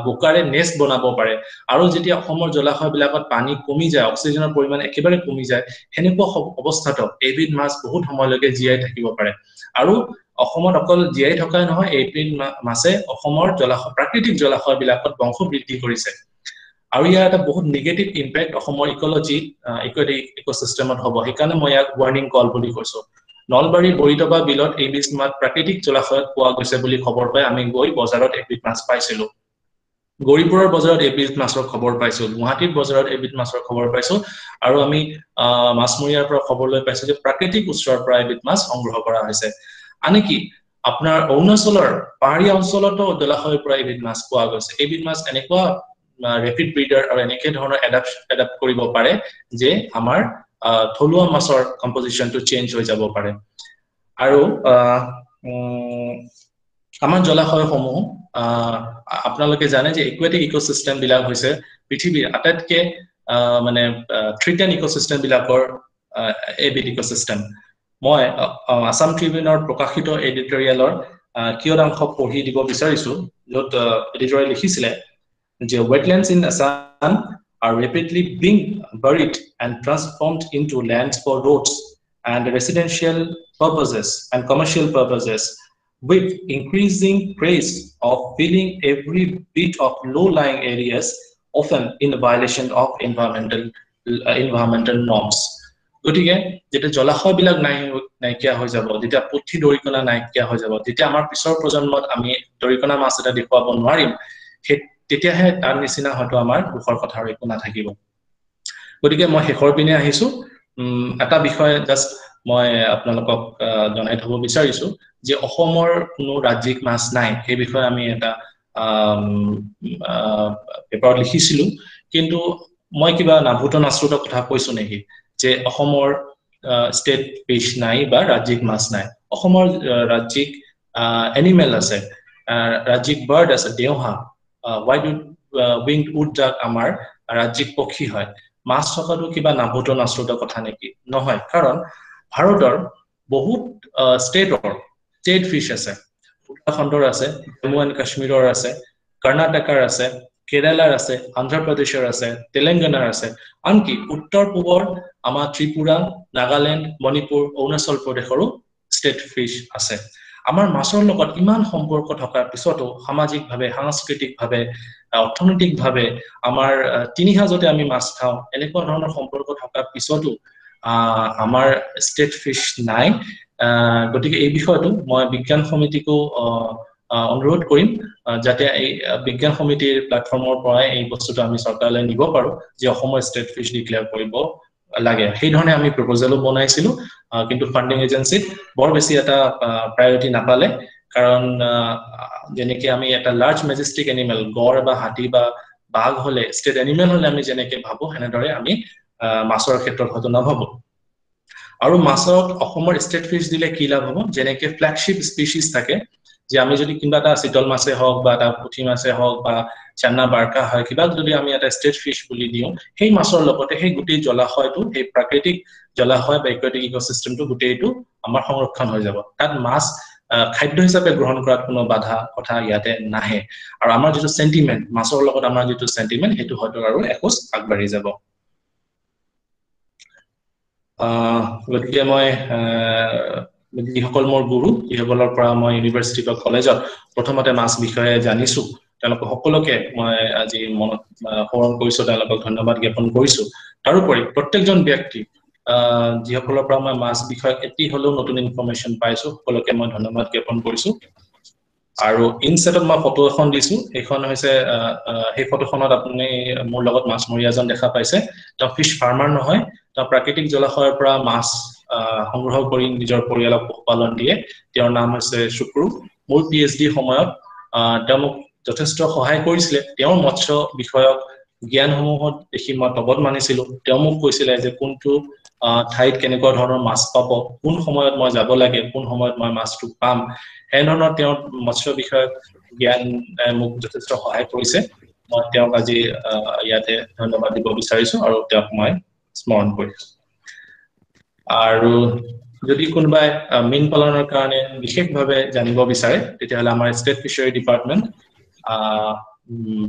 বোকাৰে নেষ্ট বনাব পাৰে আৰু যেতিয়া অসমৰ জলাশয় বিলাকত পানী কমি যায় অক্সিজেনৰ পৰিমাণ একেবাৰে কমি যায় হেনেকুৱা অৱস্থাত এবিধ মাছ বহুত সময়লৈকে জীয়াই থাকিব পাৰে আৰু অসমত অকল জীয়াই থকাই নহয় এবিধ মাছে অসমৰ জলাশয় প্ৰাকৃতিক জলাশয় বিলাকত বংশ বৃদ্ধি কৰিছে আৰু ইয়াৰ এটা বহুত নেগেটিভ ইম্পেক্ট অসমৰ ইকোলজি ইকোসিস্টেমত হ'ব সেইকাৰণে মই ইয়াক ওয়াৰ্নিং কল বুলি কৈছো নলবাৰী বৰিতবা বিলত এবিধ মাছ প্ৰাকৃতিক জলাশয়ত পোৱা গৈছে বুলি খবৰ পাই আমি গৈ বজাৰত এবিধ মাছ পাইছিলো গৰিপুৰৰ বজাৰত এবিধ মাছৰ খবৰ পাইছো গুৱাহাটীৰ বজাৰত এবিধ মাছৰ খবৰ পাইছো আৰু আমি মাছমৰীয়াৰ পৰা খবৰ লৈ পাইছো যে প্ৰাকৃতিক উৎসৰ পৰা এবিধ মাছ সংগ্ৰহ কৰা হৈছে আনকি আপোনাৰ অৰুণাচলৰ পাহাৰীয়া অঞ্চলতো জলাশয়ৰ পৰা এবিধ মাছ পোৱা গৈছে এবিধ মাছ এনেকুৱা ৰেপিড ব্ৰিডাৰ আৰু এনেকে ধৰণৰ এডাপ্ট কৰিব পাৰে যে আমাৰ থলুৱা মাছৰ কম্পোজিশনটো চেঞ্জ হৈ যাব পাৰে আৰু আমাৰ জলাশয়সমূহ আপোনালোকে জানে যে একুৱেটিক ইকোসিস্টেম বিলাক হৈছে পৃথিৱীৰ আটাইতকৈ মানে থ্ৰিটেন ইকোসিস্টেম বিলাকৰ এবিধ ইকোসিস্টেম মই আসাম ট্ৰিবিউনৰ প্ৰকাশিত এডিটৰিয়েলৰ কিয়দাংশ পঢ়ি দিব বিচাৰিছো য'ত এডিটৰে লিখিছিলে যে wetlands in Assam are rapidly being buried and transformed into lands for roads and residential purposes and commercial purposes with increasing praise of filling every bit of low-lying areas often in violation of environmental norms গতিকে যেটা জলাশয় বিলাক নাইকিয়া হৈ যাব যেটা পুঠি দৰিকণা নাইকিয়া হৈ যাব যেতিয়া আমাৰ পিছৰ প্ৰজন্মত আমি দৰিকণা মাছ এটা দেখুৱাব নোৱাৰিম তেতিয়াহে তাৰ নিচিনা হয়তো আমাৰ দুখৰ কথা আৰু একো নাথাকিব গতিকে মই শেষৰ পিনে আহিছো এটা বিষয় জাস্ট মই আপোনালোকক জনাই থব বিচাৰিছো যে অসমৰ কোনো ৰাজ্যিক মাছ নাই এই বিষয়ে আমি এটা পেপাৰত লিখিছিলো কিন্তু মই কিবা নাভূত নাশ্ৰুত কথা কৈছো নেকি যে অসমৰ ষ্টেট ফিশ নাই বা ৰাজ্যিক মাছ নাই অসমৰ ৰাজ্যিক এনিমেল আছে ৰাজ্যিক বাৰ্ড আছে দেওহা wide winged wood duck আমাৰ ৰাজ্যিক পক্ষী হয় মাছ থকাটো কিবা নাভূত নাশ্ৰুত কথা নেকি নহয় কাৰণ ভাৰতৰ বহুত ষ্টেট ফিশ আছে উত্তৰাখণ্ডৰ আছে জম্মু এণ্ড কাশ্মীৰৰ আছে কৰ্ণাটকৰ আছে কেৰালাৰ আছে অন্ধ্ৰ প্ৰদেশৰ আছে তেলেংগানাৰ আছে আনকি উত্তৰ পূবৰ আমাৰ ত্ৰিপুৰা নাগালেণ্ড মণিপুৰ অৰুণাচল প্ৰদেশৰো ষ্টেট ফিশ আছে আমাৰ মাছৰ লগত ইমান সম্পৰ্ক থকাৰ পিছতো সামাজিকভাৱে সাংস্কৃতিকভাৱে অৰ্থনৈতিকভাৱে আমাৰ তিনিহাজতে আমি মাছ খাওঁ এনেকুৱা ধৰণৰ সম্পৰ্ক থকাৰ পিছতো আমাৰ ষ্টেট ফিশ নাই গতিকে এই বিষয়টো মই বিজ্ঞান সমিতিকো অনুৰোধ কৰিম যাতে এই বিজ্ঞান সমিতিৰ প্ল্যাটফৰ্মৰ পৰাই এই বস্তুটো আমি চৰকাৰলৈ নিব পাৰো যে অসমৰ ষ্টেট ফিশ ডিক্লেয়াৰ কৰিব লাগে সেই ধৰণে আমি প্ৰপ'জালো বনাইছিলো কিন্তু ফান্ডিং এজেন্সিত বৰ বেছি এটা প্ৰায়োৰিটি নাপালে কাৰণ যেনেকৈ আমি এটা লাৰ্জ মেজেষ্টিক এনিমেল গড় বা হাতী বা বাঘ হলে ষ্টেট এনিমেল হলে আমি যেনেকৈ ভাবো হেনেদৰে আমি মাছৰ ক্ষেত্ৰত হয়তো নাভাবো আৰু মাছক অসমৰ ষ্টেট ফিশ দিলে কি লাভ হ'ব যেনেকৈ ফ্ল্যাগশিপ স্পিচিজ থাকে যে আমি যদি কিবা এটা চিতল মাছে হওক বা এটা পুঠি মাছে হওক বা চান্না বাৰ্কা হয় কিবা যদি আমি এটা ষ্টেট ফিশ বুলি দিওঁ সেই মাছৰ লগতে সেই গোটেই জলাশয়টো সেই প্ৰাকৃতিক জলাশয় বা ইকুৱেটিক ইকোসিস্টেমটো গোটেইটো আমাৰ সংৰক্ষণ হৈ যাব তাত মাছ খাদ্য হিচাপে গ্ৰহণ কৰাত কোনো বাধা কথা ইয়াতে নাহে আৰু আমাৰ যিটো সেন্টিমেন্ট মাছৰ লগত আমাৰ যিটো সেন্টিমেন্ট সেইটো হয়তো আৰু একোচ আগবাঢ়ি যাব গতিকে মই যিসকল মোৰ গুৰু যিসকলৰ পৰা মই ইউনিভাৰ্চিটি বা কলেজত প্ৰথমতে মাছ বিষয়ে জানিছো তেওঁলোকক সকলোকে মই আজি মনত সোঁৱৰণ কৰিছো তেওঁলোকক ধন্যবাদ জ্ঞাপন কৰিছো তাৰোপৰি প্ৰত্যেকজন ব্যক্তি যিসকলৰ পৰা মই মাছ বিষয়ক এটি হলেও নতুন ইনফৰমেশ্যন পাইছো সকলোকে মই ধন্যবাদ জ্ঞাপন কৰিছো আৰু ইনছেটত মই ফটো এখন দিছো এইখন হৈছে সেই ফটোখনত আপুনি মোৰ লগত মাছমৰীয়াজন দেখা পাইছে তেওঁ ফিশ ফাৰ্মাৰ নহয় তেওঁ প্ৰাকৃতিক জলাশয়ৰ পৰা মাছ সংগ্ৰহ কৰি নিজৰ পৰিয়ালক পোহপালন দিয়ে তেওঁৰ নাম হৈছে শুক্ৰু মোৰ PhD সময়ত তেওঁ মোক যথেষ্ট সহায় কৰিছিলে তেওঁৰ মৎস্য বিষয়ক জ্ঞানসমূহত দেখি মই তবত মানিছিলো তেওঁ মোক কৈছিলে যে কোনটো ঠাইত কেনেকুৱা ধৰণৰ মাছ পাব কোন সময়ত মই যাব লাগে কোন সময়ত মই মাছটো পাম এই ধৰণৰ তেওঁৰ মৎস্য বিষয়ক জ্ঞান মোক যথেষ্ট সহায় কৰিছে মই তেওঁক আজি ইয়াতে ধন্যবাদ দিব বিচাৰিছো আৰু তেওঁক মই স্মৰণ কৰিছো আৰু যদি কোনোবাই মীন পালনৰ কাৰণে বিশেষভাৱে জানিব বিচাৰে তেতিয়াহ'লে আমাৰ ষ্টেট ফিচাৰী ডিপাৰ্টমেণ্ট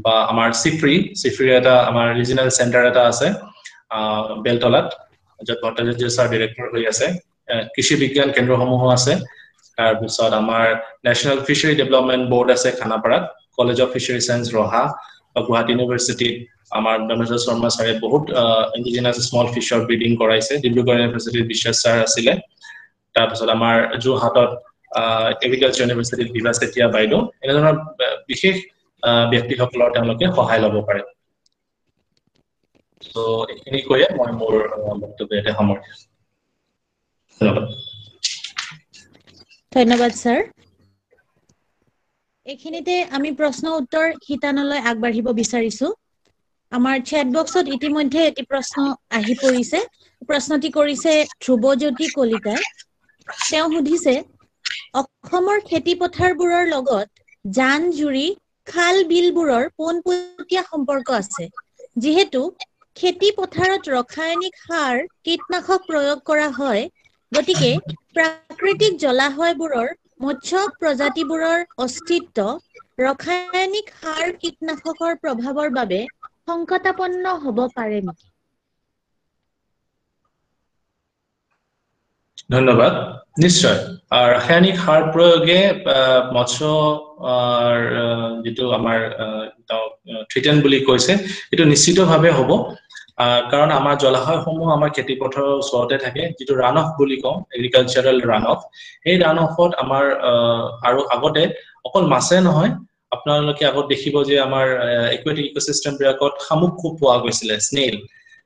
বা আমাৰ চিফ্ৰি এটা আমাৰ ৰিজনেল চেণ্টাৰ এটা আছে বেলতলাত য'ত ভট্টাচাৰ্য ছাৰ ডিৰেক্টৰ হৈ আছে কৃষি বিজ্ঞান কেন্দ্ৰসমূহো আছে তাৰপিছত আমাৰ নেশ্যনেল ফিচাৰী ডেভেলপমেণ্ট বৰ্ড আছে খানাপাৰাত কলেজ অফ ফিচাৰী চায়েন্স ৰহা বা গুৱাহাটী ইউনিভাৰ্চিটি আমাৰ ডমেশ্বৰ শৰ্মা ছাৰে বহুত ইণ্ডিজিনাছ স্মল ফিছৰ ব্ৰিডিং কৰাইছে ডিব্ৰুগড় ইউনিভাৰ্চিটিৰ বিশ্বাস ছাৰ আছিলে তাৰপিছত আমাৰ যোৰহাটত এগ্ৰিকালচাৰ ইউনিভাৰ্চিটিত বিভা চেতিয়া বাইদেউ এনেধৰণৰ বিশেষ ব্যক্তিসকলৰ তেওঁলোকে সহায় ল'ব পাৰে তো এইখিনি কৈয়ে মই মোৰ বক্তব্য ইয়াতে সামৰিছোঁ ধন্যবাদ স্যাৰ এইখিনিতে আমি প্ৰশ্ন উত্তৰ শিতানলৈ আগবাঢ়িব বিচাৰিছো আমাৰ চ্যাট বক্সত ইতিমধ্যে এটি প্ৰশ্ন আহি পৰিছে প্ৰশ্নটি কৰিছে ধ্ৰুৱজ্যোতি কলিতাই তেওঁ সুধিছে অসমৰ খেতি পথাৰবোৰৰ লগত জান জুৰি খাল বিলবোৰৰ পোনপটীয়া সম্পৰ্ক আছে যিহেতু খেতি পথাৰত ৰাসায়নিক সাৰ কীটনাশক প্ৰয়োগ কৰা হয় গতিকে প্ৰাকৃতিক জলাশয়বোৰৰ মৎস্য প্ৰজাতিবোৰৰ অস্তিত্ব ৰাসায়নিক সাৰ কীটনাশকৰ প্ৰভাৱৰ বাবে সংকটাপন্ন হ'ব পাৰে নেকি ধন্যবাদ নিশ্চয় ৰাসায়নিক সাৰ প্ৰয়োগে মৎস্য যেটো আমাৰ থ্ৰিটেন বুলি কৈছে এটো নিশ্চিতভাৱে হ'ব কাৰণ আমাৰ জলাশয়সমূহ আমাৰ খেতি পথাৰৰ ওচৰতে থাকে যেটো ৰান অফ বুলি কওঁ এগ্ৰিকালচাৰাল ৰান অফ এই ৰান অফত আমাৰ আৰু আগতে অকল মাছে নহয় আপোনালোকে আগত দেখিব যে আমাৰ একুৱেটিক ইকোসিস্টেম বিলাকত শামুক খুব পোৱা গৈছিল স্নেল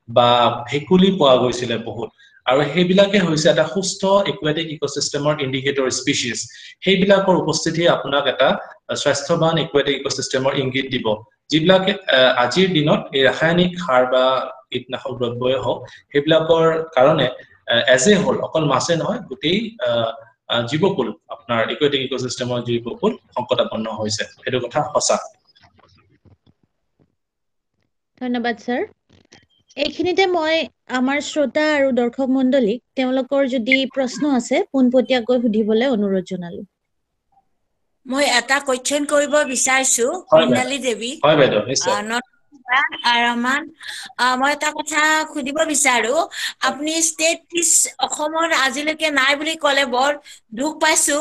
বা ভেকুলি পোৱা গৈছিল বহুত আৰু সেইবিলাকে হৈছে এটা সুস্থ একুৱেটিক ইকোসিস্টেমৰ ইন্ডিকেটৰ স্পিচিছ সেইবিলাকৰ উপস্থিতি আপোনাক এটা স্বাস্থ্যৱান একুৱেটিক ইকোসিস্টেমৰ ইংগিত দিব যিবিলাকে আজিৰ দিনত এই ৰাসায়নিক সাৰ বা কীটনাশক দ্ৰব্যই হওক সেইবিলাকৰ কাৰণে এজ এ হোল অকল মাছে নহয় গোটেই জীৱকুল আপোনাৰ একুৱেটিক ইকোসিস্টেমৰ জীৱকুল সংকটাপন্ন হৈছে সেইটো কথা সঁচা ধন্যবাদ স্যাৰ এইখিনিতে মই আমাৰ শ্ৰোতা আৰু দৰ্শক মণ্ডলীক তেওঁলোকৰ যদি প্ৰশ্ন আছে পোনপটীয়াকৈ সুধিবলৈ অনুৰোধ জনালো মই এটা কোৱেশ্চন কৰিব বিচাৰিছো মৃণালী দেৱী হয় বাইদেউ নিশ্চয় আৰমান মই এটা কথা সুধিব বিচাৰো আপুনি ষ্টেট ফিছ অসমৰ আজিলৈকে নাই বুলি ক'লে বৰ দুখ পাইছো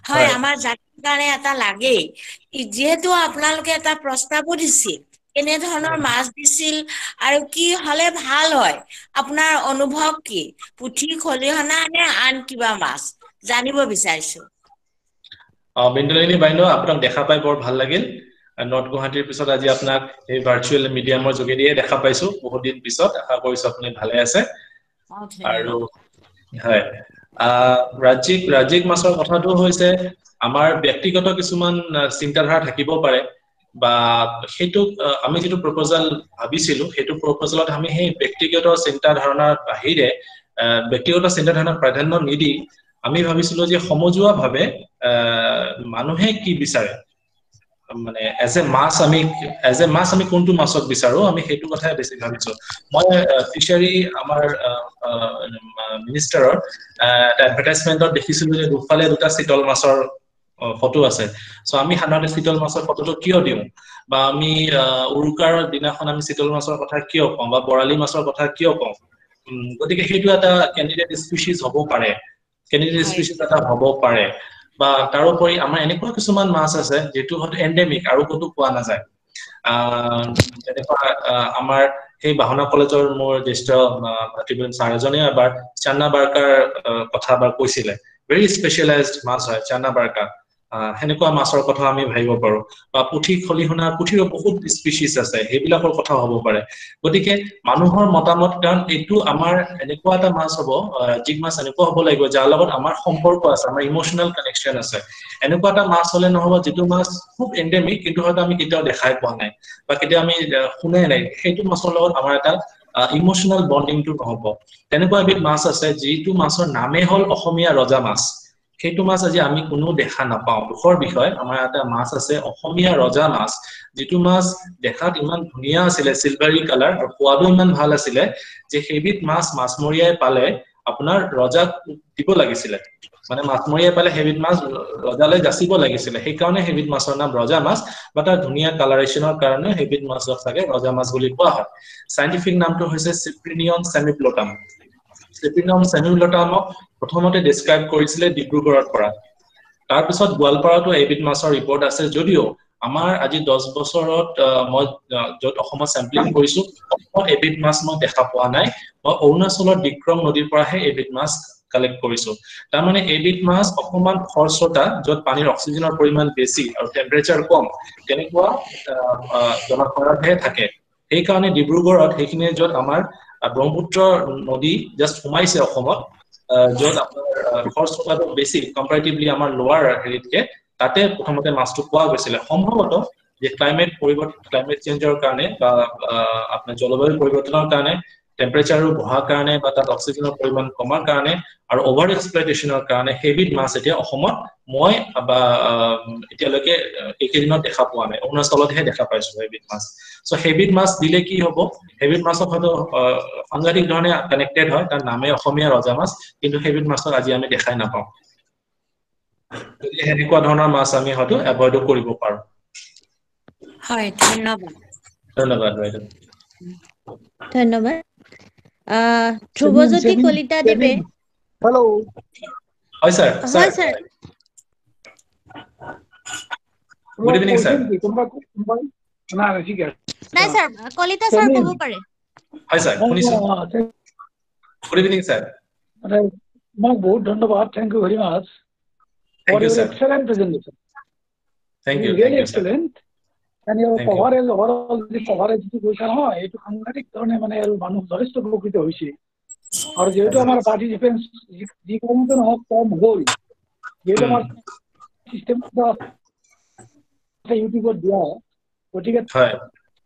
হয় আমাৰ জাতিৰ কাৰণে এটা লাগে যেহেতু আপোনালোকে এটা প্ৰস্তাৱো দিছিল এনে ধৰণৰ মাছ দিছিল আৰু কি হলে ভাল হয় আপোনাৰ অনুভৱ কি পুঠি খলিহনা নে আন কিবা মাছ জানিব বিচাৰিছো বিন্দুলিনী বাইদেউ আপোনাক দেখা পাই বৰ ভাল লাগিল নৰ্থ গুৱাহাটীৰ পিছত আজি আপোনাক এই ভাৰ্চুৱেল মিডিয়ামৰ যোগেদিয়ে দেখা পাইছো বহুত দিন পিছত আশা কৰিছো আপুনি ভালে আছে আৰু হয় ৰাজ্যিক মাছৰ কথাটো হৈছে আমাৰ ব্যক্তিগত কিছুমান চিন্তাধাৰা থাকিব পাৰে বা সেইটো আমি যেটো প্ৰপোজাল ভাবিছিলো সেইটো প্ৰপোজালত আমি সেই ব্যক্তিগত চিন্তাধাৰণাৰ বাহিৰে ব্যক্তিগত চিন্তাধাৰণাক প্ৰাধান্য নিদি আমি ভাবিছিলো যে সমজুৱাভাৱে মানুহে কি বিচাৰে মানে এজ এ মাছ আমি কোনটো মাছক বিচাৰো আমি সেইটো কথাই বেছি ভাবিছো মই ফিচাৰী আমাৰ মিনিষ্টাৰৰ এডভাৰটাইজমেন্টত দেখিছিলো যে দুফালে দুটা চিতল মাছৰ ফটো আছে সো আমি সাধাৰণতে চিতল মাছৰ ফটোটো কিয় দিওঁ বা আমি উৰুকাৰ দিনাখন আমি চিতল মাছৰ কথা কিয় কওঁ বা বৰালি মাছৰ কথা কিয় কওঁ গতিকে সেইটো এটা ক্যান্ডিডেট স্পিচিছ হ'ব পাৰে ক্যান্ডিডেট স্পিচিছ এটা হ'ব পাৰে বা তাৰোপৰি আমাৰ এনেকুৱা কিছুমান মাছ আছে যেটো হয়তো এন্ডেমিক আৰু কতো পোৱা নাযায় যেনেকুৱা আমাৰ সেই বাহনা কলেজৰ মোৰ জ্যেষ্ঠ ভাতৃবন ছাৰজনে এবাৰ চান্না বাৰ্কাৰ কথা কৈছিলে ভেৰি স্পেশালাইজড মাছ হয় চান্না বাৰ্কা হেনেকুৱা মাছৰ কথা আমি ভাবিব পাৰো বা পুঠি খলিহনা পুঠিৰ বহুত স্পিচিছ আছে সেইবিলাকৰ কথা হ'ব পাৰে গতিকে মানুহৰ মতামত কাৰণ এইটো আমাৰ এনেকুৱা এটা মাছ হ'ব জিগ মাছ এনেকুৱা হ'ব লাগিব যাৰ লগত আমাৰ সম্পৰ্ক আছে আমাৰ ইমোশনাল কানেকচন আছে এনেকুৱা এটা মাছ হলে নহব যেটো মাছ খুব এন্ডেমিক কিন্তু হয়তো আমি কেতিয়াও দেখাই পোৱা নাই বা কেতিয়াও আমি শুনাই নাই সেইটো মাছৰ লগত আমাৰ এটা ইমোশনাল বন্ডিংটো নহব তেনেকুৱা এবিধ মাছ আছে যিটো মাছৰ নামে হল অসমীয়া ৰজা মাছ সেইটো মাছ আজি আমি কোনো দেখা নাপাওঁ দুখৰ বিষয় আমাৰ এটা মাছ আছে অসমীয়া ৰজা মাছ যেটো মাছ দেখাত ইমান ধুনীয়া আছিল সিলভাৰি কালাৰ আৰু সোৱাদো ইমান ভাল আছিল যে সেইবিধ মাছ মাছমৰীয়াই পালে আপোনাৰ ৰজাক দিব লাগিছিল মানে মাছমৰীয়াই পালে সেইবিধ মাছ ৰজালৈ যাচিব লাগিছিল সেই কাৰণে সেইবিধ মাছৰ নাম ৰজা মাছ বা তাৰ ধুনীয়া কালাৰেশনৰ কাৰণে সেইবিধ মাছক থাকে ৰজা মাছ বুলি কোৱা হয় সাইন্টিফিক নামটো হৈছে চিপ্ৰিনিয়ন সেমিপ্লোটাম চিপ্ৰিনিয়ন সেমিপ্লোটামক প্ৰথমতে ডেসক্ৰাইব কৰিছিলে ডিব্ৰুগড়ৰ পৰা তাৰ পিছত গোৱালপাৰাটো এইবিধ মাছৰ ৰিপৰ্ট আছে যদিও আমাৰ আজি 10 বছৰত মই যত অসমত স্যাম্পলিং কৰিছো অসমত এবিধ মাছ মই দেখা পোৱা নাই মই অৰুণাচলৰ বিক্ৰম নদীৰ পৰাহে এবিধ মাছ কালেক্ট কৰিছো তাৰ মানে এবিধ মাছ অকমান খৰচটা যত পানীৰ অক্সিজেনৰ পৰিমাণ বেছি আৰু টেম্পাৰেচাৰ কম তেনেকুৱা জলাশয়তহে থাকে এই কাৰণে ডিব্ৰুগড়ত সেইখিনি যত আমাৰ ব্ৰহ্মপুত্ৰ নদী জাস্ট সোমাইছে অসমত যত আপোনাৰ খৰচটাটো বেছি কম্পাৰেটিভলি আমাৰ লোৱাৰ হেৰিতকে তাতে প্ৰথমতে মাছটো পোৱা গৈছিল সম্ভৱত যে ক্লাইমেট চেঞ্জৰ কাৰণে বা আপোনাৰ জলবায়ু পৰিৱৰ্তনৰ কাৰণে টেম্পাৰেচাৰ বঢ়াৰ কাৰণে বা তাত অক্সিজেনৰ পৰিমাণ কমাৰ কাৰণে আৰু ওভাৰ এক্সপ্লইটেশনৰ কাৰণে হেবিট মাছ এতিয়া অসমত মই বা এতিয়ালৈকে একেদিনত দেখা পোৱা নাই অৰুণাচলতহে দেখা পাইছো হেবিট মাছ সো হেবিট মাছ দিলে কি হ'ব হেবিট মাছক হয়তো সাংঘাতিক ধৰণে কানেক্টেড হয় তাৰ নামে অসমীয়া ৰজা মাছ কিন্তু হেবিট মাছক আজি আমি দেখাই নাপাওঁ এনেকুৱা ধৰণৰ মাছ আমি হয়তো এভয়েড কৰিব পাৰো হয় ধন্যবাদ ধন্যবাদ বাইদেউ ধন্যবাদ ধ্ৰুৱজ্যোতি কলিতা দেৱে হেল্ল' হয় স্যাৰ হয় স্যাৰ গুড ইভিনিং স্যাৰ নাই স্যাৰ কলিতা স্যাৰ ক'ব পাৰে হয় স্যার শুনিছো গুড ইভিনিং স্যার বহুত ধন্যবাদ thank you very much Thank for you, your sir. excellent presentation. Thank you, Really sir. excellent. And your Thank you. coverage, overall the coverage to কৈছা নহয় এইটো সাংঘাতিক ধৰণে মানে আৰু মানুহ যথেষ্ট উপকৃত হৈছে আৰু যেহেতু আমাৰ পাৰ্টিচিপেন্টস যি কোনোটো নহওক কম হ'ল যেহেতু আমাৰ চিষ্টেমটা ইউটিউবত দিয়া গতিকে হয়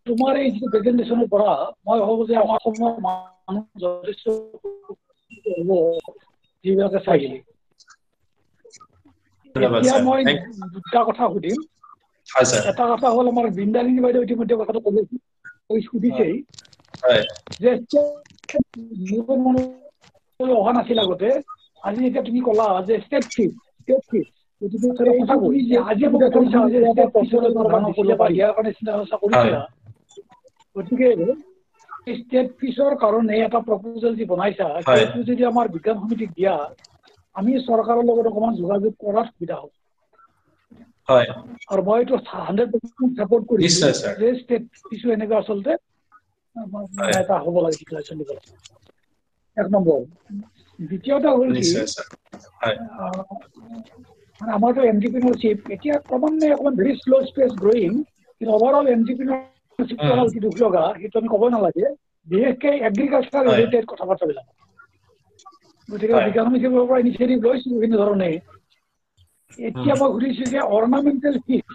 তোমাৰ এই যিটো প্ৰেজেন্টেশ্যনৰ পৰা মই ভাবো যে আমাৰ অসমৰ মানুহ যথেষ্ট হ'ব যিবিলাকে চাইছিলে ধন্যবাদ এতিয়া স্যার মই দুটা কথা সুধিম হয় স্যার এটা কথা হ'ল আমাৰ বৃন্দালিনী বাইদেউ ইতিমধ্যে কথাটো সুধিছেই হয় যে অহা নাছিল আগতে আজি এতিয়া তুমি ক'লা যে ষ্টেট ফিজ আজি গতিকে ষ্টেট ফিজৰ কাৰণে এটা প্ৰপ'জেল যি বনাইছা সেইটো যদি আমাৰ বিজ্ঞান সমিতিক দিয়া আমি চৰকাৰৰ লগত অকণমান যোগাযোগ কৰাৰ সুবিধা হ'ব হয় আৰু মই এইটো 100% সাপোৰ্ট কৰিছো নিশ্চয় স্যাৰ যে ষ্টেট ফিজো এনেকুৱা আচলতে এটা হ'ব লাগে ডিক্লাৰেশ্যন দিব লাগে এক নম্বৰ দ্বিতীয়টা হ'ল কি নিশ্চয় স্যাৰ হয় মানে আমাৰতো এন্টাৰপ্ৰিনাৰশ্বিপ এতিয়া ক্ৰমান্বয়ে অকণমান ভেৰি শ্ল' স্পেচ গ্ৰয়িং কিন্তু অভাৰঅল এন্টাৰপ্ৰিনাৰশ্বিপ কৰা যি দুখ লগা সেইটো আমি ক'বই নালাগে বিশেষকৈ এগ্ৰিকালচাৰ ৰিলেটেড কথা বাৰ্তাবিলাক গতিকে বিজ্ঞান সমিতিৰ পৰা ইনিচিয়েটিভ লৈছোঁ বিভিন্ন ধৰণে এতিয়া মই সুধিছোঁ যে অৰ্নামেণ্টেল ফিজ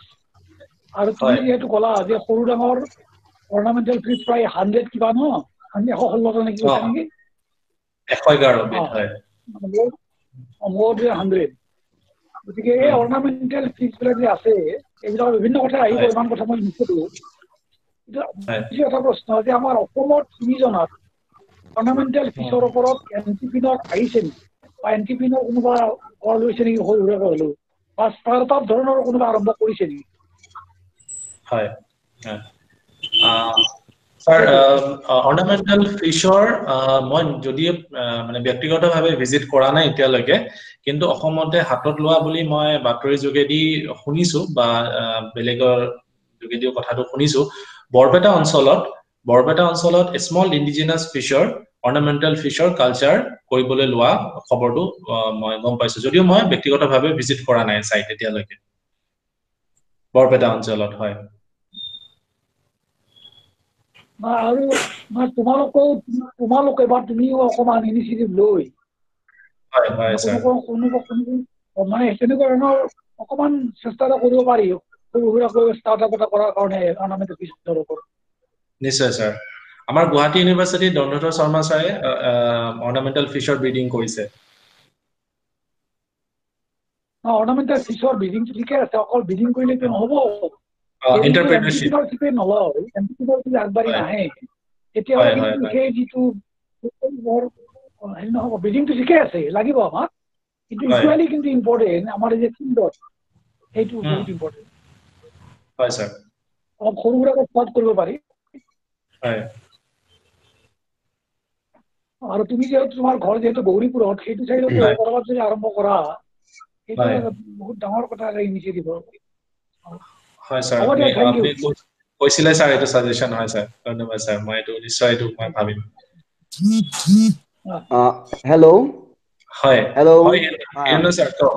আৰু তুমি যিহেতু ক'লা যে সৰু ডাঙৰ অৰ্নামেণ্টেল ফিজ প্ৰায় 100 কিবা ন 116 নেকি কৈছা নেকি 111 বিট হয় মোৰ 100 গতিকে এই অৰ্নামেণ্টেল ফিজবিলাক যে আছে এইবিলাকৰ বিভিন্ন কথা আহিব ইমান কথা মই নুসুধো এটা প্ৰশ্ন যে আমাৰ অসমত তুমি জনাত অৰ্নামেণ্টেল ফিজৰ ওপৰত এণ্টিপিনৰ আহিছে নেকি বা এণ্টিপিনৰ কোনোবা গঢ় লৈছে নেকি সৰু সুৰাকৈ হ'লেও বা ষ্টাৰ্টআপ ধৰণৰ কোনোবা আৰম্ভ কৰিছে নেকি হয় স্যাৰ অৰ্নামেন্টাল ফিশৰ মই যদি মানে ব্যক্তিগতভাৱে ভিজিট কৰা নাই এতিয়ালৈকে কিন্তু অসমতে হাতত লোৱা বুলি মই বাতৰি যোগেদি শুনিছো বা বেলেগৰ যোগেদিও কথাটো শুনিছো বৰপেটা অঞ্চলত স্মল ইন্ডিজিনাস ফিশৰ অৰ্নামেন্টাল ফিশৰ কালচাৰ কৰিবলৈ লোৱা খবৰটো মই গম পাইছো যদিও মই ব্যক্তিগতভাৱে ভিজিট কৰা নাই সাইট এতিয়ালৈকে বৰপেটা অঞ্চলত হয় আৰু তোমালোকে বা তুমিও অকমান ইনিচিয়েটিভ লৈ হয় হয় স্যাৰ মানে তেনেকুৱা ধৰণৰ অকমান চেষ্টা এটা কৰিব পাৰি সৰু সুৰাকৈ ষ্টাৰ্টআপ এটা কৰাৰ কাৰণে অৰ্নামেণ্টেল ফিছৰ ওপৰত নিশ্চয় স্যাৰ আমাৰ গুৱাহাটী ইউনিভাৰ্চিটি দণ্ডধৰ শৰ্মা ছাৰে অৰ্নামেণ্টেল ফিছৰ ব্ৰিডিং কৰিছে অৰ্নামেণ্টেল ফিছৰ ব্ৰিডিংটো ঠিকে আছে অকল ব্ৰিডিং কৰিলেতো নহ'ব এন্টাৰপ্ৰেনাৰশিপ নলয় এণ্টাৰপ্ৰিনাৰশিপ আগবাঢ়ি নাহে তেতিয়াহ'লে কিন্তু সেই যিটো হেৰি নহ'ব ব্ৰিডিংটো ঠিকে আছে লাগিব আমাক কিন্তু ইকুৱেলি কিন্তু ইম্পৰ্টেণ্ট আমাৰ যে ফিল্ডত সেইটো বহুত ইম্পৰ্টেণ্ট হয় স্যাৰ অলপ সৰু সুৰাকৈ ষ্টাৰ্ট কৰিব পাৰি হয় আৰু তুমি যিহেতু তোমাৰ ঘৰ যিহেতু গৌৰীপুৰত সেইটো চাইডত কৰবাত যদি আৰম্ভ কৰা সেইটো বহুত ডাঙৰ কথা এটা ইনিচিয়েটিভ হয় স্যার আপনি কৈছিলে স্যার এটা সাজেশন হয় স্যার ধন্যবাদ স্যার মই এইটো নিশ্চয় এইটো মই ভাবিম হেল্ল' হয় হেল্ল' হয় স্যার তো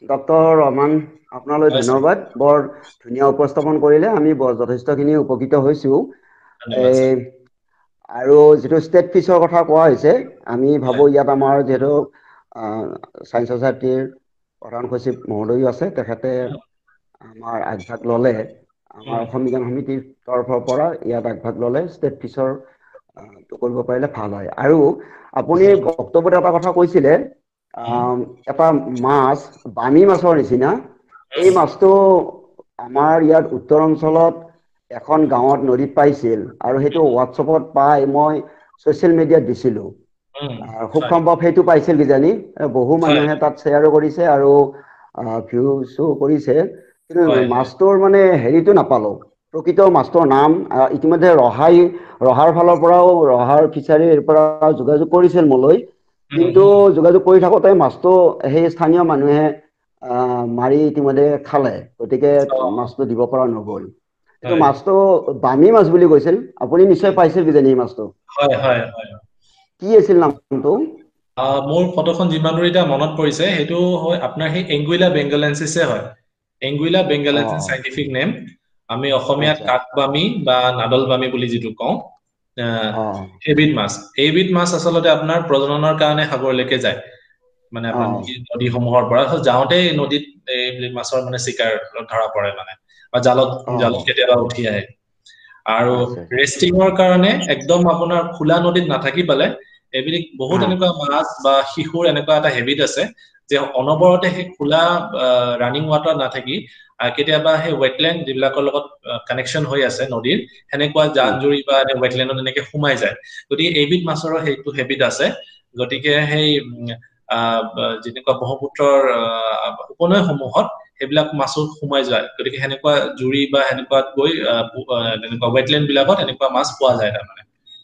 ডক্টৰ ৰমান আপোনালৈ ধন্যবাদ বৰ ধুনীয়া উপস্থাপন কৰিলে আমি যথেষ্টখিনি উপকৃত হৈছোঁ আৰু যিটো ষ্টেট ফিছৰ কথা কোৱা হৈছে আমি ভাবোঁ ইয়াত আমাৰ যিহেতু ছায়েন্স ছ'চাইটিৰ প্ৰধান সচিব মহোদয়ো আছে তেখেতে আমাৰ আগভাগ ল'লে আমাৰ অসম বিজ্ঞান সমিতিৰ তৰফৰ পৰা ইয়াত আগভাগ ল'লে ষ্টেট ফিছৰ কৰিব পাৰিলে ভাল হয় আৰু আপুনি বক্তব্যত এটা কথা কৈছিলে এটা মাছ বামী মাছৰ নিচিনা এই মাছটো আমাৰ ইয়াত উত্তৰ অঞ্চলত এখন গাঁৱত নদীত পাইছিল আৰু সেইটো হোৱাটছএপত পাই মই ছ'চিয়েল মিডিয়াত দিছিলোঁ খুব সম্ভৱ সেইটো পাইছিল কিজানি বহু মানুহে তাত শ্বেয়াৰো কৰিছে আৰু ভিউজো কৰিছে কিন্তু মাছটোৰ মানে হেৰিটো নাপালোঁ প্ৰকৃত মাছটোৰ নাম ইতিমধ্যে ৰহাৰ ফালৰ পৰাও ৰহাৰ ফিচাৰীৰ পৰা যোগাযোগ কৰিছিল মোলৈ কিন্তু যোগাযোগ কৰি থাকোঁতে মাছটো সেই স্থানীয় মানুহে মাৰি ইতিমধ্যে খালে গতিকে মাছটো দিব পৰা নগ'ল এইটো মাছটো বামী মাছ বুলি কৈছিল আপুনি নিশ্চয় পাইছিল কিজানি এই মাছটো হয় হয় হয় কি আছিল নামটো মোৰ ফটোখন যিমান দূৰ এতিয়া মনত পৰিছে সেইটো হয় আপোনাৰ সেই এংগুইলা বেংগলেন্সিছে হয় এংগুইলা বেংগলেন্সিছ সাইন্টিফিক নেম আমি অসমীয়াত কাঠবামী বা নাদলবামী বুলি যিটো কওঁ এইবিধ মাছ আচলতে আপোনাৰ প্ৰজননৰ কাৰণে সাগৰলৈকে যায় মানে আপোনাৰ নদীসমূহৰ পৰা যাওঁতেই নদীত এই মাছৰ মানে চিকাৰ ধৰা পৰে মানে বা জালত কেতিয়াবা উঠি আহে আৰু ৰেষ্টিঙৰ কাৰণে একদম আপোনাৰ খোলা নদীত নাথাকি পালে এইবিলাক বহুত এনেকুৱা মাছ বা শিশুৰ এনেকুৱা এটা হেবিট আছে যে অনবৰতে সেই খোলা ৰানিং ৱাটাৰ নাথাকি কেতিয়াবা সেই ৱেটলেণ্ড যিবিলাকৰ লগত কানেকশ্যন হৈ আছে নদীৰ সেনেকুৱা জান-জুৰি বা ৱেটলেণ্ডত এনেকে সোমাই যায় গতিকে এইবিধ মাছৰো সেইটো হেবিট আছে গতিকে সেই যেনেকুৱা ব্ৰহ্মপুত্ৰৰ উপনৈসমূহত সেইবিলাক মাছো সোমাই যায় গতিকে সেনেকুৱা জুৰি বা সেনেকুৱাত গৈ তেনেকুৱা ৱেটলেণ্ড বিলাকত এনেকুৱা মাছ পোৱা যায় তাৰমানে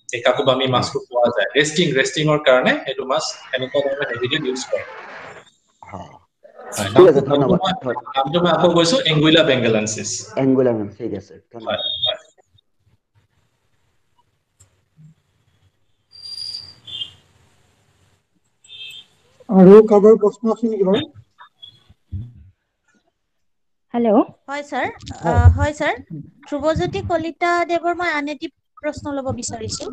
এই কাকবামী মাছটো পোৱা যায় ৰেষ্টিঙৰ কাৰণে সেইটো মাছ এনেকুৱা ধৰণৰ হেবিটেড ইউজ কৰে ঠিক আছে ধন্যবাদ নামটো মই আকৌ কৈছো এংগুইলা বেংগলেন্সিছ ঠিক আছে ধন্যবাদ আৰু কাৰোবাৰ প্ৰশ্ন আছে নেকি বাৰু হেল্ল' হয় স্যাৰ ধ্ৰুৱজ্যোতি কলিতা দেৱৰ মই আন এটি প্ৰশ্ন ল'ব বিচাৰিছো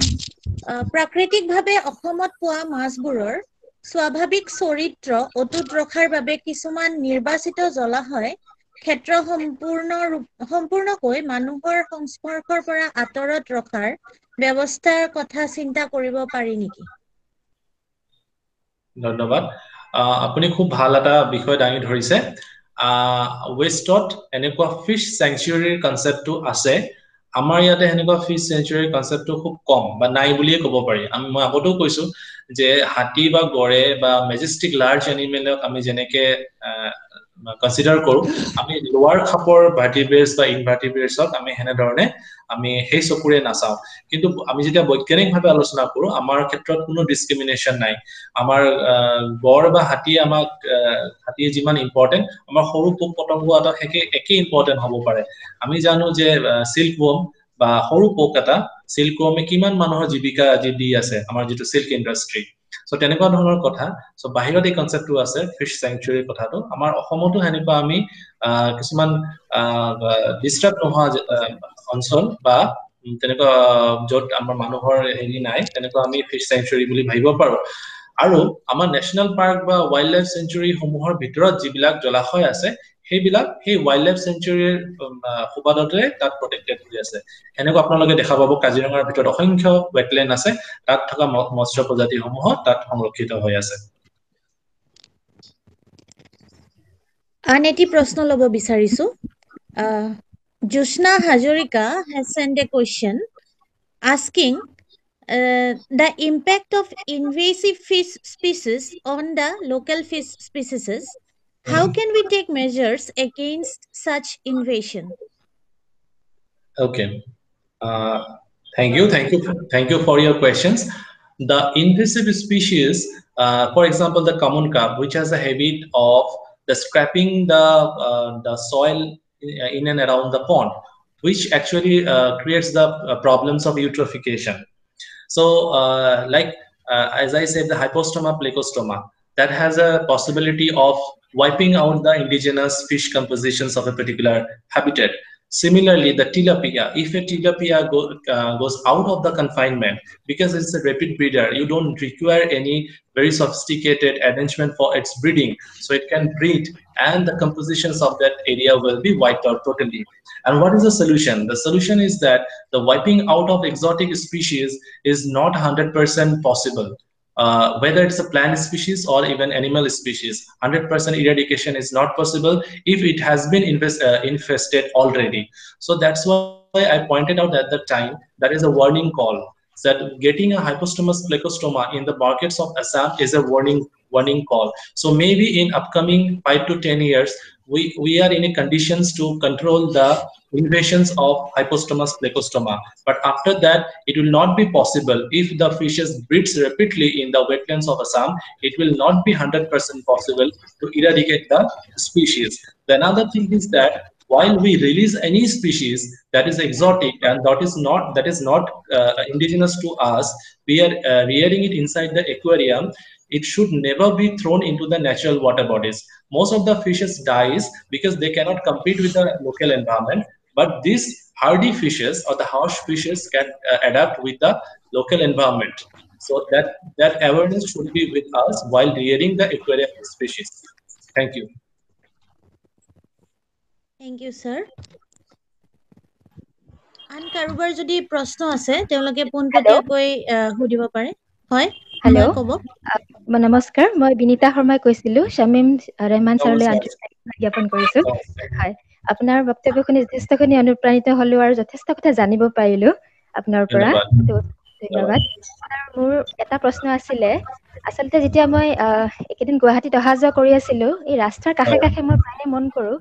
প্ৰাকৃতিকভাৱে অসমত পোৱা মাছবোৰৰ স্বাভাৱিক চৰিত্ৰ অটুট ৰখাৰ বাবে কিছুমান নিৰ্বাচিত জলাশয় ক্ষেত্ৰ সম্পূৰ্ণকৈ মানুহৰ সংস্পৰ্শৰ পৰা আঁতৰত ৰখাৰ ব্যৱস্থাৰ কথা চিন্তা কৰিব পাৰি নেকি ধন্যবাদ আপুনি খুব ভাল এটা বিষয় দাঙি ধৰিছে ৱেষ্টত এনেকুৱা ফিছ চেংচুৰীৰ কনচেপ্টটো আছে আমাৰ ইয়াতে সেনেকুৱা ফিছ চেংচুৰীৰ কনচেপ্টটো খুব কম বা নাই বুলিয়ে ক'ব পাৰি মই আগতেও কৈছো যে হাতী বা গড়ে বা মেজেষ্টিক লাৰ্জ এনিমেলক আমি যেনেকে কনসিডাৰ কৰো আমি লোৱাৰ খাপৰ ভাৰ্টিব্ৰেটছ বা ইনভাৰ্টিব্ৰেটছক আমি হেনে ধৰণে আমি সেই চকুৰে নাচাওঁ কিন্তু আমি যেতিয়া বৈজ্ঞানিকভাৱে আলোচনা কৰো আমাৰ ক্ষেত্ৰত কোনো ডিসক্ৰিমিনেশন নাই আমাৰ গড় বা হাতী আমাক হাতী যিমান ইম্পৰ্টেন্ট আমাৰ সৰু পোক পতংগ এটা একে ইম্পৰ্টেন্ট হ'ব পাৰে আমি জানো যে সিল্কৱৰ্ম বা সৰু পোক এটা সিল্কৱৰ্মে কিমান মানুহৰ জীৱিকা আজি দি আছে আমাৰ যেটো সিল্ক ইন্ডাষ্ট্ৰি সো তেনেকুৱা ধৰণৰ কথা সো বাহিৰত এই কনসেপ্টটো আছে ফিশ স্যাংচুয়াৰি কথাটো আমাৰ অসমতো হেনেকুৱা আমি কিছুমান ডিস্টাৰ্ব নোহোৱা অঞ্চল বা তেনেকুৱা য'ত আমাৰ মানুহৰ হেৰি নাই তেনেকুৱা আমি ফিশ স্যাংচুয়াৰি বুলি ভাবিব পাৰো আৰু আমাৰ ন্যাশনাল পাৰ্ক বা ওয়াইল্ড লাইফ স্যাংচুয়াৰি সমূহৰ ভিতৰত যিবিলাক জলাশয় আছে সেইবিলাক সেই ওয়াইল্ড লাইফ স্যাংচুয়াৰিৰ সুবাদতে তাত প্ৰটেক্টেড হৈ আছে এনেকুৱা আপোনালোকে দেখা পাব কাজিৰঙাৰ ভিতৰত অসংখ্য ওয়েটল্যান্ড আছে তাত থকা মৎস্য প্ৰজাতি সমূহ তাত সংৰক্ষিত হৈ আছে আন এটি প্ৰশ্ন ল'ব বিচাৰিছো Jushna Hazarika has sent a question asking the impact of invasive fish species on the local fish species. How can we take measures against such invasion? Okay. Thank you for your questions. The invasive species, for example, the common carp, which has a habit of scraping the soil in and around the pond, which actually creates the problems of eutrophication. So, as I said, the Hypostoma pleistoma that has a possibility of wiping out the indigenous fish compositions of a particular habitat. Similarly, the tilapia, if a tilapia goes out of the confinement, because it's a rapid breeder, you don't require any very sophisticated arrangement for its breeding. So it can breed and the compositions of that area will be wiped out totally. And what is the solution? The solution is that the wiping out of exotic species is not 100% possible. Whether it's a plant species or even animal species, 100% eradication is not possible if it has been infested already. So that's why I pointed out at the time that is a warning call that getting a Hypostoma pleistoma in the markets of Assam is a warning call. So maybe in upcoming 5 to 10 years we are in a conditions to control the invasions of Hypostoma pleistoma, but after that it will not be possible. If the fishes breeds rapidly in the wetlands of Assam, it will not be 100% possible to eradicate the species. The another thing is that while we release any species that is exotic and that is not indigenous to us, we are rearing it inside the aquarium. It should never be thrown into the natural water bodies. Most of the fishes dies because they cannot compete with the local environment, but these hardy fishes or the harsh fishes can adapt with the local environment. So that awareness should be with us while rearing the aquarium species. Thank you. Thank you, sir. আন কাৰোবাৰ যদি প্ৰশ্ন আছে তেওঁলোকে পোনপটীয়াকৈ সুধিব পাৰে হয় হেল্ল' ক'ব নমস্কাৰ মই বিনীতা শৰ্মাই কৈছিলো শামিম ৰহমান ছাৰলৈ আন্তৰিক জ্ঞাপন কৰিছো হয় আপোনাৰ বক্তব্য শুনি যথেষ্টখিনি অনুপ্ৰাণিত হলো আৰু যথেষ্ট কথা জানিব পাৰিলো আপোনাৰ পৰা ধন্যবাদ আৰু মোৰ এটা প্ৰশ্ন আছিলে আচলতে যেতিয়া মই একেদিন গুৱাহাটীত অহা যোৱা কৰি আছিলো এই ৰাস্তাৰ কাষে কাষে মই প্ৰায়ে মন কৰো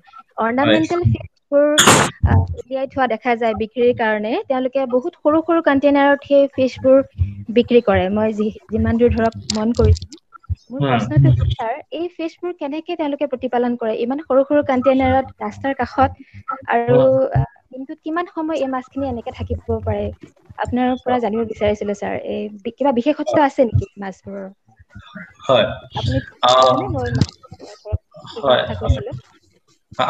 অৰ্নামেণ্টেল ফিছবোৰ উলিয়াই থোৱা দেখা যায় বিক্ৰীৰ কাৰণে তেওঁলোকে বহুত সৰু সৰু কণ্টেইনাৰত সেই ফিছবোৰ বিক্ৰী কৰে মই যিমান দূৰ ধৰক মন কৰিছো মোৰ প্ৰশ্নটো ছাৰ এই ফিছবোৰ কেনেকে তেওঁলোকে প্ৰতিপালন কৰে ইমান সৰু সৰু কণ্টেইনাৰত ৰাস্তাৰ কাষত আৰু দিনটোত কিমান সময় এই মাছখিনি এনেকে থাকিব পাৰে আপোনাৰ পৰা জানিব বিচাৰিছিলো ছাৰ এই কিবা বিশেষত্ব আছে নেকি মাছবোৰৰ হয়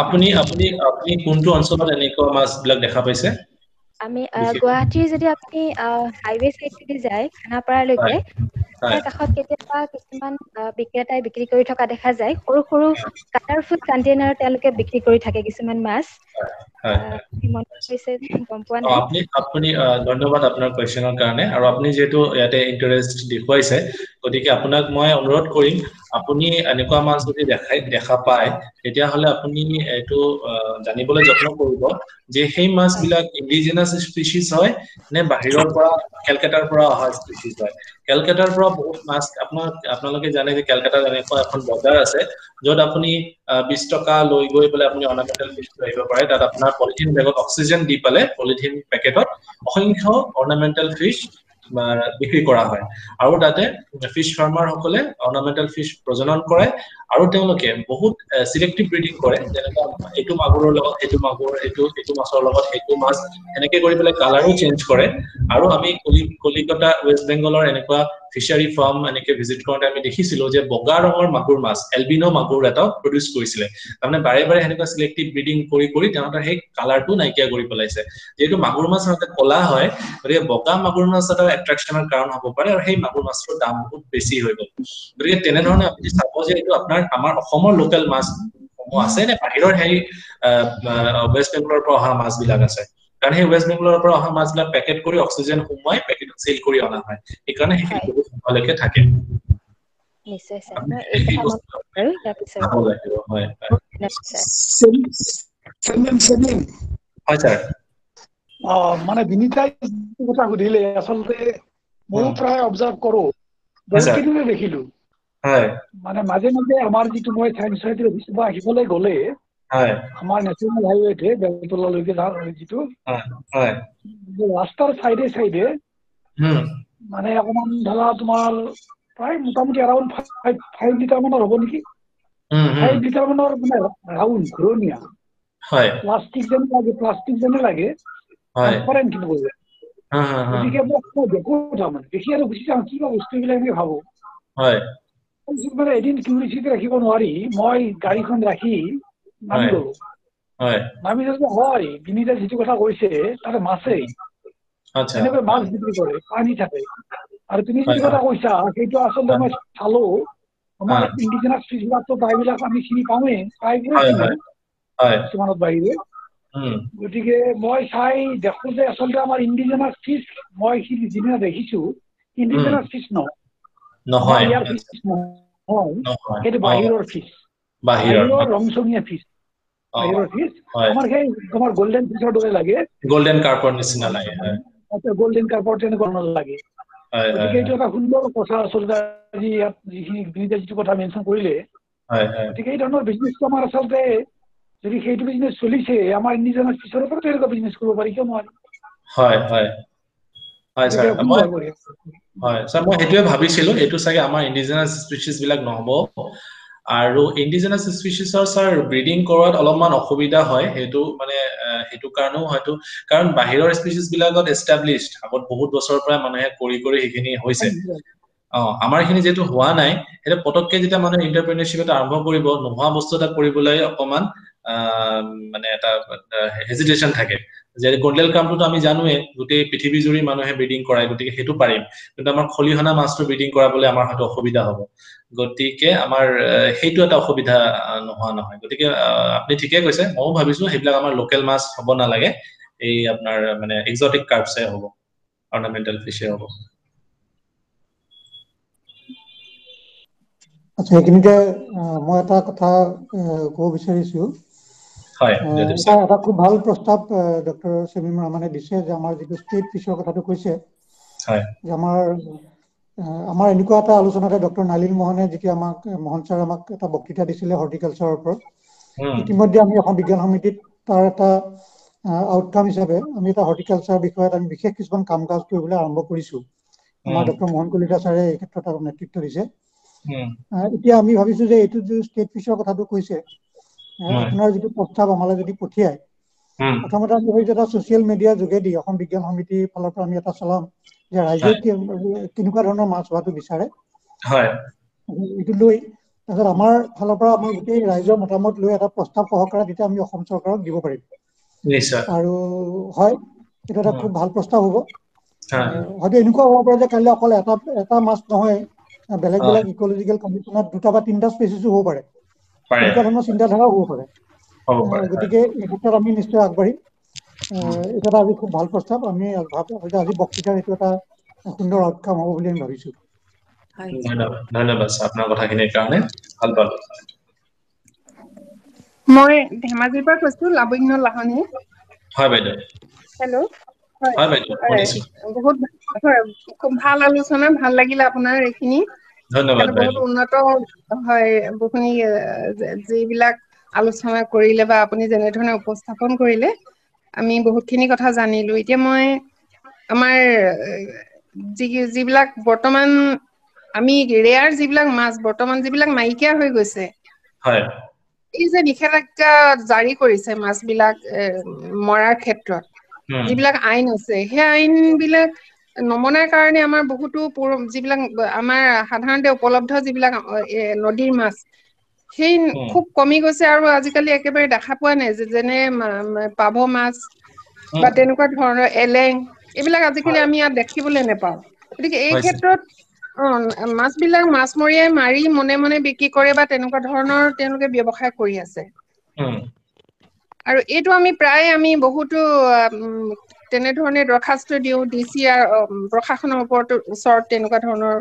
আপুনি আপুনি কোনটো অঞ্চলত এনেকুৱা মাছবিলাক দেখা পাইছে আমি গুৱাহাটীৰ যদি আপুনি হাইৱে সাইডেদি যায় খানাপাৰালৈকে তাৰ কাষত কেতিয়াবা কিছুমান বিক্ৰেতাই বিক্ৰী কৰি থকা দেখা যায় সৰু সৰু কালাৰফুল কণ্টেইনাৰ তেওঁলোকে বিক্ৰী কৰি থাকে কিছুমান মাছ আপুনি ধন্যবাদ আপোনাৰ কোৱেশ্চনৰ কাৰণে আৰু আপুনি যেহেতু ইয়াতে ইন্টাৰেষ্ট দেখুৱাইছে গতিকে আপোনাক মই অনুৰোধ কৰিম আপুনি এনেকুৱা মাছ যদি দেখা পায় তেতিয়াহ'লে আপুনি এইটো জানিবলৈ যত্ন কৰিব যে সেই মাছবিলাক ইন্ডিজিনাছ স্পিচিছ হয় নে বাহিৰৰ পৰা কেলকাতাৰ পৰা অহা স্পিচিছ হয় কেলকাতাৰ পৰা বহুত মাছ আপোনালোকে জানে যে কেলকাতাত এনেকুৱা এখন বজাৰ আছে য'ত আপুনি 20 টকা লৈ গৈ পেলাই আপুনি অৰ্নামেণ্টেল ফিছ আহিব পাৰে তাত আপোনাৰ পলিথিন বেগত অক্সিজেন দি পেলে পলিথিন পেকেটত অসংখ্য অৰ্নামেণ্টেল ফিছ বিক্ৰী কৰা হয় আৰু তাতে ফিছ ফাৰ্মাৰ সকলে অৰ্নামেণ্টেল ফিছ প্ৰজনন কৰে আৰু তেওঁলোকে বহুত সিলেক্টিভ ব্ৰিডিং কৰে যেনেকা এইটো মাগুৰৰ লগত এইটো মাগুৰ এইটো মাছৰ লগত এইটো মাছ এনেকৈ কৰি পেলাই কালাৰো চেঞ্জ কৰে আৰু আমি কলিকতা ৱেষ্ট বেংগলৰ এনেকুৱা ফিচাৰী ফাৰ্ম এনেকে ভিজিট কৰোঁতে আমি দেখিছিলোঁ যে বগা ৰঙৰ মাগুৰ মাছ এলবিনো মাগুৰ এটা প্ৰডিউচ কৰিছিলে তাৰমানে বাৰে বাৰে সেনেকুৱা চিলেক্টিভ ব্ৰিডিং কৰি কৰি তেওঁলোকে সেই কালাৰটো নাইকিয়া কৰি পেলাইছে যেহেতু মাগুৰ মাছ সাধাৰণতে কলা হয় গতিকে বগা মাগুৰ মাছ এটা এট্ৰেকশ্যনৰ কাৰণ হ'ব পাৰে আৰু সেই মাগুৰ মাছটোৰ দাম বহুত বেছি হৈ গ'ল গতিকে তেনেধৰণে আপুনি চাব যে এইটো আমাৰ অসমৰ লোকেল মাছ আছে নে বাহিৰৰ সেই ৱেষ্ট বেংগলৰ পৰা অহা মাছবিলাক আছে কাৰণ সেই ৱেষ্ট বেংগলৰ পৰা অহা মাছবিলাক পেকেট কৰি অক্সিজেন সোমোৱাই পেকেটত চেল কৰি অনা হয় সেইকাৰণে সেইখিনি বহুত সময়লৈকে থাকে নিশ্চয় ছাৰ মই এই কথা মন আৰু ইয়াৰ পিছত হয় হয় ছাৰ মানে বিনীতাই কথা সুধিলে আচলতে ময়ো প্ৰায় অবজাৰ্ভ কৰো বহুতখিনিয়ে দেখিলো হয় মানে মাজে মাজে আমাৰ যিটো মই চাইন্স চচাইটিৰ অফিচৰ পৰা আহিবলৈ গ'লে আমাৰ নেশ্যনেল হাইৱেতে বেলতলালৈকে যিটো ৰাস্তাৰ চাইডে চাইডে মানে অকমান ধৰা তোমাৰ প্ৰায় মোটামুটি এৰাউণ্ড 5 লিটাৰ মানৰ হ'ব নেকি 5 লিটাৰ মানৰ মানে ৰাউণ্ড ঘূৰণীয়া প্লাষ্টিক যেনে লাগে ট্ৰান্সপাৰেণ্ট কিন্তু গতিকে মই দেখো তাৰমানে দেখি আৰু গুচি যাওঁ কিবা বস্তুবিলাক আমি ভাবো মানে এদিন কিউৰিচিটি ৰাখিব নোৱাৰি মই গাড়ীখন ৰাখি নামি গলো নামি যাওঁতে হয় বিনীতা যিটো কথা কৈছে তাতে মাছেই এনেকৈ মাছ বিক্ৰী কৰে পানী থাকে আৰু তুমি যিটো কথা কৈছা সেইটো আচলতে মই চালো আমাৰ ইণ্ডিজিনাছ ফিছবিলাকতো প্ৰায়বিলাক আমি চিনি পাওঁৱেই প্ৰায়বোৰে চিনি কিছুমানত বাহিৰে গতিকে মই চাই দেখো যে আচলতে আমাৰ ইণ্ডিজিনাছ ফিছ মই যিদিনা দেখিছো ইণ্ডিজিনাছ ফিছ নহয় ইয়াৰ ফিছ নহয় সেইটো বাহিৰৰ ফিছ বাহিৰৰ ৰংচঙীয়া ফিছ বাহিৰৰ ফিছ আমাৰ সেই তোমাৰ গল্ডেন ফিছৰ দৰে লাগে গোল্ডেন কাৰ্পৰ নিচিনা লাগে গোল্ডেন কাৰ্পৰ তেনেকুৱা লাগে গতিকে এইটো এটা সুন্দৰ কথা আচলতে আজি ইয়াত যিখিনি বিনীতা যিটো কথা মেনশ্যন কৰিলে গতিকে এই ধৰণৰ বিজনেছটো আমাৰ আচলতে যদি সেইটো বিজনেছ চলিছে আমাৰ ইণ্ডিজিনাছ ফিছৰ ওপৰতো এনেকুৱা বিজনেছ কৰিব পাৰি কিয় নোৱাৰি ছাৰ মই সেইটোৱে ভাবিছিলো এইটো চাগে আমাৰ ইণ্ডিজিনাছ স্পিচিছ বিলাক নহ'ব আৰু ইণ্ডিজিনাছ স্পিচিছৰ ছাৰ ব্ৰিডিং কৰাত অলপমান অসুবিধা হয় সেইটো মানে সেইটো কাৰণেও হয়তো কাৰণ বাহিৰৰ স্পিচিছ বিলাকত এষ্টাব্লিছড আগত বহুত বছৰৰ পৰা মানুহে কৰি কৰি সেইখিনি হৈছে আমাৰ খিনি যেহেতু হোৱা নাই সেইটো পটককে যেতিয়া মানুহে এণ্টাৰপ্ৰেনাৰশ্বিপ এটা আৰম্ভ কৰিব নোহোৱা বস্তু এটা কৰিবলৈ অকমান মানে এটা হেজিটেশ্যন থাকে যে গোল্ডেন কাৰ্পটোতো আমি জানোৱে গোটেই পৃথিৱী জুৰি মানুহে ব্ৰিডিং কৰায় গতিকে সেইটো পাৰিম কিন্তু আমাৰ খলিহনা মাছটো ব্ৰিডিং কৰাবলৈ আমাৰ হয়তো অসুবিধা হ'ব গতিকে আমাৰ সেইটো এটা অসুবিধা নোহোৱা নহয় গতিকে আপুনি ঠিকে কৈছে ময়ো ভাবিছো সেইবিলাক আমাৰ লোকেল মাছ হ'ব নালাগে এই আপোনাৰ মানে এক্সোটিক কাৰ্পছে হ'ব অৰ্নামেণ্টেল ফিছে হ'ব আচ্ছা এইখিনিতে মই এটা কথা ক'ব বিচাৰিছো এটা খুব ভাল প্ৰস্তাৱ ডক্টৰ শ্বামিম ৰহমানে দিছে যে আমাৰ যিটো ষ্টেট ফিছৰ কথাটো কৈছে যে আমাৰ এনেকুৱা এটা আলোচনাতে ডক্টৰ নালিন মোহনে যেতিয়া মোহন ছাৰ আমাক এটা বক্তৃতা দিছিলে হৰ্টিকালচাৰৰ ওপৰত ইতিমধ্যে আমি অসম বিজ্ঞান সমিতিত তাৰ এটা আউটকাম হিচাপে আমি এটা হৰ্টিকালচাৰ বিষয়ত আমি বিশেষ কিছুমান কাম কাজ কৰিবলৈ আৰম্ভ কৰিছো আমাৰ ডক্টৰ মোহন কলিতা ছাৰে এই ক্ষেত্ৰত নেতৃত্ব দিছে এতিয়া আমি ভাবিছো যে এইটো যে ষ্টেট ফিছৰ কথাটো কৈছে আপোনাৰ যিটো প্ৰস্তাৱ আমালৈ যদি পঠিয়ায় প্ৰথমতে আমি ভাবিছো এটা ছ'চিয়েল মিডিয়াৰ যোগেদি অসম বিজ্ঞান সমিতিৰ ফালৰ পৰা আমি এটা চলাম যে ৰাইজে কেনেকুৱা ধৰণৰ মাছ হোৱাটো বিচাৰে এইটো লৈ তাৰপিছত আমাৰ ফালৰ পৰা আমি গোটেই ৰাইজৰ মতামত লৈ এটা প্ৰস্তাৱ সহকাৰে তেতিয়া আমি অসম চৰকাৰক দিব পাৰিম আৰু হয় এইটো এটা খুব ভাল প্ৰস্তাৱ হ'ব হয়তো এনেকুৱা হ'ব পাৰে যে কাইলৈ অকল এটা মাছ নহয় বেলেগ বেলেগ ইকলজিকেল কণ্ডিশ্যনত 2টা বা 3টা স্পেচিছো হ'ব পাৰে এনেকুৱা ধৰণৰ চিন্তাধাৰাও হ'ব পাৰে গতিকে এই ক্ষেত্ৰত আমি নিশ্চয় আগবাঢ়িম এইটো এটা আজি খুব ভাল প্ৰস্তাৱ আমি আজি বক্তৃতাৰ এইটো এটা সুন্দৰ আউটকাম হ'ব বুলি আমি ভাবিছো ধন্যবাদ আপোনাৰ কথাখিনিৰ কাৰণে ভাল পালো মই ধেমাজিৰ পৰা কৈছো লাবণ্য লাহনী হয় বাইদেউ হেল্ল' হয় বাইদেউ শুনিছো বহুত খুব ভাল আলোচনা ভাল লাগিলে আপোনাৰ এইখিনি ধন্যবাদ বহুত উন্নত হয় বহুখিনি যিবিলাক আলোচনা কৰিলে বা আপুনি যেনেধৰণে উপস্থাপন কৰিলে আমি বহুতখিনি কথা জানিলো এতিয়া মই আমাৰ যিবিলাক বৰ্তমান আমি ৰেয়াৰ যিবিলাক মাছ বৰ্তমান যিবিলাক নাইকিয়া হৈ গৈছে এই যে নিষেধাজ্ঞা জাৰি কৰিছে মাছ বিলাক মৰাৰ ক্ষেত্ৰত যিবিলাক আইন আছে সেই আইন বিলাক নমনাৰ কাৰণে আমাৰ বহুতো যিবিলাক আমাৰ সাধাৰণতে উপলব্ধ যিবিলাক নদীৰ মাছ সেই খুব কমি গৈছে আৰু আজিকালি একেবাৰে দেখা পোৱা নাই যেনে পাভ মাছ বা তেনেকুৱা ধৰণৰ এলেং এইবিলাক আজিকালি আমি ইয়াত দেখিবলৈ নেপাওঁ গতিকে এই ক্ষেত্ৰত মাছবিলাক মাছমৰীয়াই মাৰি মনে মনে বিক্ৰী কৰে বা তেনেকুৱা ধৰণৰ তেওঁলোকে ব্যৱসায় কৰি আছে আৰু এইটো আমি প্ৰায় আমি বহুতো তেনেধৰণে দৰখাস্ত দিওঁ DCR প্ৰশাসনৰ ওচৰত তেনেকুৱা ধৰণৰ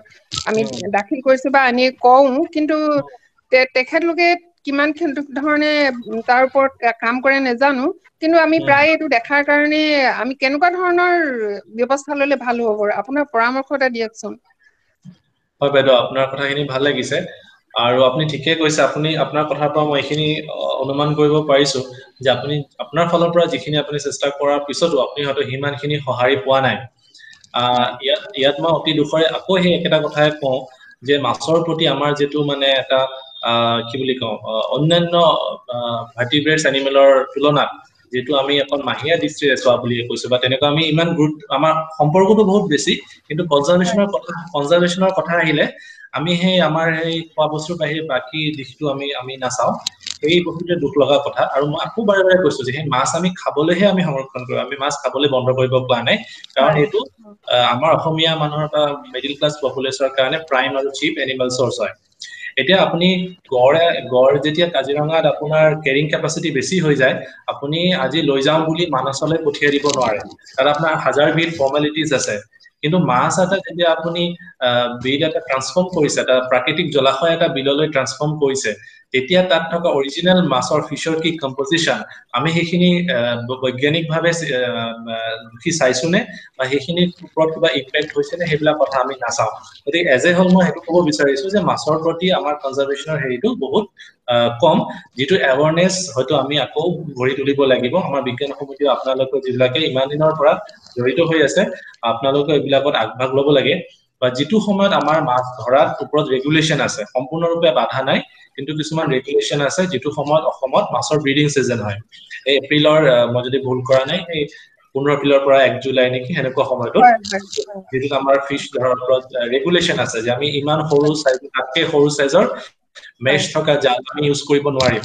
আমি দাখিল কৰিছো বা আমি কওঁ কিন্তু তেখেতলোকে কিমান ধৰণে তাৰ ওপৰত কাম কৰে নেজানো কিন্তু আমি প্ৰায় এইটো দেখাৰ কাৰণে আমি কেনেকুৱা ধৰণৰ ব্যৱস্থা ললে ভাল হ'ব বাৰু আপোনাৰ পৰামৰ্শ এটা দিয়কচোন হয় বাইদেউ আপোনাৰ কথাখিনি ভাল লাগিছে আৰু আপুনি ঠিকে কৈছে আপুনি আপোনাৰ কথাৰ পৰা মই এইখিনি অনুমান কৰিব পাৰিছো যে আপুনি আপোনাৰ ফালৰ পৰা যিখিনি আপুনি চেষ্টা কৰাৰ পিছতো আপুনি হয়তো সিমানখিনি সঁহাৰি পোৱা নাই ইয়াত মই অতি দুখৰে আকৌ সেই একেটা কথাই কওঁ যে মাছৰ প্ৰতি আমাৰ যেটো মানে এটা কি বুলি কওঁ অন্যান্য ভাৰ্টিব্ৰেটছ এনিমেলৰ তুলনাত যেটো আমি এখন মাহিয়া দৃষ্টিৰে চোৱা বুলি কৈছো বা তেনেকুৱা আমি ইমান গুৰুত্ব আমাৰ সম্পৰ্কটো বহুত বেছি কিন্তু কনজাৰভেচনৰ কথা আহিলে আমি সেই আমাৰ সেই খোৱা বস্তুৰ বাহিৰে বাকি দিশটো আমি নাচাও এই বহুতে দুখ লগা কথা আৰু মই আকৌ বাৰে বাৰে কৈছো যে সেই মাছ আমি খাবলৈহে আমি সংৰক্ষণ কৰো আমি মাছ খাবলৈ বন্ধ কৰিব পৰা নাই কাৰণ এইটো আমাৰ অসমীয়া মানুহৰ এটা মিডল ক্লাছ পপুলেশ্যনৰ কাৰণে প্ৰাইম আৰু চিপ এনিমেল সোৰ্স হয় এতিয়া আপুনি গড় যেতিয়া কাজিৰঙাত আপোনাৰ কেৰিং কেপাসিটি বেছি হৈ যায় আপুনি আজি লৈ যাও বুলি মানসলৈ পঠিয়াই দিব নোৱাৰে কাৰণ আপোনাৰ হাজাৰবিধ ফৰ্মালিটিজ আছে কিন্তু মাছ এটা যেতিয়া আপুনি বিল এটা ট্ৰান্সফৰ্ম কৰিছে এটা প্ৰাকৃতিক জলাশয় এটা বিললৈ ট্ৰান্সফৰ্ম কৰিছে তেতিয়া তাত থকা অৰিজিনেল মাছৰ ফিছৰ কি কম্পোজিশন আমি সেইখিনি বৈজ্ঞানিকভাৱে কি চাইছোনে বা সেইখিনিৰ ওপৰত কিবা ইম্পেক্ট হৈছে নে সেইবিলাক কথা আমি নাচাওঁ গতিকে এজ এ হল মই সেইটো ক'ব বিচাৰিছো যে মাছৰ প্ৰতি আমাৰ কনজাৰভেচনৰ হেৰিটো বহুত কম যিটো এৱাৰনেছ হয়তো আমি আকৌ গঢ়ি তুলিব লাগিব আমাৰ বিজ্ঞান সমিতিও আপোনালোকৰ যিবিলাকে ইমান দিনৰ পৰা জড়িত হৈ আছে আপোনালোকে এইবিলাকত আগভাগ ল'ব লাগে বা যিটো সময়ত আমাৰ মাছ ধৰাৰ ওপৰত ৰেগুলেশ্যন আছে সম্পূৰ্ণৰূপে বাধা নাই কিন্তু কিছুমান ৰেগুলেশ্যন আছে যিটো সময়ত অসমত মাছৰ ব্ৰিডিং সিজন হয় এই এপ্ৰিলৰ মই যদি ভুল কৰা নাই এই 15 এপ্ৰিলৰ পৰা 1 জুলাই নেকি হেনেকুৱা সময়টোত যেটো আমাৰ ফিশ ধৰাৰ ওপৰত ৰেগুলেশ্যন আছে যে আমি ইমান সৰু সাইজ তাতকে সৰু সাইজৰ মেশ থকা জাল আমি ইউজ কৰিব নোৱাৰিম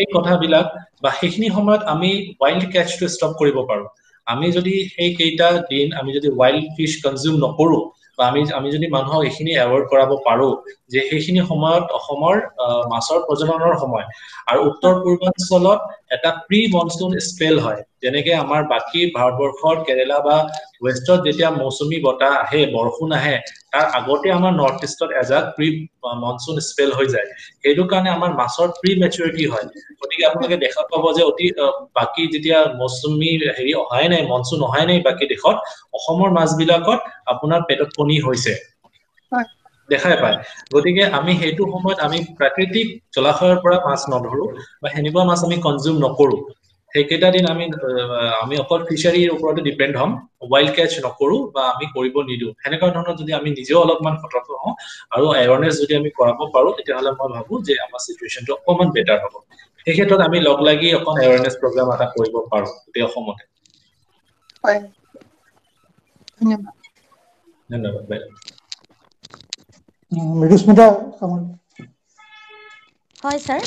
এই কথাবিলাক বা সেইখিনি সময়ত আমি ওয়াইল্ড ক্যাচটো ষ্টপ কৰিব পাৰো আমি যদি সেই কেইটা দিন আমি যদি ওয়াইল্ড ফিশ কনজিউম নকৰো বা আমি যদি মানুহক এইখিনি এৱৰ্ড কৰাব পাৰো যে সেইখিনি সময়ত অসমৰ মাছৰ প্ৰজননৰ সময় আৰু উত্তৰ পূৰ্বাঞ্চলত এটা প্ৰি মনসুন স্পেল হয় যেনেকে আমাৰ বাকি ভাৰতবৰ্ষৰ কেৰালা বা ওয়েষ্টত যেতিয়া মৌসুমী বতাহ আহে বৰষুণ আহে তাৰ আগতে আমাৰ নৰ্থ ইষ্টত এজাক প্ৰি মনসুন স্পেল হৈ যায় সেইটো কাৰণে আমাৰ মাছৰ প্ৰি মেচুৰিটি হয় গতিকে আপোনালোকে দেখা পাব যে অতি বাকি যেতিয়া মৌসুমী হেৰি অহাই নাই মনসুন অহাই নাই বাকি দেশত অসমৰ মাছবিলাকত আপোনাৰ পেটত কণী হৈছে দেখাই পায় গতিকে আমি সেইটো সময়ত আমি প্ৰাকৃতিক জলাশয়ৰ পৰা মাছ নধৰো বা হেনেকুৱা মাছ আমি কনজিউম নকৰো সেইকেইটা দিন আমি অকল ফিচাৰীৰ ওপৰতে ডিপেন্ড হম ওয়াইল্ড ক্যাচ নকৰো বা আমি কৰিব নিদো হেনেকুৱা ধৰণৰ যদি আমি নিজেও অলপমান সতৰ্ক হওঁ আৰু এৱাৰনেছ যদি আমি কৰাব পাৰো তেতিয়াহলে মই ভাবো যে আমাৰ সিচুৱেশনটো অকমান বেটাৰ হ'ব এই ক্ষেত্ৰত আমি লগ লাগি অকন এৱাৰনেছ প্ৰগ্ৰাম এটা কৰিব পাৰো গোটেই অসমতে হয় ধন্যবাদ ধন্যবাদ মৃদুস্মিতা হয় স্যাৰ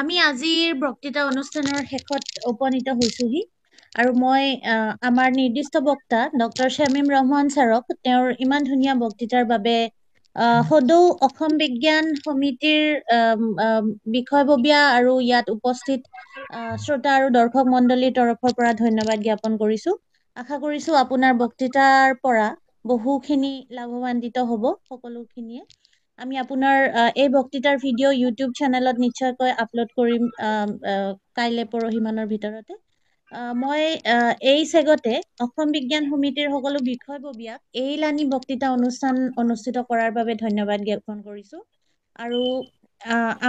আমি আজিৰ বক্তৃতা অনুষ্ঠানৰ শেষত উপনীত হৈছোহি আৰু মই আমাৰ নিৰ্দিষ্ট বক্তা ডক্টৰ শামীম ৰহমান ছাৰক তেওঁৰ ইমান ধুনীয়া বক্তৃতাৰ বাবে সদৌ অসম বিজ্ঞান সমিতিৰ বিষয়ববীয়া আৰু ইয়াত উপস্থিত শ্ৰোতা আৰু দৰ্শক মণ্ডলীৰ তৰফৰ পৰা ধন্যবাদ জ্ঞাপন কৰিছো আশা কৰিছো আপোনাৰ বক্তৃতাৰ পৰা বহুখিনি লাভৱান্বিত হ'ব সকলোখিনিয়ে আমি আপোনাৰ এই বক্তৃতাৰ ভিডিঅ' ইউটিউব চেনেলত নিশ্চয়কৈ আপলোড কৰিম কাইলে পৰহি মানৰ ভিতৰতে মই এই চেগতে অসম বিজ্ঞান সমিতিৰ সকলো বিষয়ববীয়াক এই লানি বক্তৃতা অনুষ্ঠান অনুষ্ঠিত কৰাৰ বাবে ধন্যবাদ জ্ঞাপন কৰিছো আৰু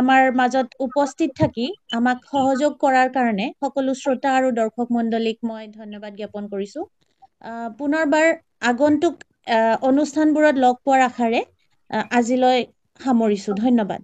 আমাৰ মাজত উপস্থিত থাকি আমাক সহযোগ কৰাৰ কাৰণে সকলো শ্ৰোতা আৰু দৰ্শক মণ্ডলীক মই ধন্যবাদ জ্ঞাপন কৰিছো পুনৰবাৰ আগন্তুক অনুষ্ঠানবোৰত লগ পোৱাৰ আশাৰে আজিলৈ সামৰিছো ধন্যবাদ